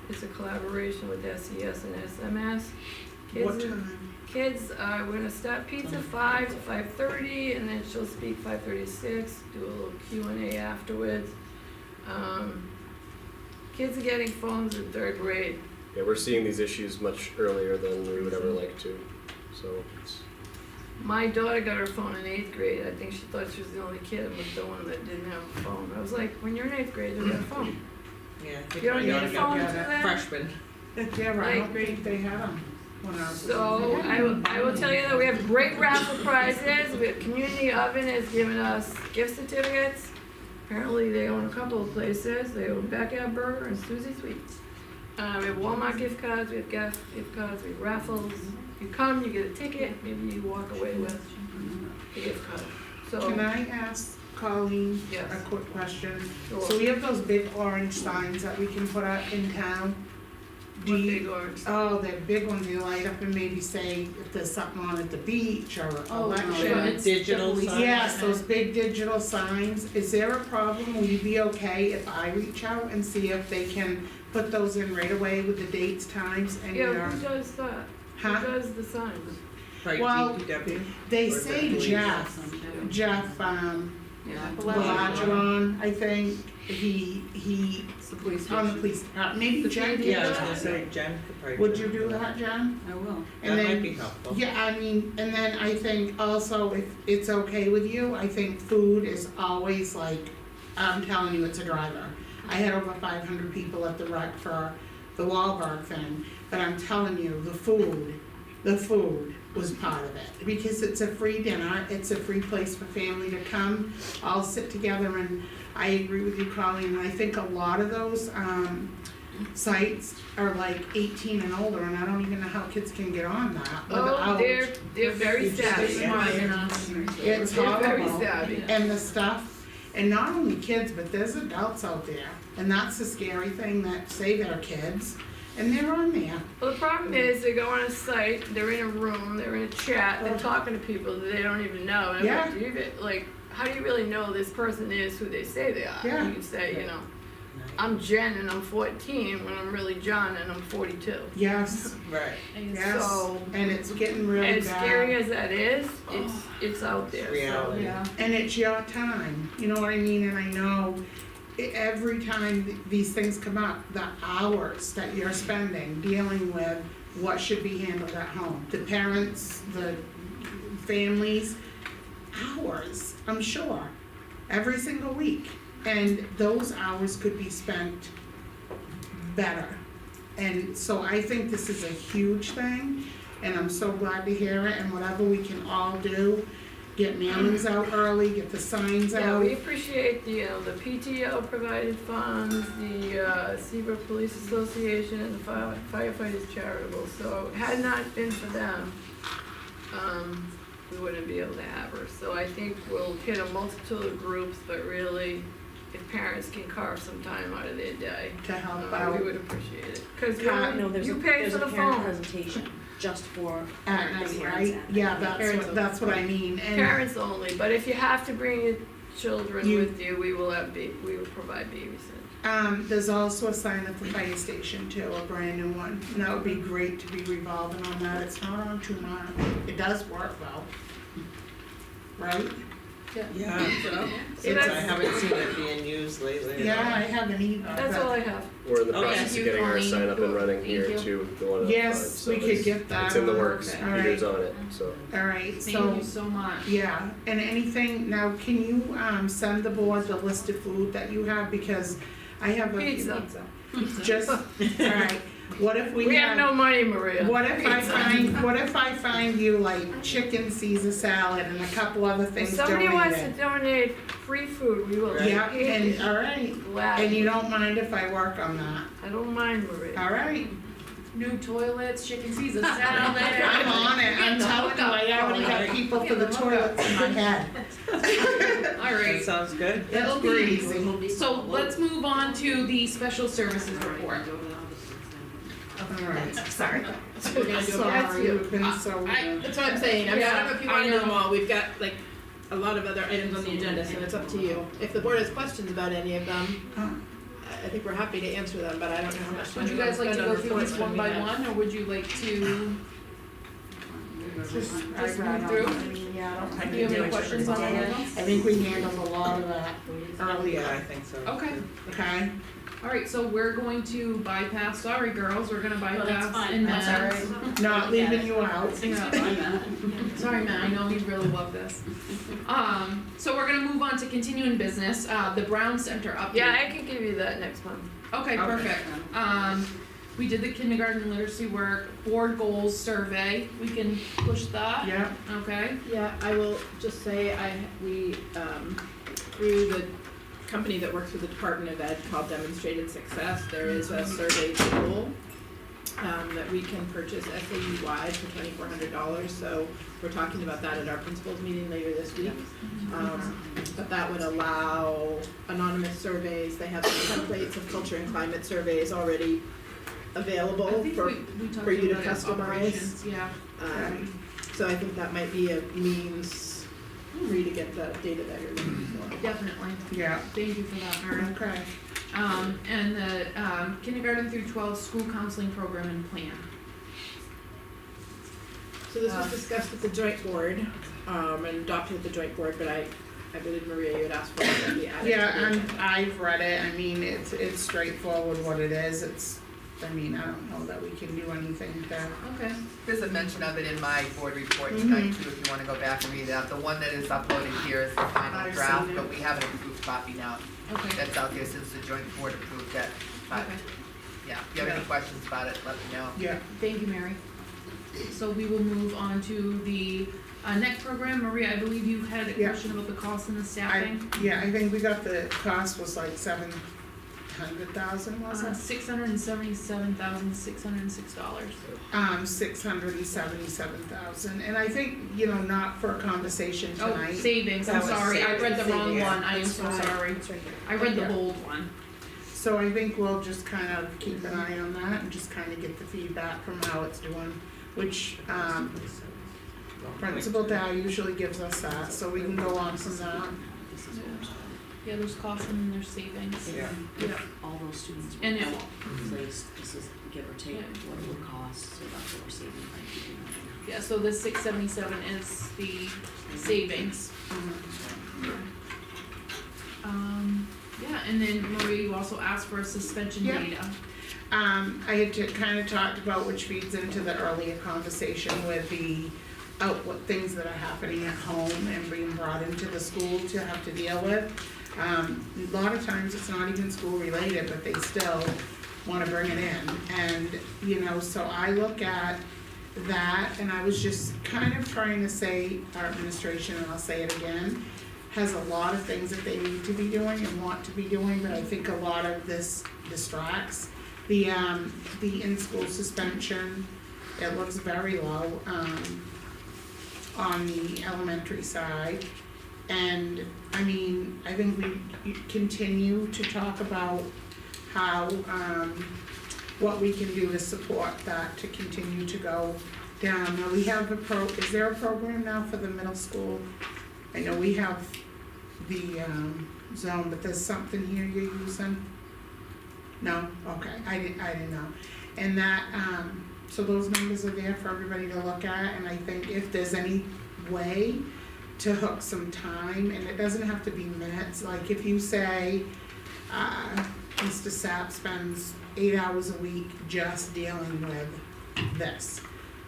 Speaker 2: It's a collaboration with SES and SMS.
Speaker 4: What time?
Speaker 2: Kids, we're gonna start pizza 5 to 5:30, and then she'll speak 5:30 to 6, do a little Q&A afterwards. Kids are getting phones in 3rd grade.
Speaker 16: Yeah, we're seeing these issues much earlier than we would ever like to, so it's.
Speaker 2: My daughter got her phone in 8th grade. I think she thought she was the only kid with the one that didn't have a phone. I was like, when you're in 8th grade, you have a phone.
Speaker 3: Yeah.
Speaker 2: You don't need a phone to that?
Speaker 3: Freshman.
Speaker 4: Yeah, right, I don't think they had them when I was.
Speaker 2: So I will tell you that we have great raffle prizes. We have Community Oven has given us gift certificates. Apparently they own a couple of places. They own Backyard Burger and Susie Sweets. We have Walmart gift cards, we have gift cards, we have raffles. You come, you get a ticket, maybe you walk away with a gift card. So
Speaker 4: Can I ask Colleen
Speaker 2: Yes.
Speaker 4: a quick question?
Speaker 2: Sure.
Speaker 4: So we have those big orange signs that we can put up in town. Do
Speaker 2: What
Speaker 4: you-
Speaker 2: big orange?
Speaker 4: Oh, they're big ones, you light up and maybe say if there's something on at the beach or election.
Speaker 3: Digital signs?
Speaker 4: Yes, those big digital signs. Is there a problem? Will you be okay if I reach out and see if they can put those in right away with the dates, times, and
Speaker 2: Yeah,
Speaker 4: your?
Speaker 2: who does that?
Speaker 4: Huh?
Speaker 2: Who does the signs?
Speaker 3: Like
Speaker 4: Well,
Speaker 3: DPW?
Speaker 4: They
Speaker 3: Or is
Speaker 4: say
Speaker 3: it police?
Speaker 4: Jeff, Belageron, I think, he,
Speaker 5: It's the police
Speaker 4: on the
Speaker 5: station.
Speaker 4: police department, maybe Jen did
Speaker 3: Yeah, I was gonna
Speaker 4: that?
Speaker 3: say Jen could probably.
Speaker 4: Would you do that, Jen?
Speaker 5: I will.
Speaker 4: And
Speaker 3: That might
Speaker 4: then-
Speaker 3: be helpful.
Speaker 4: Yeah, I mean, and then I think also if it's okay with you, I think food is always like, I'm telling you, it's a driver. I had over 500 people at the rec for the Wahlberg thing, but I'm telling you, the food was part of it. Because it's a free dinner, it's a free place for family to come, all sit together, and I agree with you, Colleen, I think a lot of those, sites are like 18 and older, and I don't even know how kids can get on that without.
Speaker 5: They're very savvy.
Speaker 4: It's
Speaker 5: They're very
Speaker 4: horrible.
Speaker 5: savvy.
Speaker 4: And the stuff, and not only kids, but there's adults out there, and that's the scary thing, that say they're kids, and they're on there.
Speaker 5: Well, the problem is they go on a site, they're in a room, they're in a chat, they're talking to people that they don't even know. And
Speaker 4: Yeah.
Speaker 5: how do you really know this person is who they say they are?
Speaker 4: Yeah.
Speaker 5: You can say, I'm Jen and I'm 14 when I'm really John and I'm 42.
Speaker 4: Yes,
Speaker 3: Right.
Speaker 4: yes,
Speaker 5: So,
Speaker 4: and it's getting really bad.
Speaker 5: as scary as that is, it's out there.
Speaker 3: Reality.
Speaker 5: So,
Speaker 4: And it's your time, you know what I mean, and I know every time these things come up, the hours that you're spending dealing with what should be handled at home, the parents, the families, hours, I'm sure, every single week. And those hours could be spent better. And so I think this is a huge thing, and I'm so glad to hear it, and whatever we can all do, get mailings out early, get the signs
Speaker 5: Yeah,
Speaker 4: out.
Speaker 5: we appreciate the PTO provided funds, the Seabrook Police Association, and the firefighters charitable. So had not been for them, we wouldn't be able to have her. So I think we'll hit a multitude of groups, but really, if parents can carve some time out of their day,
Speaker 4: To help out.
Speaker 5: we would appreciate it. Cause
Speaker 13: No, there's
Speaker 5: you
Speaker 13: a,
Speaker 5: pay
Speaker 13: there's
Speaker 5: for
Speaker 13: a
Speaker 5: the
Speaker 13: parent
Speaker 5: phone.
Speaker 13: presentation just for
Speaker 4: At
Speaker 13: the
Speaker 4: night,
Speaker 13: parents
Speaker 4: right?
Speaker 13: at
Speaker 4: Yeah,
Speaker 13: night.
Speaker 4: that's what I mean, and
Speaker 5: Parents only, but if you have to bring your children
Speaker 4: You-
Speaker 5: with you, we will provide babysitting.
Speaker 4: there's also a sign at the fire station too, a brand new one, and that would be great to be revolving on that, it's not on too much, it does work well. Right?
Speaker 3: Yeah,
Speaker 5: See,
Speaker 3: since I
Speaker 5: that's-
Speaker 3: haven't seen it being used lately at
Speaker 4: Yeah,
Speaker 3: all.
Speaker 4: I haven't either,
Speaker 5: That's
Speaker 4: but-
Speaker 5: all I have.
Speaker 16: We're in the
Speaker 3: Okay.
Speaker 16: process of getting our sign up and running here
Speaker 5: Thank
Speaker 16: too, the one at
Speaker 4: Yes,
Speaker 16: five,
Speaker 4: we
Speaker 16: so
Speaker 4: could
Speaker 16: it's-
Speaker 4: get that
Speaker 16: It's in the
Speaker 4: on.
Speaker 16: works,
Speaker 4: All right.
Speaker 16: Peter's on it, so.
Speaker 4: Alright,
Speaker 5: Thank
Speaker 4: so,
Speaker 5: you so much.
Speaker 4: yeah, and anything, now can you, send the board the list of food that you have, because I have a.
Speaker 5: Pizza.
Speaker 4: Just, alright, what if
Speaker 5: We have no money, Maria.
Speaker 4: What if I find you like chicken Caesar salad and a couple other
Speaker 5: If
Speaker 4: things
Speaker 5: somebody wants to
Speaker 4: donated?
Speaker 5: donate free food, we will.
Speaker 4: Yeah,
Speaker 5: take
Speaker 4: and,
Speaker 5: it
Speaker 4: alright,
Speaker 5: gladly.
Speaker 4: and you don't mind if I work on that,
Speaker 5: I don't mind, Maria.
Speaker 4: alright?
Speaker 2: New toilets, chicken Caesar salad.
Speaker 4: I'm on it, I'm telling you, I already got people for the toilets in my head.
Speaker 2: All
Speaker 3: That
Speaker 2: right,
Speaker 3: sounds good.
Speaker 4: It's crazy.
Speaker 2: so let's move on to the special services report.
Speaker 4: Alright,
Speaker 2: Sorry.
Speaker 1: We're gonna do them all.
Speaker 4: sorry, you've been so good.
Speaker 1: That's what I'm saying, I mean, I don't know if you wanna
Speaker 2: I
Speaker 1: do them
Speaker 2: know.
Speaker 1: all, we've got like a lot of other items on the agenda, so it's up to you. If the board has questions about any of them, I think we're happy to answer them, but I don't know how much time
Speaker 2: Would you
Speaker 1: we wanna
Speaker 2: guys like to
Speaker 1: spend on
Speaker 2: go through
Speaker 1: reports
Speaker 2: these
Speaker 1: when
Speaker 2: one
Speaker 1: we
Speaker 2: by
Speaker 1: have-
Speaker 2: one, or would you like to?
Speaker 4: Just
Speaker 2: Just
Speaker 4: I
Speaker 2: move through?
Speaker 4: I mean, yeah, I don't.
Speaker 2: Do you have any questions on any of them?
Speaker 4: I think we handled a lot of that
Speaker 3: Yeah, I
Speaker 4: earlier,
Speaker 3: think so.
Speaker 2: Okay,
Speaker 4: okay?
Speaker 2: alright, so we're going to bypass, sorry girls, we're gonna bypass and
Speaker 8: That's
Speaker 4: Not leaving you out.
Speaker 2: Sorry, Matt, I know you really love this. So we're gonna move on to continuing business, the Brown Center update.
Speaker 5: Yeah, I can give you that next month.
Speaker 2: Okay, perfect. We did the kindergarten literacy work, board goals survey, we can push that,
Speaker 4: Yeah,
Speaker 2: okay?
Speaker 1: Yeah, I will just say, we, through the company that works with the Department of Ed called Demonstrated Success, there is a survey tool that we can purchase SAU-wide for $2,400, so we're talking about that at our principals meeting later this week. But that would allow anonymous surveys, they have some templates of culture and climate surveys already available
Speaker 2: I think
Speaker 1: for
Speaker 2: we talked
Speaker 1: for you to
Speaker 2: about it in
Speaker 1: customize.
Speaker 2: operations, yeah.
Speaker 1: So I think that might be a means for you to get the data that you're looking for.
Speaker 2: Definitely,
Speaker 4: yeah,
Speaker 2: thank you for that, Mary.
Speaker 4: okay.
Speaker 2: And the kindergarten through 12 school counseling program and plan.
Speaker 1: So this was discussed at the joint board, and adopted at the joint board, but I believe Maria, you had asked for it to be added to the
Speaker 4: Yeah,
Speaker 1: agenda.
Speaker 4: I've read it, I mean, it's straightforward what it is, I mean, I don't know that we can do anything to,
Speaker 2: Okay.
Speaker 11: There's a mention of it in my board report
Speaker 4: Mhm.
Speaker 11: tonight too, if you wanna go back and read that. The one that is uploaded here is the final
Speaker 4: I've
Speaker 11: draft,
Speaker 4: seen it.
Speaker 11: but we have an approved copy now.
Speaker 2: Okay.
Speaker 11: That's out there since the joint board approved it. But,
Speaker 2: Okay.
Speaker 11: yeah, if you have any questions about it, let me know.
Speaker 4: yeah.
Speaker 2: Thank you, Mary. So we will move on to the next program. Maria, I believe you had a
Speaker 4: Yeah.
Speaker 2: question about the cost and the staffing.
Speaker 4: I think we got the cost was like 100,000, was it?
Speaker 5: $677,606.
Speaker 4: $677,000, and I think, not for a conversation
Speaker 5: Oh,
Speaker 4: tonight.
Speaker 5: savings, I'm
Speaker 3: That was
Speaker 5: sorry, I read the wrong
Speaker 3: savings.
Speaker 5: one, I am so sorry.
Speaker 13: It's right here.
Speaker 5: I read the
Speaker 4: Yeah.
Speaker 5: bold one.
Speaker 4: So I think we'll just kind of keep an eye on that and just kind of get the feedback from how it's doing, which, Principal Dow usually gives us that, so we can go on from that.
Speaker 5: Yeah, there's costs and then there's savings.
Speaker 3: Yeah.
Speaker 5: Yeah.
Speaker 13: All those students
Speaker 5: And
Speaker 13: were
Speaker 5: it-
Speaker 13: placed, this is give or take
Speaker 5: Yeah.
Speaker 13: what it would cost, so that's what we're saving by keeping that.
Speaker 5: Yeah, so the 677 is the savings. Yeah, and then Maria, you also asked for a suspension
Speaker 4: Yeah.
Speaker 5: data.
Speaker 4: I had kind of talked about, which feeds into the earlier conversation with the what things that are happening at home and being brought into the school to have to deal with. A lot of times it's not even school related, but they still wanna bring it in. And, so I look at that, and I was just kind of trying to say, our administration, and I'll say it again, has a lot of things that they need to be doing and want to be doing, but I think a lot of this distracts. The in-school suspension, it looks very low, on the elementary side. And, I think we continue to talk about how, what we can do to support that, to continue to go down. Now, we have is there a program now for the middle school? I know we have the, zone, but there's something here you're using? No? Okay, I didn't know. And that, so those numbers are there for everybody to look at, and I think if there's any way to hook some time, and it doesn't have to be minutes, like if you say, Mr. Sapp spends 8 hours a week just dealing with this.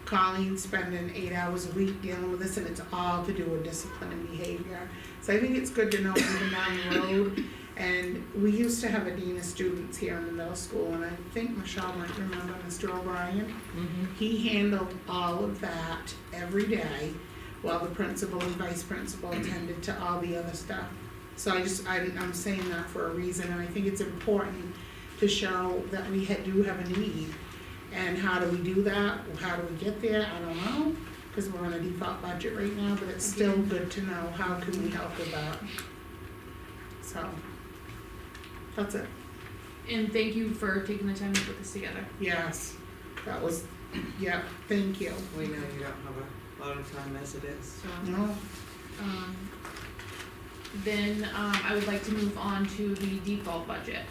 Speaker 4: Colleen's spending 8 hours a week dealing with this, and it's all to do with discipline and behavior. So I think it's good to know even down the road. And we used to have a dean of students here in the middle school, and I think Michelle might remember Mr. O'Brien. He handled all of that every day, while the principal and vice principal attended to all the other stuff. So I'm saying that for a reason, and I think it's important to show that we do have a need. And how do we do that? How do we get there? I don't know, because we're on a default budget right now, but it's still good to know how can we help with that. So, that's it.
Speaker 5: And thank you for taking the time to put this together.
Speaker 4: Yes, that was, yeah, thank you.
Speaker 3: We know you don't have a lot of time as it is.
Speaker 5: So,
Speaker 4: No,
Speaker 5: then I would like to move on to the default budget.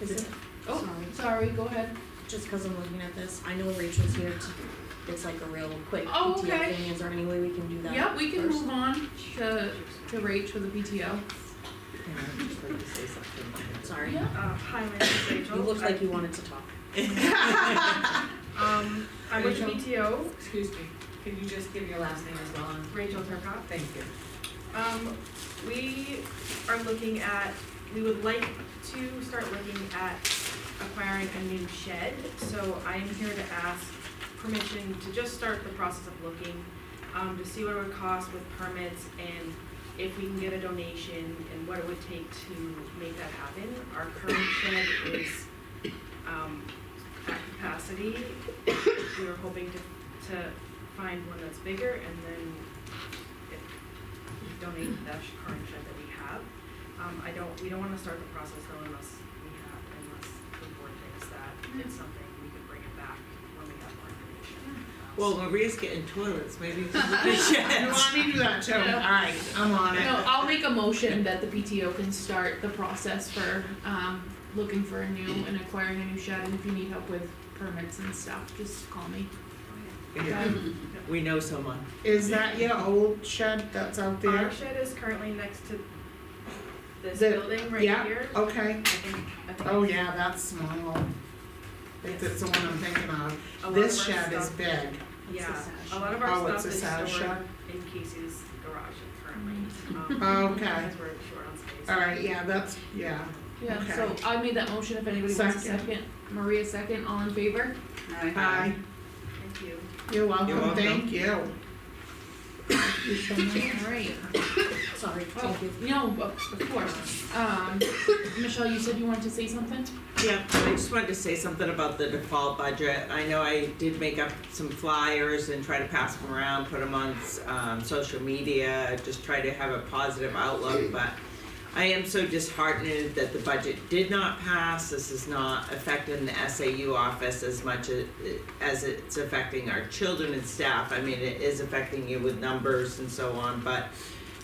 Speaker 13: Is it?
Speaker 5: Oh, sorry, go ahead.
Speaker 13: Just cause I'm looking at this, I know Rachel's here to, it's like a real quick
Speaker 5: Oh,
Speaker 13: PTO
Speaker 5: okay.
Speaker 13: thing, is there any way we can do that?
Speaker 5: Yeah, we can
Speaker 13: first?
Speaker 5: move on to Rach for the PTO.
Speaker 3: And I'd just like to say something.
Speaker 13: Sorry.
Speaker 5: Yeah.
Speaker 17: Hi, my name is Rachel.
Speaker 13: You looked like you wanted to talk.
Speaker 17: I'm with PTO,
Speaker 2: Excuse me, can you just give your last name as well?
Speaker 17: Rachel Turcott.
Speaker 2: Thank you.
Speaker 17: We are looking at, we would like to start looking at acquiring a new shed. So I am here to ask permission to just start the process of looking, to see what it would cost with permits and if we can get a donation and what it would take to make that happen. Our current shed is, at capacity. We were hoping to find one that's bigger and then donate the current shed that we have. We don't wanna start the process though unless the board thinks that it's something we could bring it back when we have more information.
Speaker 3: Well, Maria's getting toilets, maybe we can look at
Speaker 4: you
Speaker 3: sheds.
Speaker 4: want me to do that too? Alright, I'm on it.
Speaker 5: No, I'll make a motion that the PTO can start the process for looking for a new and acquiring a new shed, and if you need help with permits and stuff, just call me.
Speaker 3: Yeah, we know someone.
Speaker 4: Is that your old shed that's out there?
Speaker 17: Our shed is currently next to this
Speaker 4: The-
Speaker 17: building right
Speaker 4: yeah,
Speaker 17: here.
Speaker 4: okay.
Speaker 17: I think
Speaker 4: Oh, yeah, that's small. If it's the one I'm thinking of.
Speaker 17: a lot
Speaker 4: This
Speaker 17: of our
Speaker 4: shed is
Speaker 17: stuff-
Speaker 4: big.
Speaker 17: Yeah,
Speaker 13: It's a
Speaker 17: a lot of our
Speaker 4: Oh, it's
Speaker 17: stuff
Speaker 4: a
Speaker 17: is
Speaker 4: sash
Speaker 17: stored
Speaker 4: shed?
Speaker 17: in Casey's garage currently.
Speaker 4: Okay.
Speaker 17: Because we're short on space.
Speaker 4: Alright, yeah, that's, yeah.
Speaker 5: Yeah,
Speaker 4: Okay.
Speaker 5: so I made that motion, if anybody wants a
Speaker 4: Second.
Speaker 5: second. Maria second, all in favor?
Speaker 4: Aye.
Speaker 17: Thank you.
Speaker 4: You're welcome,
Speaker 3: You're welcome.
Speaker 4: thank you.
Speaker 5: Alright.
Speaker 13: Sorry,
Speaker 17: Oh,
Speaker 13: thank you.
Speaker 17: no, of course. Michelle, you said you wanted to say something?
Speaker 3: Yeah, I just wanted to say something about the default budget. I know I did make up some flyers and try to pass them around, put them on social media, just try to have a positive outlook, but I am so disheartened that the budget did not pass. This is not affecting the SAU office as much as it's affecting our children and staff. I mean, it is affecting you with numbers and so on, but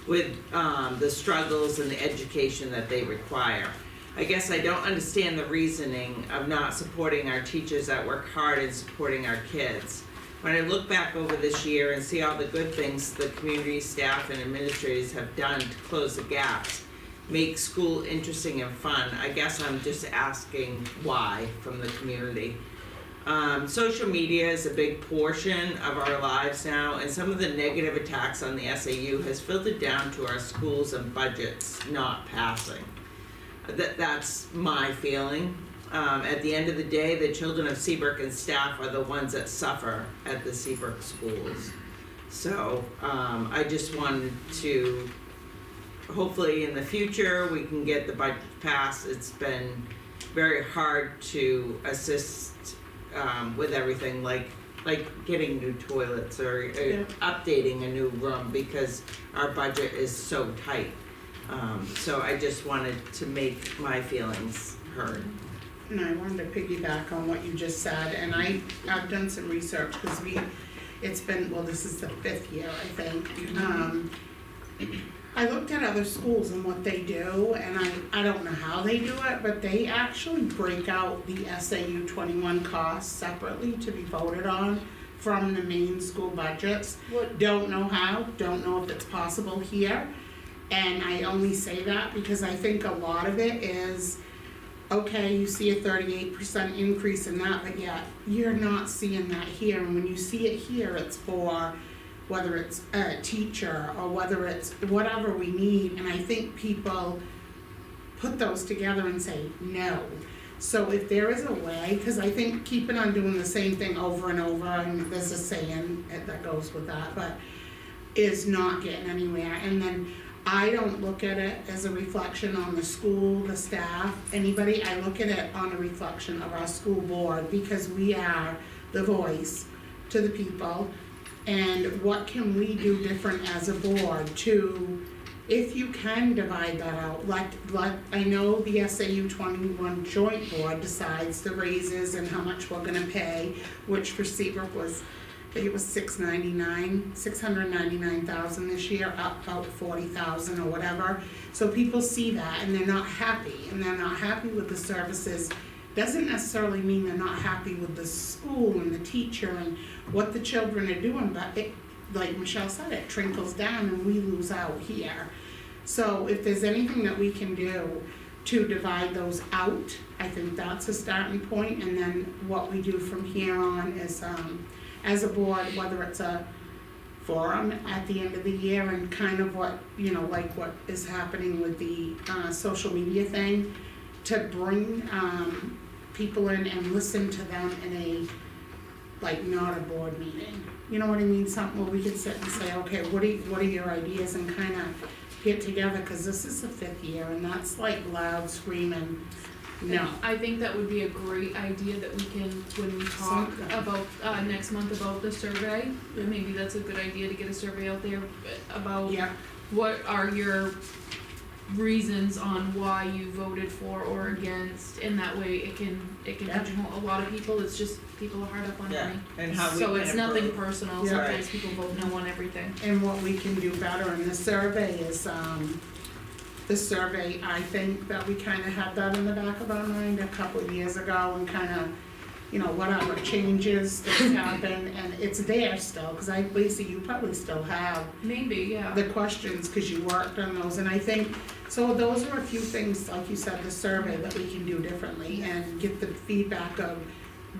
Speaker 3: with the struggles and the education that they require. I guess I don't understand the reasoning of not supporting our teachers that work hard and supporting our kids. When I look back over this year and see all the good things the community staff and administrators have done to close the gaps, make school interesting and fun, I guess I'm just asking why from the community. Social media is a big portion of our lives now, and some of the negative attacks on the SAU has filtered down to our schools and budgets not passing. That's my feeling. At the end of the day, the children of Seabrook and staff are the ones that suffer at the Seabrook schools. So I just wanted to, hopefully in the future, we can get the budget passed. It's been very hard to assist with everything, like getting new toilets or updating a new room because our budget is so tight. So I just wanted to make my feelings heard.
Speaker 4: And I wanted to piggyback on what you just said, and I've done some research because it's been, well, this is the 5th year, I think. I looked at other schools and what they do, and I don't know how they do it, but they actually break out the SAU 21 costs separately to be voted on from the main school budgets. Don't know how, don't know if it's possible here. And I only say that because I think a lot of it is, okay, you see a 38% increase in that, but yet you're not seeing that here. And when you see it here, it's for whether it's a teacher or whether it's whatever we need. And I think people put those together and say no. So if there is a way, because I think keeping on doing the same thing over and over, and there's a saying that goes with that, but is not getting anywhere. And then I don't look at it as a reflection on the school, the staff, anybody. I look at it on a reflection of our school board because we are the voice to the people. And what can we do different as a board to, if you can divide that out, I know the SAU 21 joint board decides the raises and how much we're gonna pay, which for Seabrook was, I think it was $699,000 this year, up about 40,000 or whatever. So people see that and they're not happy, and they're not happy with the services. Doesn't necessarily mean they're not happy with the school and the teacher and what the children are doing, but it, like Michelle said, it trickles down and we lose out here. So if there's anything that we can do to divide those out, I think that's a starting point, and then what we do from here on is, as a board, whether it's a forum at the end of the year and kind of what, like what is happening with the social media thing, to bring people in and listen to them in a, like, not a board meeting. You know what I mean? Something where we could sit and say, okay, what are your ideas, and kind of get together, because this is the 5th year and that's like loud screaming. No.
Speaker 17: I think that would be a great idea that we can, when we talk about, next month about the survey, maybe that's a good idea to get a survey out there about what are your reasons on why you voted for or against, and that way it can pigeonhole a lot of people. It's just people are hard up on money.
Speaker 3: And how we
Speaker 17: so
Speaker 3: can
Speaker 17: it's nothing
Speaker 3: improve.
Speaker 17: personal. Sometimes people vote no on everything.
Speaker 4: And what we can do better in the survey is, I think that we kind of had that in the back of our mind a couple of years ago, and kind of, whatever changes that happen, and it's there still, because Lacey, you probably still have the questions, because you worked on those, and I think, so those are a few things, like you said, the survey that we can do differently, and get the feedback of,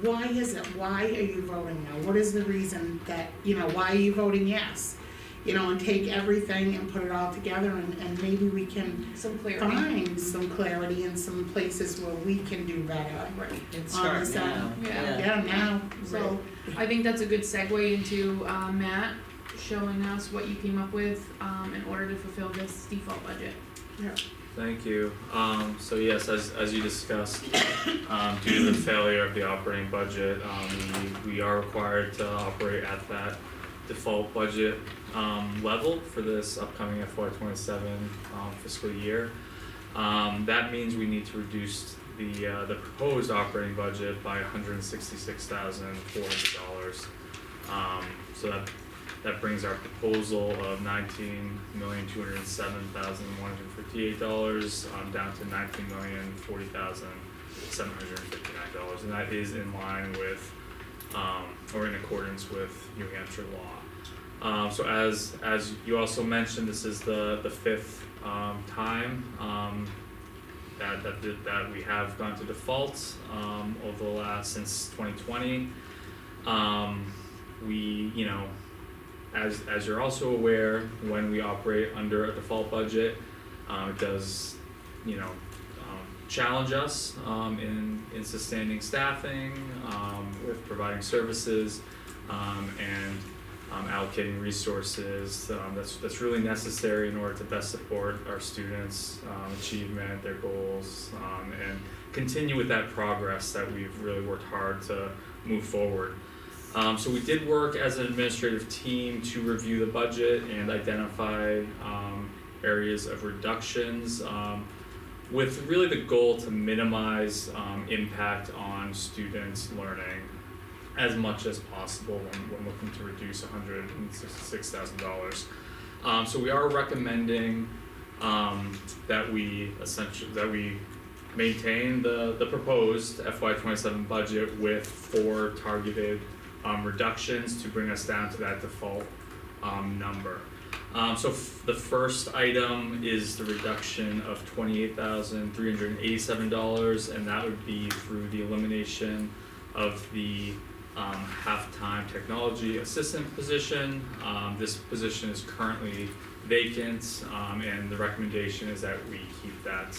Speaker 4: why is it, why are you voting no? What is the reason that, why are you voting yes? And take everything and put it all together, and maybe we can find some clarity in some places where we can do better.
Speaker 17: Right.
Speaker 3: And start now.
Speaker 17: Yeah,
Speaker 4: now.
Speaker 17: So I think that's a good segue into Matt.
Speaker 18: showing us what you came up with, in order to fulfill this default budget.
Speaker 19: Thank you. So yes, as you discussed, due to the failure of the operating budget, we are required to operate at that default budget level for this upcoming FY27 fiscal year. That means we need to reduce the proposed operating budget by $166,400. So that brings our proposal of $19,207,158 down to $19,040,759, and that is in line with or in accordance with New Hampshire law. So as you also mentioned, this is the fifth time that we have gone to default over the last since 2020. We, you know, as you're also aware, when we operate under a default budget, it does, you know, challenge us in sustaining staffing, with providing services, and allocating resources that's really necessary in order to best support our students' achievement, their goals, and continue with that progress that we've really worked hard to move forward. So we did work as an administrative team to review the budget and identify areas of reductions, with really the goal to minimize impact on students' learning as much as possible when looking to reduce $166,000. So we are recommending that we maintain the proposed FY27 budget with 4 targeted reductions to bring us down to that default number. So the first item is the reduction of $28,387, and that would be through the elimination of the half-time technology assistant position. This position is currently vacant, and the recommendation is that we keep that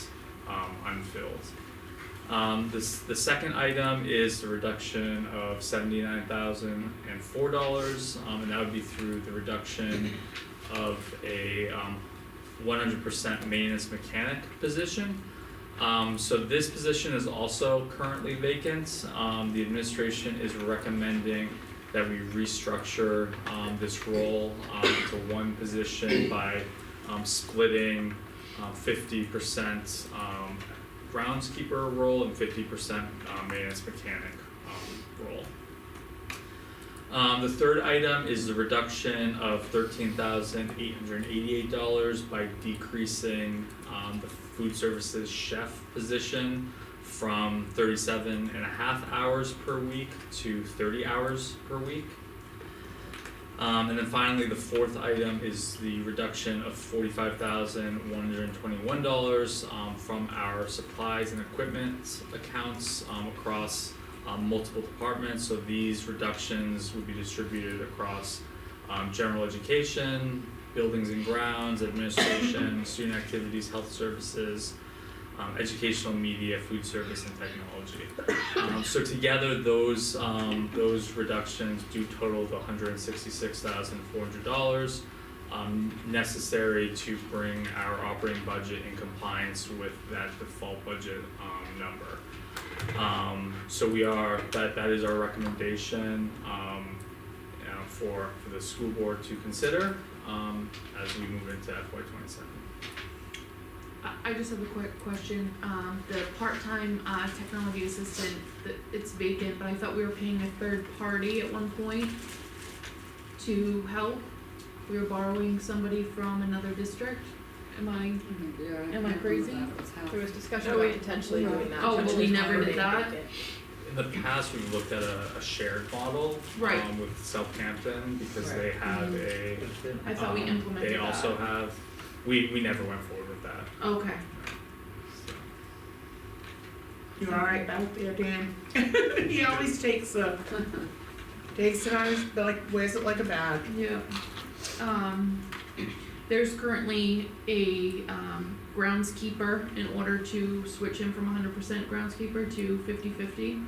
Speaker 19: unfilled. The second item is the reduction of $79,004, and that would be through the reduction of a 100% maintenance mechanic position. So this position is also currently vacant. The administration is recommending that we restructure this role to one position by splitting 50% groundskeeper role and 50% maintenance mechanic role. The third item is the reduction of $13,888 by decreasing the food services chef position from 37.5 hours per week to 30 hours per week. And then finally, the fourth item is the reduction of $45,121 from our supplies and equipment accounts across multiple departments. So these reductions would be distributed across general education, buildings and grounds, administration, student activities, health services, educational media, food service, and technology. So together, those reductions do total the $166,400 necessary to bring our operating budget in compliance with that default budget number. So that is our recommendation for the school board to consider as we move into FY27.
Speaker 18: I just have a quick question. The part-time technology assistant, it's vacant, but I thought we were paying a third party at one point to help. We were borrowing somebody from another district. Am I crazy?
Speaker 1: There was discussion about potentially doing that.
Speaker 18: Oh, but we never did that?
Speaker 19: In the past, we've looked at a shared model with Southampton because they have a.
Speaker 18: I thought we implemented
Speaker 19: They also have. We never went forward with that.
Speaker 18: Okay.
Speaker 4: You alright out there, Dan? He always takes it on his, wears it like a bag.
Speaker 18: Yeah. There's currently a groundskeeper in order to switch him from 100% groundskeeper to 50/50.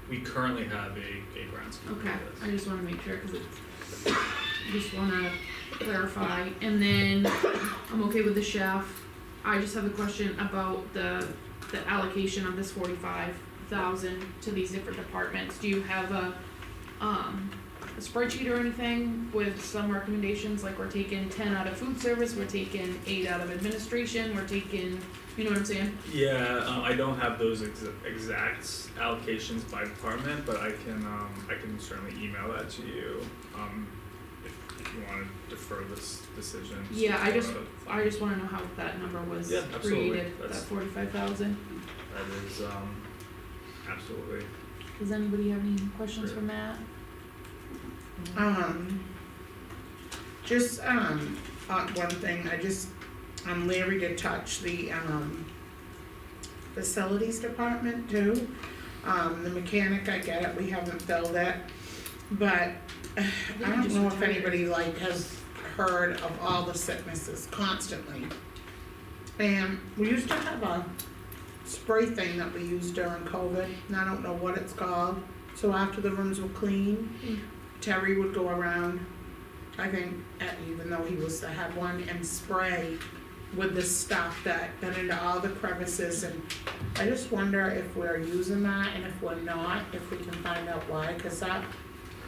Speaker 19: We currently have a groundskeeper.
Speaker 18: Okay, I just wanna make sure, cause it's just wanna clarify, and then I'm okay with the chef. I just have a question about the allocation of this 45,000 to these different departments. Do you have a spreadsheet or anything with some recommendations, like we're taking 10 out of food service, we're taking 8 out of administration, we're taking, you know what I'm saying?
Speaker 19: Yeah, I don't have those exact allocations by department, but I can certainly email that to you, if you wanna defer this decision.
Speaker 18: Yeah, I just wanna know how that number was
Speaker 19: Yeah, absolutely.
Speaker 18: created, that 45,000.
Speaker 19: That is, absolutely.
Speaker 18: Does anybody have any questions for Matt?
Speaker 4: Just, one thing, I'm leery to touch the, facilities department too. The mechanic, I get it, we haven't filled it, but I don't know if anybody like has heard of all the sicknesses constantly. And we used to have a spray thing that we used during COVID, and I don't know what it's called. So after the rooms were clean, Terry would go around, I think, even though he was the head one, and spray with the stuff that got into all the crevices, and I just wonder if we're using that, and if we're not, if we can find out why, cause that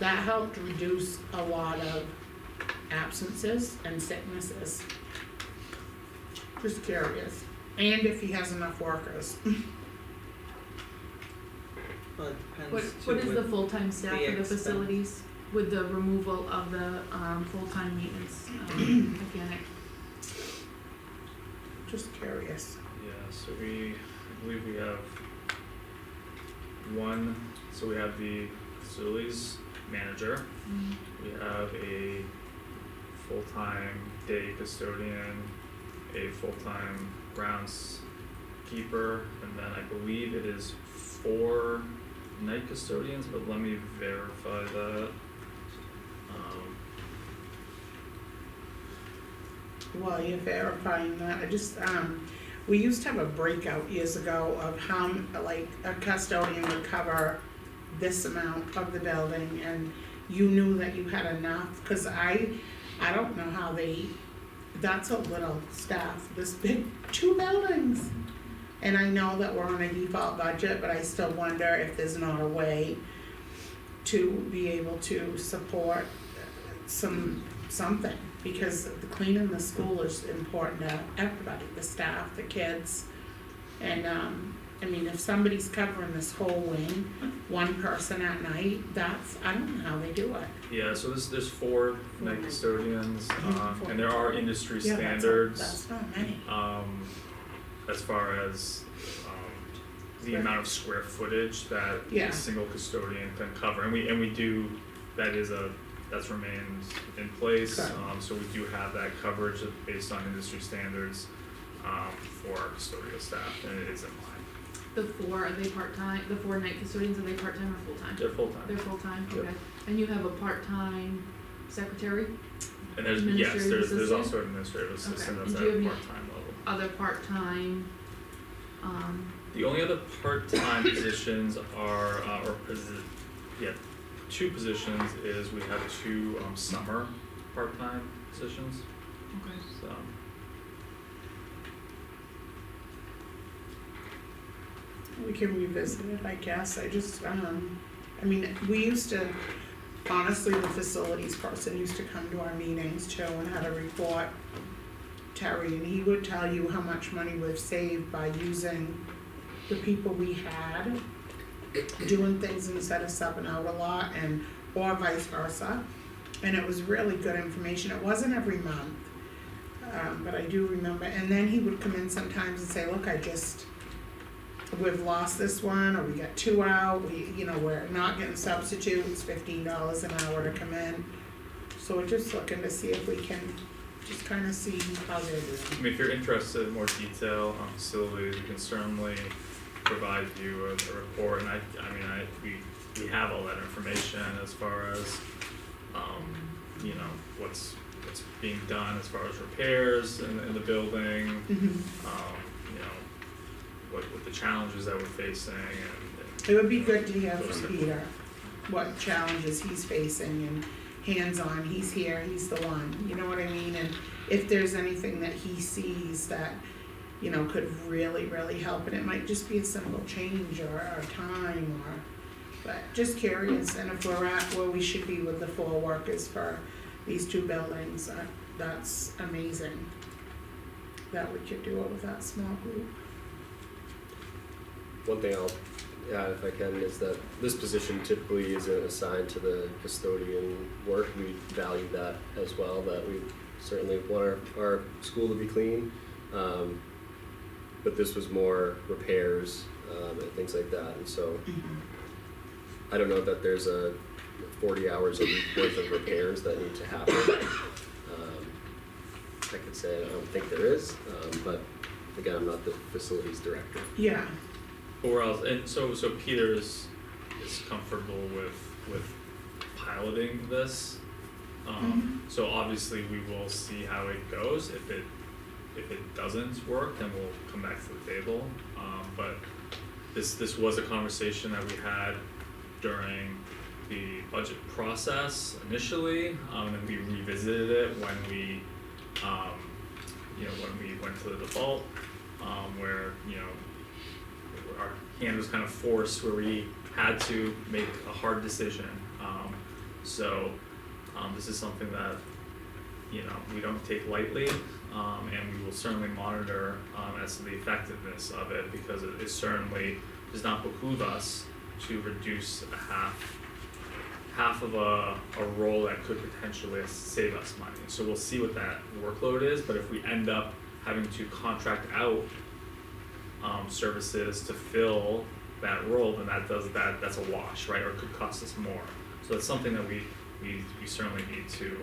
Speaker 4: helped reduce a lot of absences and sicknesses. Just curious, and if he has enough workers.
Speaker 3: Well, it depends
Speaker 18: What
Speaker 3: too
Speaker 18: is the
Speaker 3: with
Speaker 18: full-time staff for the
Speaker 3: expense.
Speaker 18: facilities with the removal of the full-time maintenance mechanic?
Speaker 4: Just curious.
Speaker 19: Yeah, so I believe we have so we have the facilities manager, we have a full-time day custodian, a full-time groundskeeper, and then I believe it is 4 night custodians, but let me verify that.
Speaker 4: While you're verifying that, I just, we used to have a breakout years ago of how, like, a custodian would cover this amount of the building, and you knew that you had enough, cause I don't know how that's a little staff, this big, 2 buildings. And I know that we're on a default budget, but I still wonder if there's not a way to be able to support something, because the cleaning the school is important to everybody, the staff, the kids. And, I mean, if somebody's covering this whole wing, one person at night, I don't know how they do it.
Speaker 19: Yeah, so there's 4 night custodians, and there are industry
Speaker 4: Yeah,
Speaker 19: standards.
Speaker 4: that's not many.
Speaker 19: As far as the amount of square footage that
Speaker 4: Yeah.
Speaker 19: a single custodian can cover, and we do, that's remained in place.
Speaker 4: Okay.
Speaker 19: So we do have that coverage based on industry standards for our custodial staff, and it is in line.
Speaker 18: The 4, are they part-time, the 4 night custodians, are they part-time or full-time?
Speaker 19: They're full-time.
Speaker 18: They're full-time,
Speaker 19: Yep.
Speaker 18: okay. And you have a part-time secretary?
Speaker 19: And there's
Speaker 18: Administrative
Speaker 19: there's
Speaker 18: assistant?
Speaker 19: also an administrative assistant
Speaker 18: Okay.
Speaker 19: that's
Speaker 18: And
Speaker 19: at
Speaker 18: do you
Speaker 19: a
Speaker 18: have any
Speaker 19: part-time level.
Speaker 18: other part-time,
Speaker 19: The only other part-time positions are, 2 positions is we have 2 summer part-time positions,
Speaker 18: okay.
Speaker 19: so.
Speaker 4: We can revisit it, I guess, I just, I mean, we used to, honestly, the facilities person used to come to our meetings too and had a report, Terry, and he would tell you how much money we've saved by using the people we had, doing things instead of subbing out a lot, or vice versa. And it was really good information, it wasn't every month, but I do remember, and then he would come in sometimes and say, look, we've lost this one, or we got 2 out, we're not getting substitutes, $15 an hour to come in. So we're just looking to see if we can just kind of see how they're doing.
Speaker 19: I mean, if you're interested in more detail on facilities, we can certainly provide you a report, and we have all that information as far as, what's being done as far as repairs in the building, what the challenges that we're facing, and
Speaker 4: It would be good to hear from Peter what challenges he's facing, and hands-on, he's here, he's the one, you know what I mean? And if there's anything that he sees that, you know, could really, really help, and it might just be a simple change or time or, but just curious, and if we're at where we should be with the 4 workers for these 2 buildings, that's amazing that we could do it with that small group.
Speaker 16: One thing I'll add, if I can, is that this position typically isn't assigned to the custodian work. We value that as well, that we certainly want our school to be clean. But this was more repairs and things like that, and so I don't know that there's a 40 hours a week worth of repairs that need to happen. I could say I don't think there is, but again, I'm not the facilities director.
Speaker 4: Yeah.
Speaker 19: Or else, and so Peter is comfortable with piloting this. So obviously we will see how it goes. If it doesn't work, then we'll come back to the table. But this was a conversation that we had during the budget process initially, and we revisited it when we when we went to the default, where our hand was kind of forced, where we had to make a hard decision. This is something that we don't take lightly, and we will certainly monitor as to the effectiveness of it, because it certainly does not behoove us to reduce half of a role that could potentially save us money. So we'll see what that workload is, but if we end up having to contract out services to fill that role, then that's a wash, right? Or it could cost us more. So that's something that we certainly need to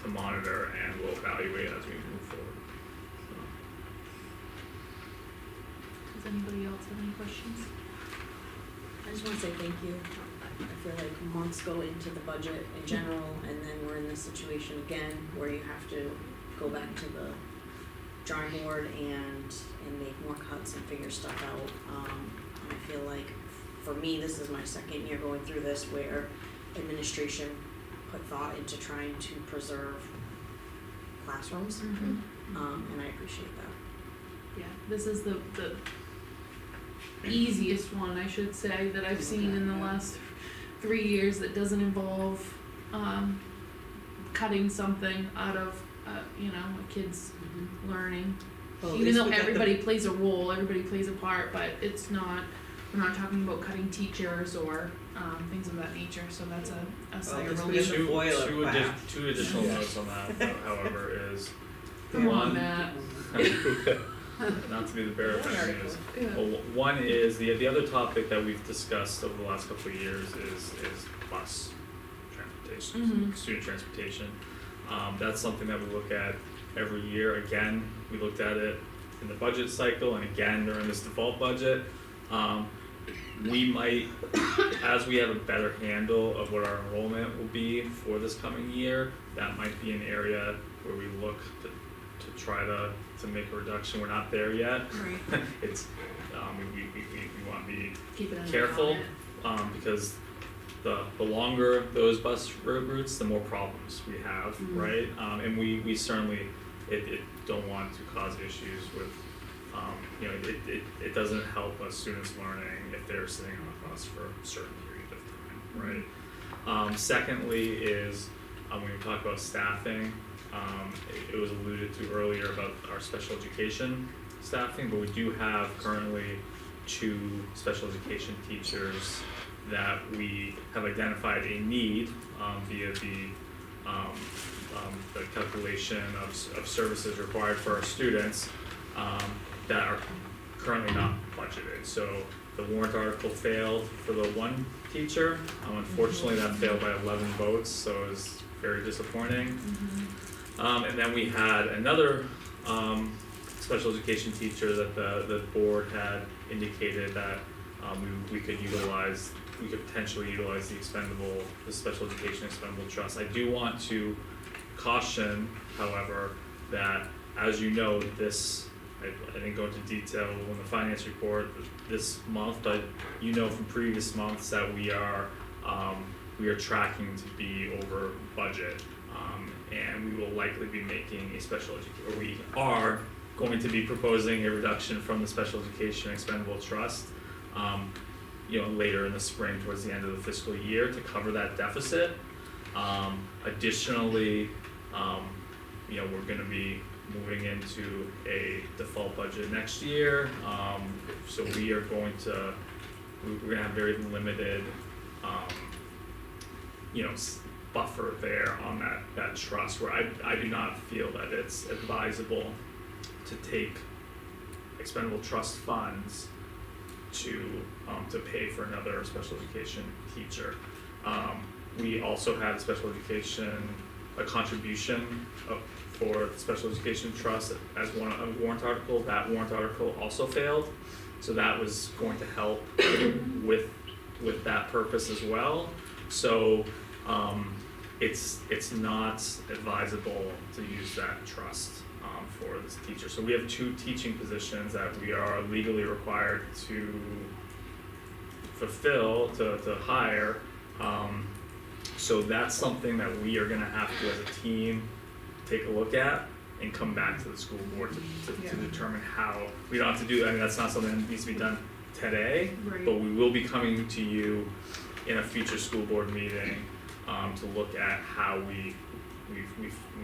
Speaker 19: to monitor, and we'll evaluate as we move forward.
Speaker 18: Does anybody else have any questions?
Speaker 13: I just wanna say thank you. I feel like months go into the budget in general, and then we're in this situation again where you have to go back to the drawing board and make more cuts and figure stuff out. And I feel like for me, this is my 2nd year going through this, where administration put thought into trying to preserve classrooms, and I appreciate that.
Speaker 18: Yeah, this is the easiest one, I should say, that I've seen in the last 3 years that doesn't involve cutting something out of a kid's learning.
Speaker 13: Well, at
Speaker 18: Even
Speaker 13: least
Speaker 18: though
Speaker 13: we got
Speaker 18: everybody plays a role, everybody plays a part, but we're not talking about cutting teachers or things of that nature, so that's a sigh of relief.
Speaker 19: Two additional notes on that, however, is
Speaker 18: Come on,
Speaker 19: one,
Speaker 18: Matt.
Speaker 19: not to be the bearer of bad news. Well, one is the other topic that we've discussed over the last couple of years is bus transportation, student transportation. That's something that we look at every year. Again, we looked at it in the budget cycle, and again during this default budget. We might, as we have a better handle of what our enrollment will be for this coming year, that might be an area where we look to try to make a reduction. We're not there yet.
Speaker 18: Right.
Speaker 19: It's we want to be
Speaker 18: Keep it under
Speaker 19: careful,
Speaker 18: control.
Speaker 19: because the longer those bus routes, the more problems we have, right? And we certainly don't want to cause issues with. It doesn't help a student's learning if they're sitting on a bus for a certain period of time, right? Secondly is, when we talk about staffing, it was alluded to earlier about our special education staffing, but we do have currently 2 special education teachers that we have identified a need via the calculation of services required for our students, that are currently not budgeted. So the warrant article failed for the 1 teacher. Unfortunately, that failed by 11 votes, so it was very disappointing. And then we had another special education teacher that the board had indicated that we could potentially utilize the special education expendable trust. I do want to caution, however, that as you know, I didn't go into detail in the finance report this month, but from previous months that we are we are tracking to be over budget. And we will likely be making a special education, or we are going to be proposing a reduction from the special education expendable trust, later in the spring towards the end of the fiscal year to cover that deficit. Additionally, we're gonna be moving into a default budget next year, so we're gonna have very limited, buffer there on that trust, where I do not feel that it's advisable to take expendable trust funds to pay for another special education teacher. We also had special education, a contribution for the special education trust as a warrant article. That warrant article also failed, so that was going to help with that purpose as well. So it's not advisable to use that trust for this teacher. So we have 2 teaching positions that we are legally required to fulfill, to hire. So that's something that we are gonna have to, as a team, take a look at and come back to the school board to determine how. We don't have to do, that's not something that needs to be done today,
Speaker 18: Right.
Speaker 19: but we will be coming to you in a future school board meeting to look at how we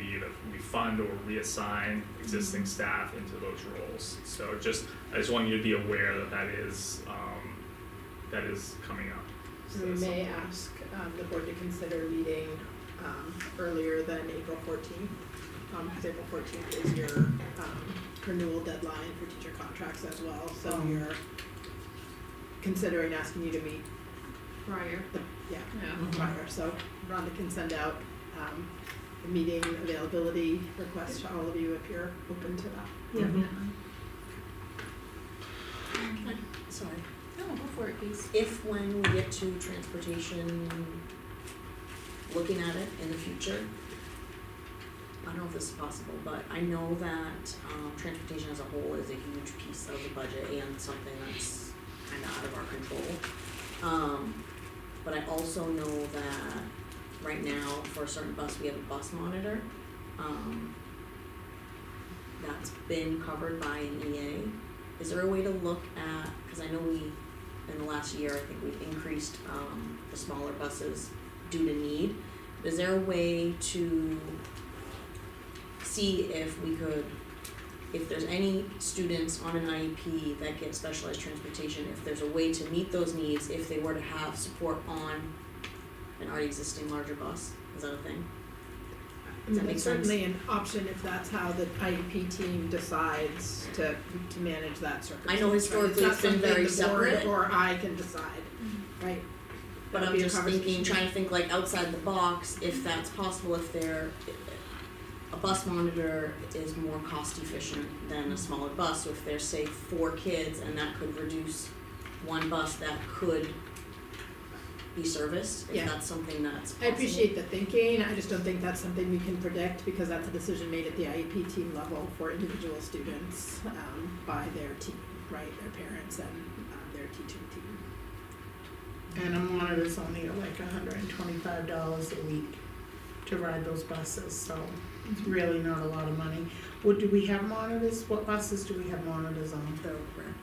Speaker 19: either fund or reassign existing staff into those roles. So I just want you to be aware that is coming up.
Speaker 1: So we may ask the board to consider meeting earlier than April 14th, because April 14th is your renewal deadline for teacher contracts as well. So you're considering asking you to meet
Speaker 18: Prior.
Speaker 1: prior. So Rhonda can send out the meeting availability request to all of you if you're open to that.
Speaker 18: Yeah.
Speaker 13: Sorry.
Speaker 18: No, go for it, please.
Speaker 13: If when we get to transportation, looking at it in the future, I don't know if this is possible, but I know that transportation as a whole is a huge piece of the budget and something that's kind of out of our control. But I also know that right now for a certain bus, we have a bus monitor. That's been covered by an EA. Is there a way to look at, because I know in the last year, I think we've increased the smaller buses due to need. Is there a way to see if there's any students on an IEP that get specialized transportation, if there's a way to meet those needs if they were to have support on an already existing larger bus? Is that a thing? Does that make
Speaker 1: It's
Speaker 13: sense?
Speaker 1: certainly an option if that's how the IEP team decides to manage that circumstance.
Speaker 13: I know historically it's been very separate.
Speaker 1: It's not something the board or I can decide, right?
Speaker 13: But
Speaker 1: That'll
Speaker 13: I'm
Speaker 1: be a
Speaker 13: just
Speaker 1: conversation.
Speaker 13: trying to think like outside the box, if that's possible, if a bus monitor is more cost efficient than a smaller bus. So if there's say 4 kids and that could reduce one bus that could be serviced, if that's something that's possible.
Speaker 1: I appreciate the thinking, I just don't think that's something we can predict because that's a decision made at the IEP team level for individual students by their team, right, their parents and their teaching team.
Speaker 4: And a monitor's only like $125 a week to ride those buses, so it's really not a lot of money. Do we have monitors? What buses do we have monitors on?
Speaker 13: The rec.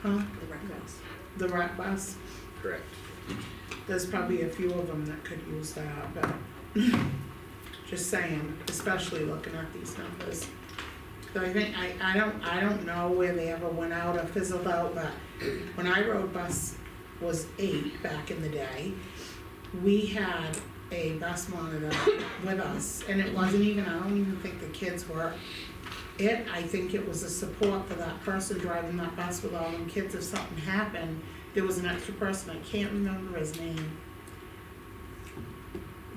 Speaker 4: Huh?
Speaker 13: The rec bus.
Speaker 4: The rec bus?
Speaker 16: Correct.
Speaker 4: There's probably a few of them that could use that, but just saying, especially looking at these numbers. So I think, I don't know where they ever went out or fizzled out, but when I rode bus was 8 back in the day, we had a bus monitor with us, and it wasn't even, I don't even think the kids were it. I think it was a support for that person driving that bus with all them kids. If something happened, there was an extra person, I can't remember his name.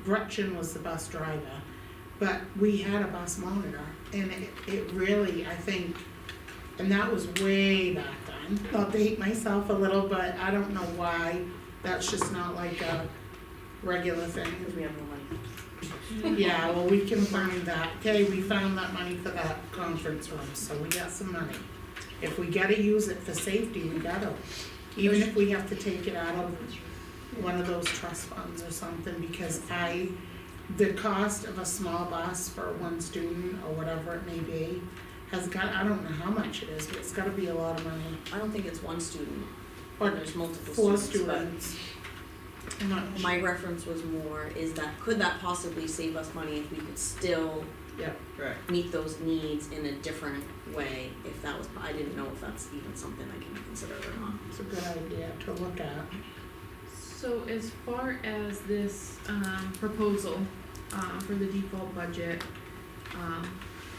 Speaker 4: Gretchen was the bus driver, but we had a bus monitor, and it really, I think, and that was way back then. I'll date myself a little, but I don't know why, that's just not like a regular thing.
Speaker 13: Because we have no money.
Speaker 4: Yeah, well, we can find that, okay, we found that money for that conference room, so we got some money. If we gotta use it for safety, we gotta, even if we have to take it out of one of those trust funds or something, because the cost of a small bus for one student or whatever it may be has got, I don't know how much it is, but it's gotta be a lot of money.
Speaker 13: I don't think it's one student,
Speaker 4: Or
Speaker 13: there's multiple
Speaker 4: 4
Speaker 13: students,
Speaker 4: students. I'm not
Speaker 13: but my
Speaker 4: sure.
Speaker 13: reference was more, is that, could that possibly save us money if we could still
Speaker 3: Right.
Speaker 13: meet those needs in a different way, if that was, I didn't know if that's even something I can consider or not.
Speaker 4: It's a good idea to look at.
Speaker 18: So as far as this proposal for the default budget,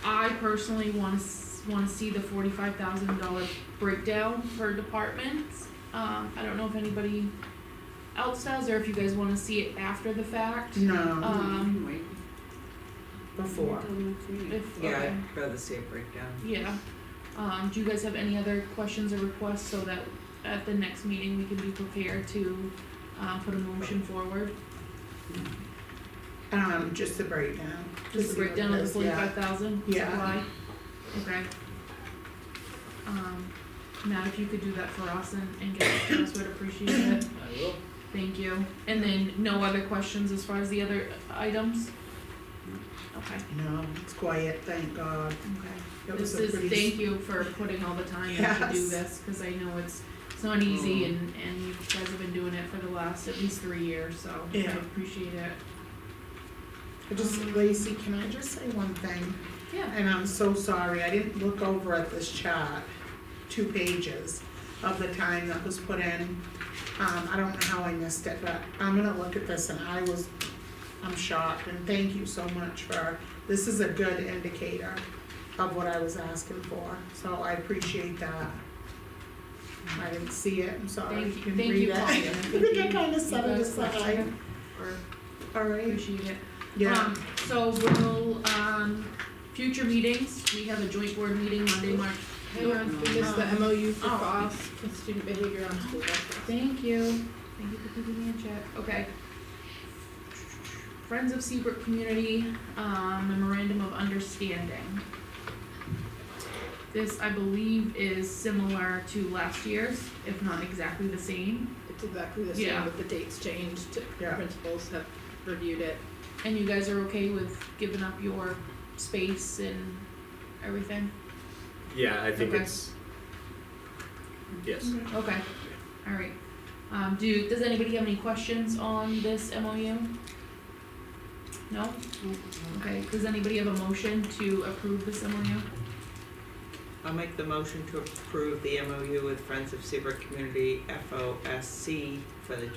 Speaker 18: I personally wanna see the $45,000 breakdown per departments. I don't know if anybody else does, or if you guys wanna see it after the fact.
Speaker 4: No, before.
Speaker 3: Yeah,
Speaker 18: Okay.
Speaker 3: I'd rather see a breakdown.
Speaker 18: Yeah. Do you guys have any other questions or requests so that at the next meeting we can be prepared to put a motion forward?
Speaker 4: Just the breakdown.
Speaker 18: Just the breakdown of the
Speaker 4: see what it is,
Speaker 18: 45,000
Speaker 4: Yeah.
Speaker 18: supply? Okay. Matt, if you could do that for us and get it to us, we'd appreciate it.
Speaker 19: I will.
Speaker 18: Thank you. And then no other questions as far as the other items? Okay,
Speaker 4: No, it's quiet, thank God.
Speaker 18: okay.
Speaker 4: It
Speaker 18: This
Speaker 4: was a
Speaker 18: is,
Speaker 4: pretty
Speaker 18: thank you for putting all the time in to do
Speaker 4: Yes.
Speaker 18: this, cause I know it's not easy and you guys have been doing it for the last at least 3 years, so I
Speaker 4: Yeah.
Speaker 18: appreciate it.
Speaker 4: Lacey, can I just say one thing?
Speaker 18: Yeah.
Speaker 4: And I'm so sorry, I didn't look over at this chart, 2 pages of the time that was put in. I don't know how I missed it, but I'm gonna look at this and I'm shocked, and thank you so much this is a good indicator of what I was asking for, so I appreciate that. I didn't see it, I'm sorry,
Speaker 18: Thank you,
Speaker 4: didn't
Speaker 18: thank
Speaker 4: read
Speaker 18: you,
Speaker 4: it.
Speaker 18: Claudia.
Speaker 4: I think I kinda set it
Speaker 18: You guys appreciate
Speaker 4: aside.
Speaker 18: it, or
Speaker 4: Alright,
Speaker 18: appreciate it.
Speaker 4: yeah,
Speaker 18: So we'll, future meetings, we have a joint board meeting Monday, March.
Speaker 1: Hang on, we missed the MOU for
Speaker 18: Oh.
Speaker 1: FOSS, for student behavior on school buses.
Speaker 18: Thank you. Thank you for keeping me in check. Okay. Friends of Seabrook Community, memorandum of understanding. This, I believe, is similar to last year's, if not exactly the same.
Speaker 1: It's exactly the same,
Speaker 18: Yeah.
Speaker 1: but the dates changed,
Speaker 4: Yeah.
Speaker 1: principals have reviewed it.
Speaker 18: And you guys are okay with giving up your space and everything?
Speaker 16: Yeah, I think
Speaker 18: Okay.
Speaker 16: it's, yes.
Speaker 18: Okay, alright. Does anybody have any questions on this MOU? No? Okay, does anybody have a motion to approve this MOU?
Speaker 3: I'll make the motion to approve the MOU with Friends of Seabrook Community FOSC for the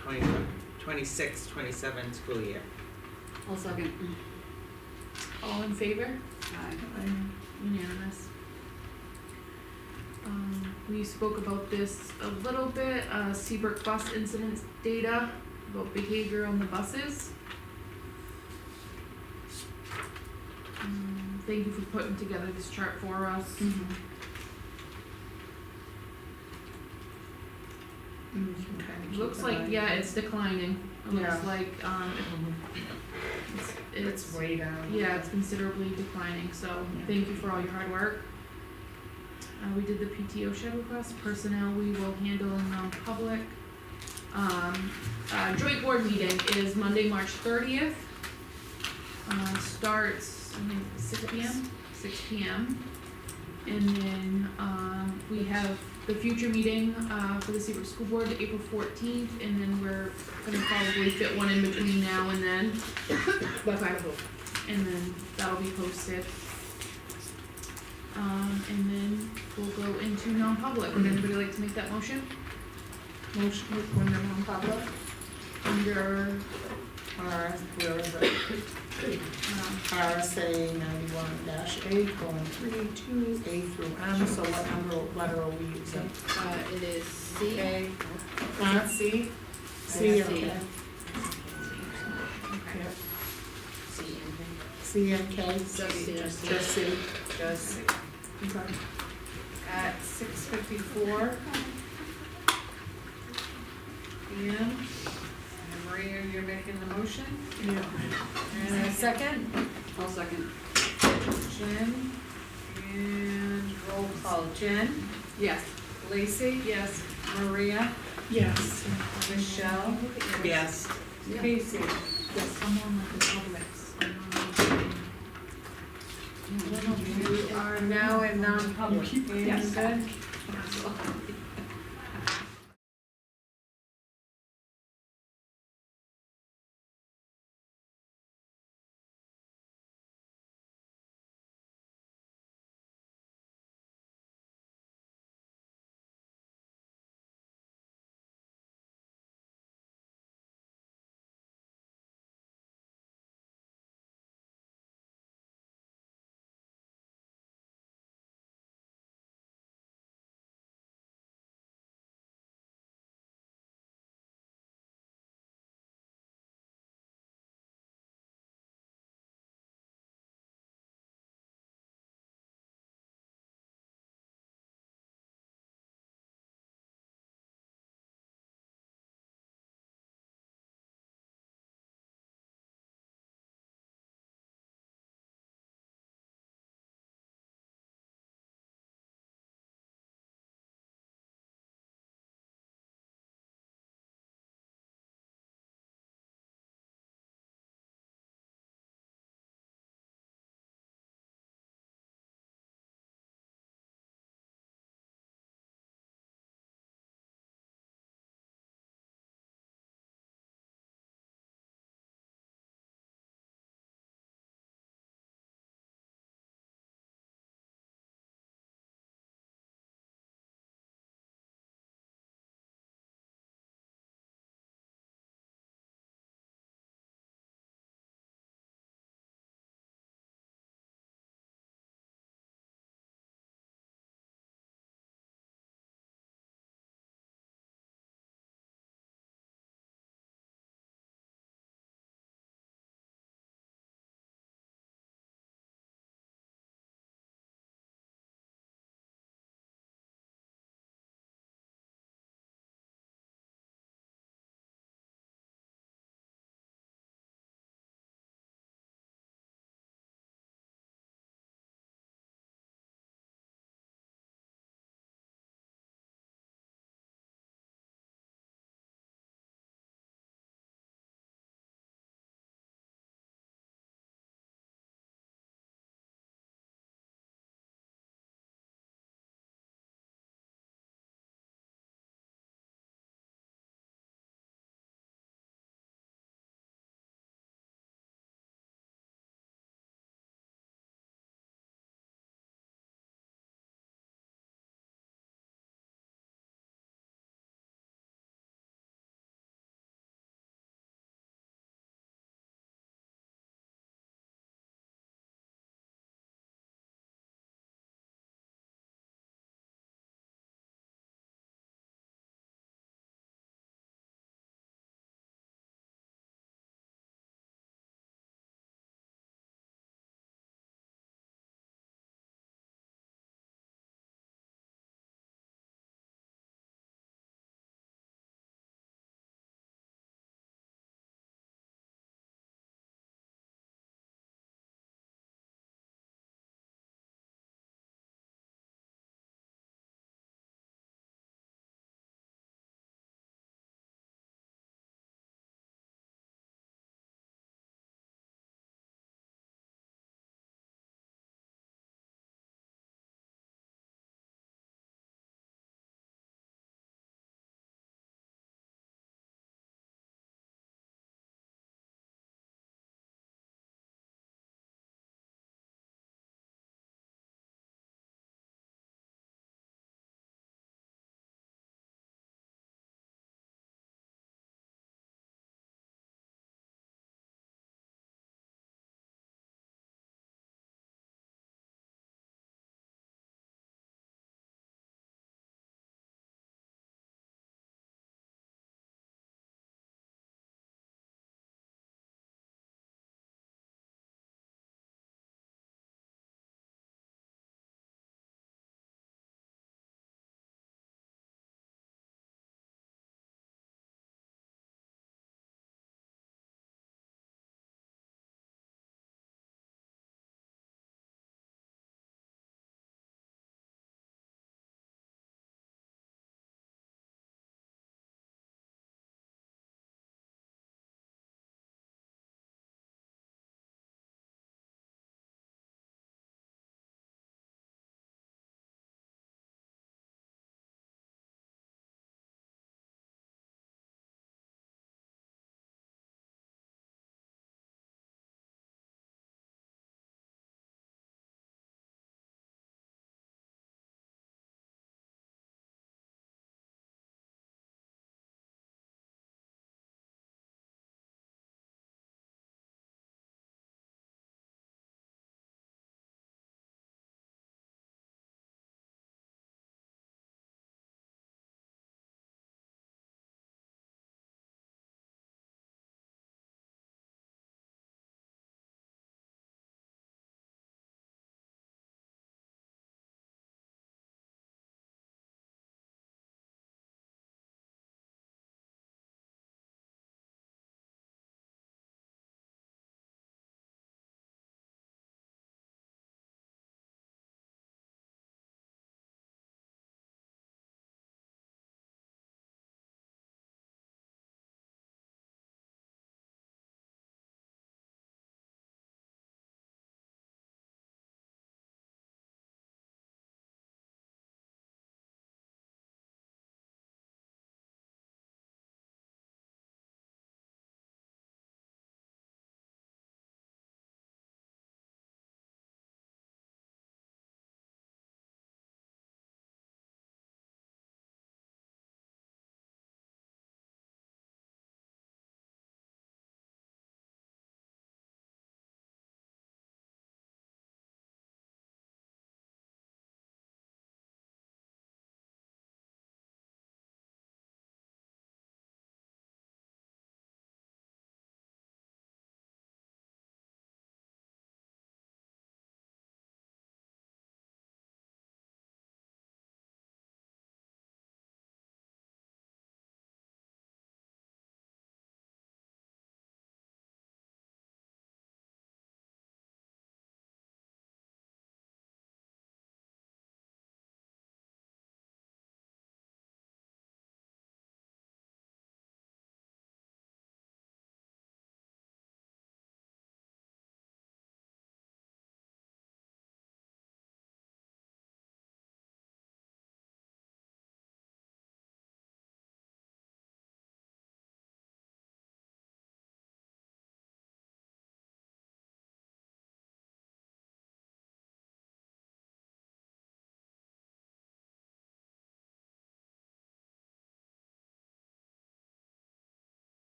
Speaker 3: 26-27 school year.
Speaker 2: I'll second.
Speaker 18: All in favor?
Speaker 2: Aye.
Speaker 18: Unanimous. We spoke about this a little bit, Seabrook bus incidents data, about behavior on the buses. Thank you for putting together this chart for us.
Speaker 4: we can kinda keep
Speaker 18: Looks
Speaker 4: an
Speaker 18: like,
Speaker 4: eye
Speaker 18: yeah,
Speaker 4: on it.
Speaker 18: it's declining. It looks
Speaker 4: Yeah.
Speaker 18: like,
Speaker 4: It's way down.
Speaker 18: yeah, it's considerably declining, so thank you for all your hard work. We did the PTO shed request, personnel we will handle in non-public. Joint board meeting is Monday, March 30th. Starts, I think, 6 p.m. And then, we have the future meeting, for the Seabrook School Board, April 14th, and then we're gonna probably fit one in between now and then. And then that'll be posted. And then we'll go into non-public. Would anybody like to make that motion?
Speaker 4: Motion with one non-public,
Speaker 18: Under,
Speaker 4: where is it? RSA 91-A:3, 2, A through M, so what letter are we using?
Speaker 1: It is C.
Speaker 4: C? C,
Speaker 1: C.
Speaker 4: okay.
Speaker 18: okay.
Speaker 4: C and K?
Speaker 1: Just C.
Speaker 4: Just C.
Speaker 1: Just C.
Speaker 4: Okay.
Speaker 9: At 6:54.
Speaker 2: And Maria, you're making the motion?
Speaker 4: Yeah.
Speaker 2: And a second? I'll second. Jen, and roll call. Jen?
Speaker 18: Yes.
Speaker 2: Lacey?
Speaker 18: Yes.
Speaker 2: Maria?
Speaker 4: Yes.
Speaker 2: Michelle?
Speaker 3: Yes.
Speaker 18: Casey, someone like the public's. You are now in non-public.
Speaker 10: Yes.
Speaker 18: Good.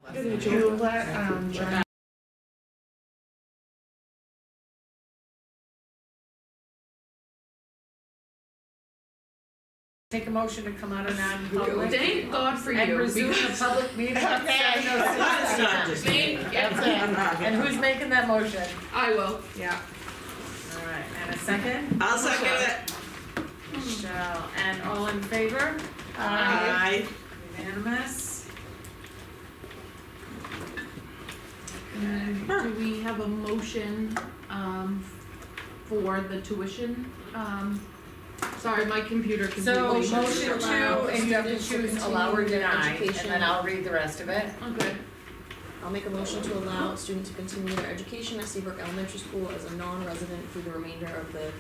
Speaker 4: You let, Jen
Speaker 2: Take a motion to come out of non-public.
Speaker 18: Thank God for you.
Speaker 2: And resume the
Speaker 18: because-
Speaker 2: public meeting at
Speaker 4: Okay.
Speaker 2: 7:06
Speaker 18: Thank you.
Speaker 2: And who's making that motion?
Speaker 18: I will.
Speaker 2: Yeah. All right, and a second?
Speaker 3: I'll second it.
Speaker 2: Michelle, and all in favor?
Speaker 3: Aye.
Speaker 2: Unanimous?
Speaker 18: And do we have a motion, for the tuition, sorry, my computer can do
Speaker 2: So
Speaker 18: motion.
Speaker 2: motion to, and you have to choose allow or deny, and then I'll read the rest of it.
Speaker 18: Okay.
Speaker 13: I'll make a motion to allow students to continue their education at Seabrook Elementary School as a non-resident through the remainder of the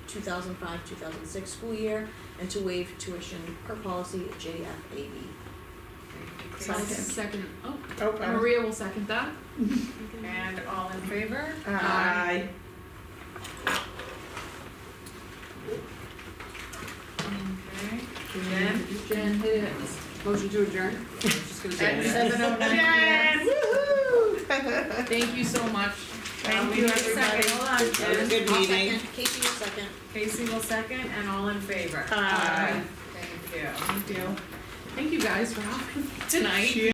Speaker 13: 2005-2006 school year, and to waive tuition per policy JFAB.
Speaker 18: Second,
Speaker 4: Okay.
Speaker 18: Maria will second that.
Speaker 2: And all in favor?
Speaker 3: Aye.
Speaker 2: Okay, Jen?
Speaker 18: Jen, hit it.
Speaker 2: Motion to adjourn? At
Speaker 3: Jen.
Speaker 2: 7:09 p.m.
Speaker 18: Thank you so much.
Speaker 2: Thank you, everybody. Hold on,
Speaker 3: Have a
Speaker 2: Jen.
Speaker 3: good meeting.
Speaker 13: Casey will second.
Speaker 2: Casey will second, and all in favor?
Speaker 4: Aye.
Speaker 2: Thank you.
Speaker 18: Thank you. Thank you guys for having me tonight.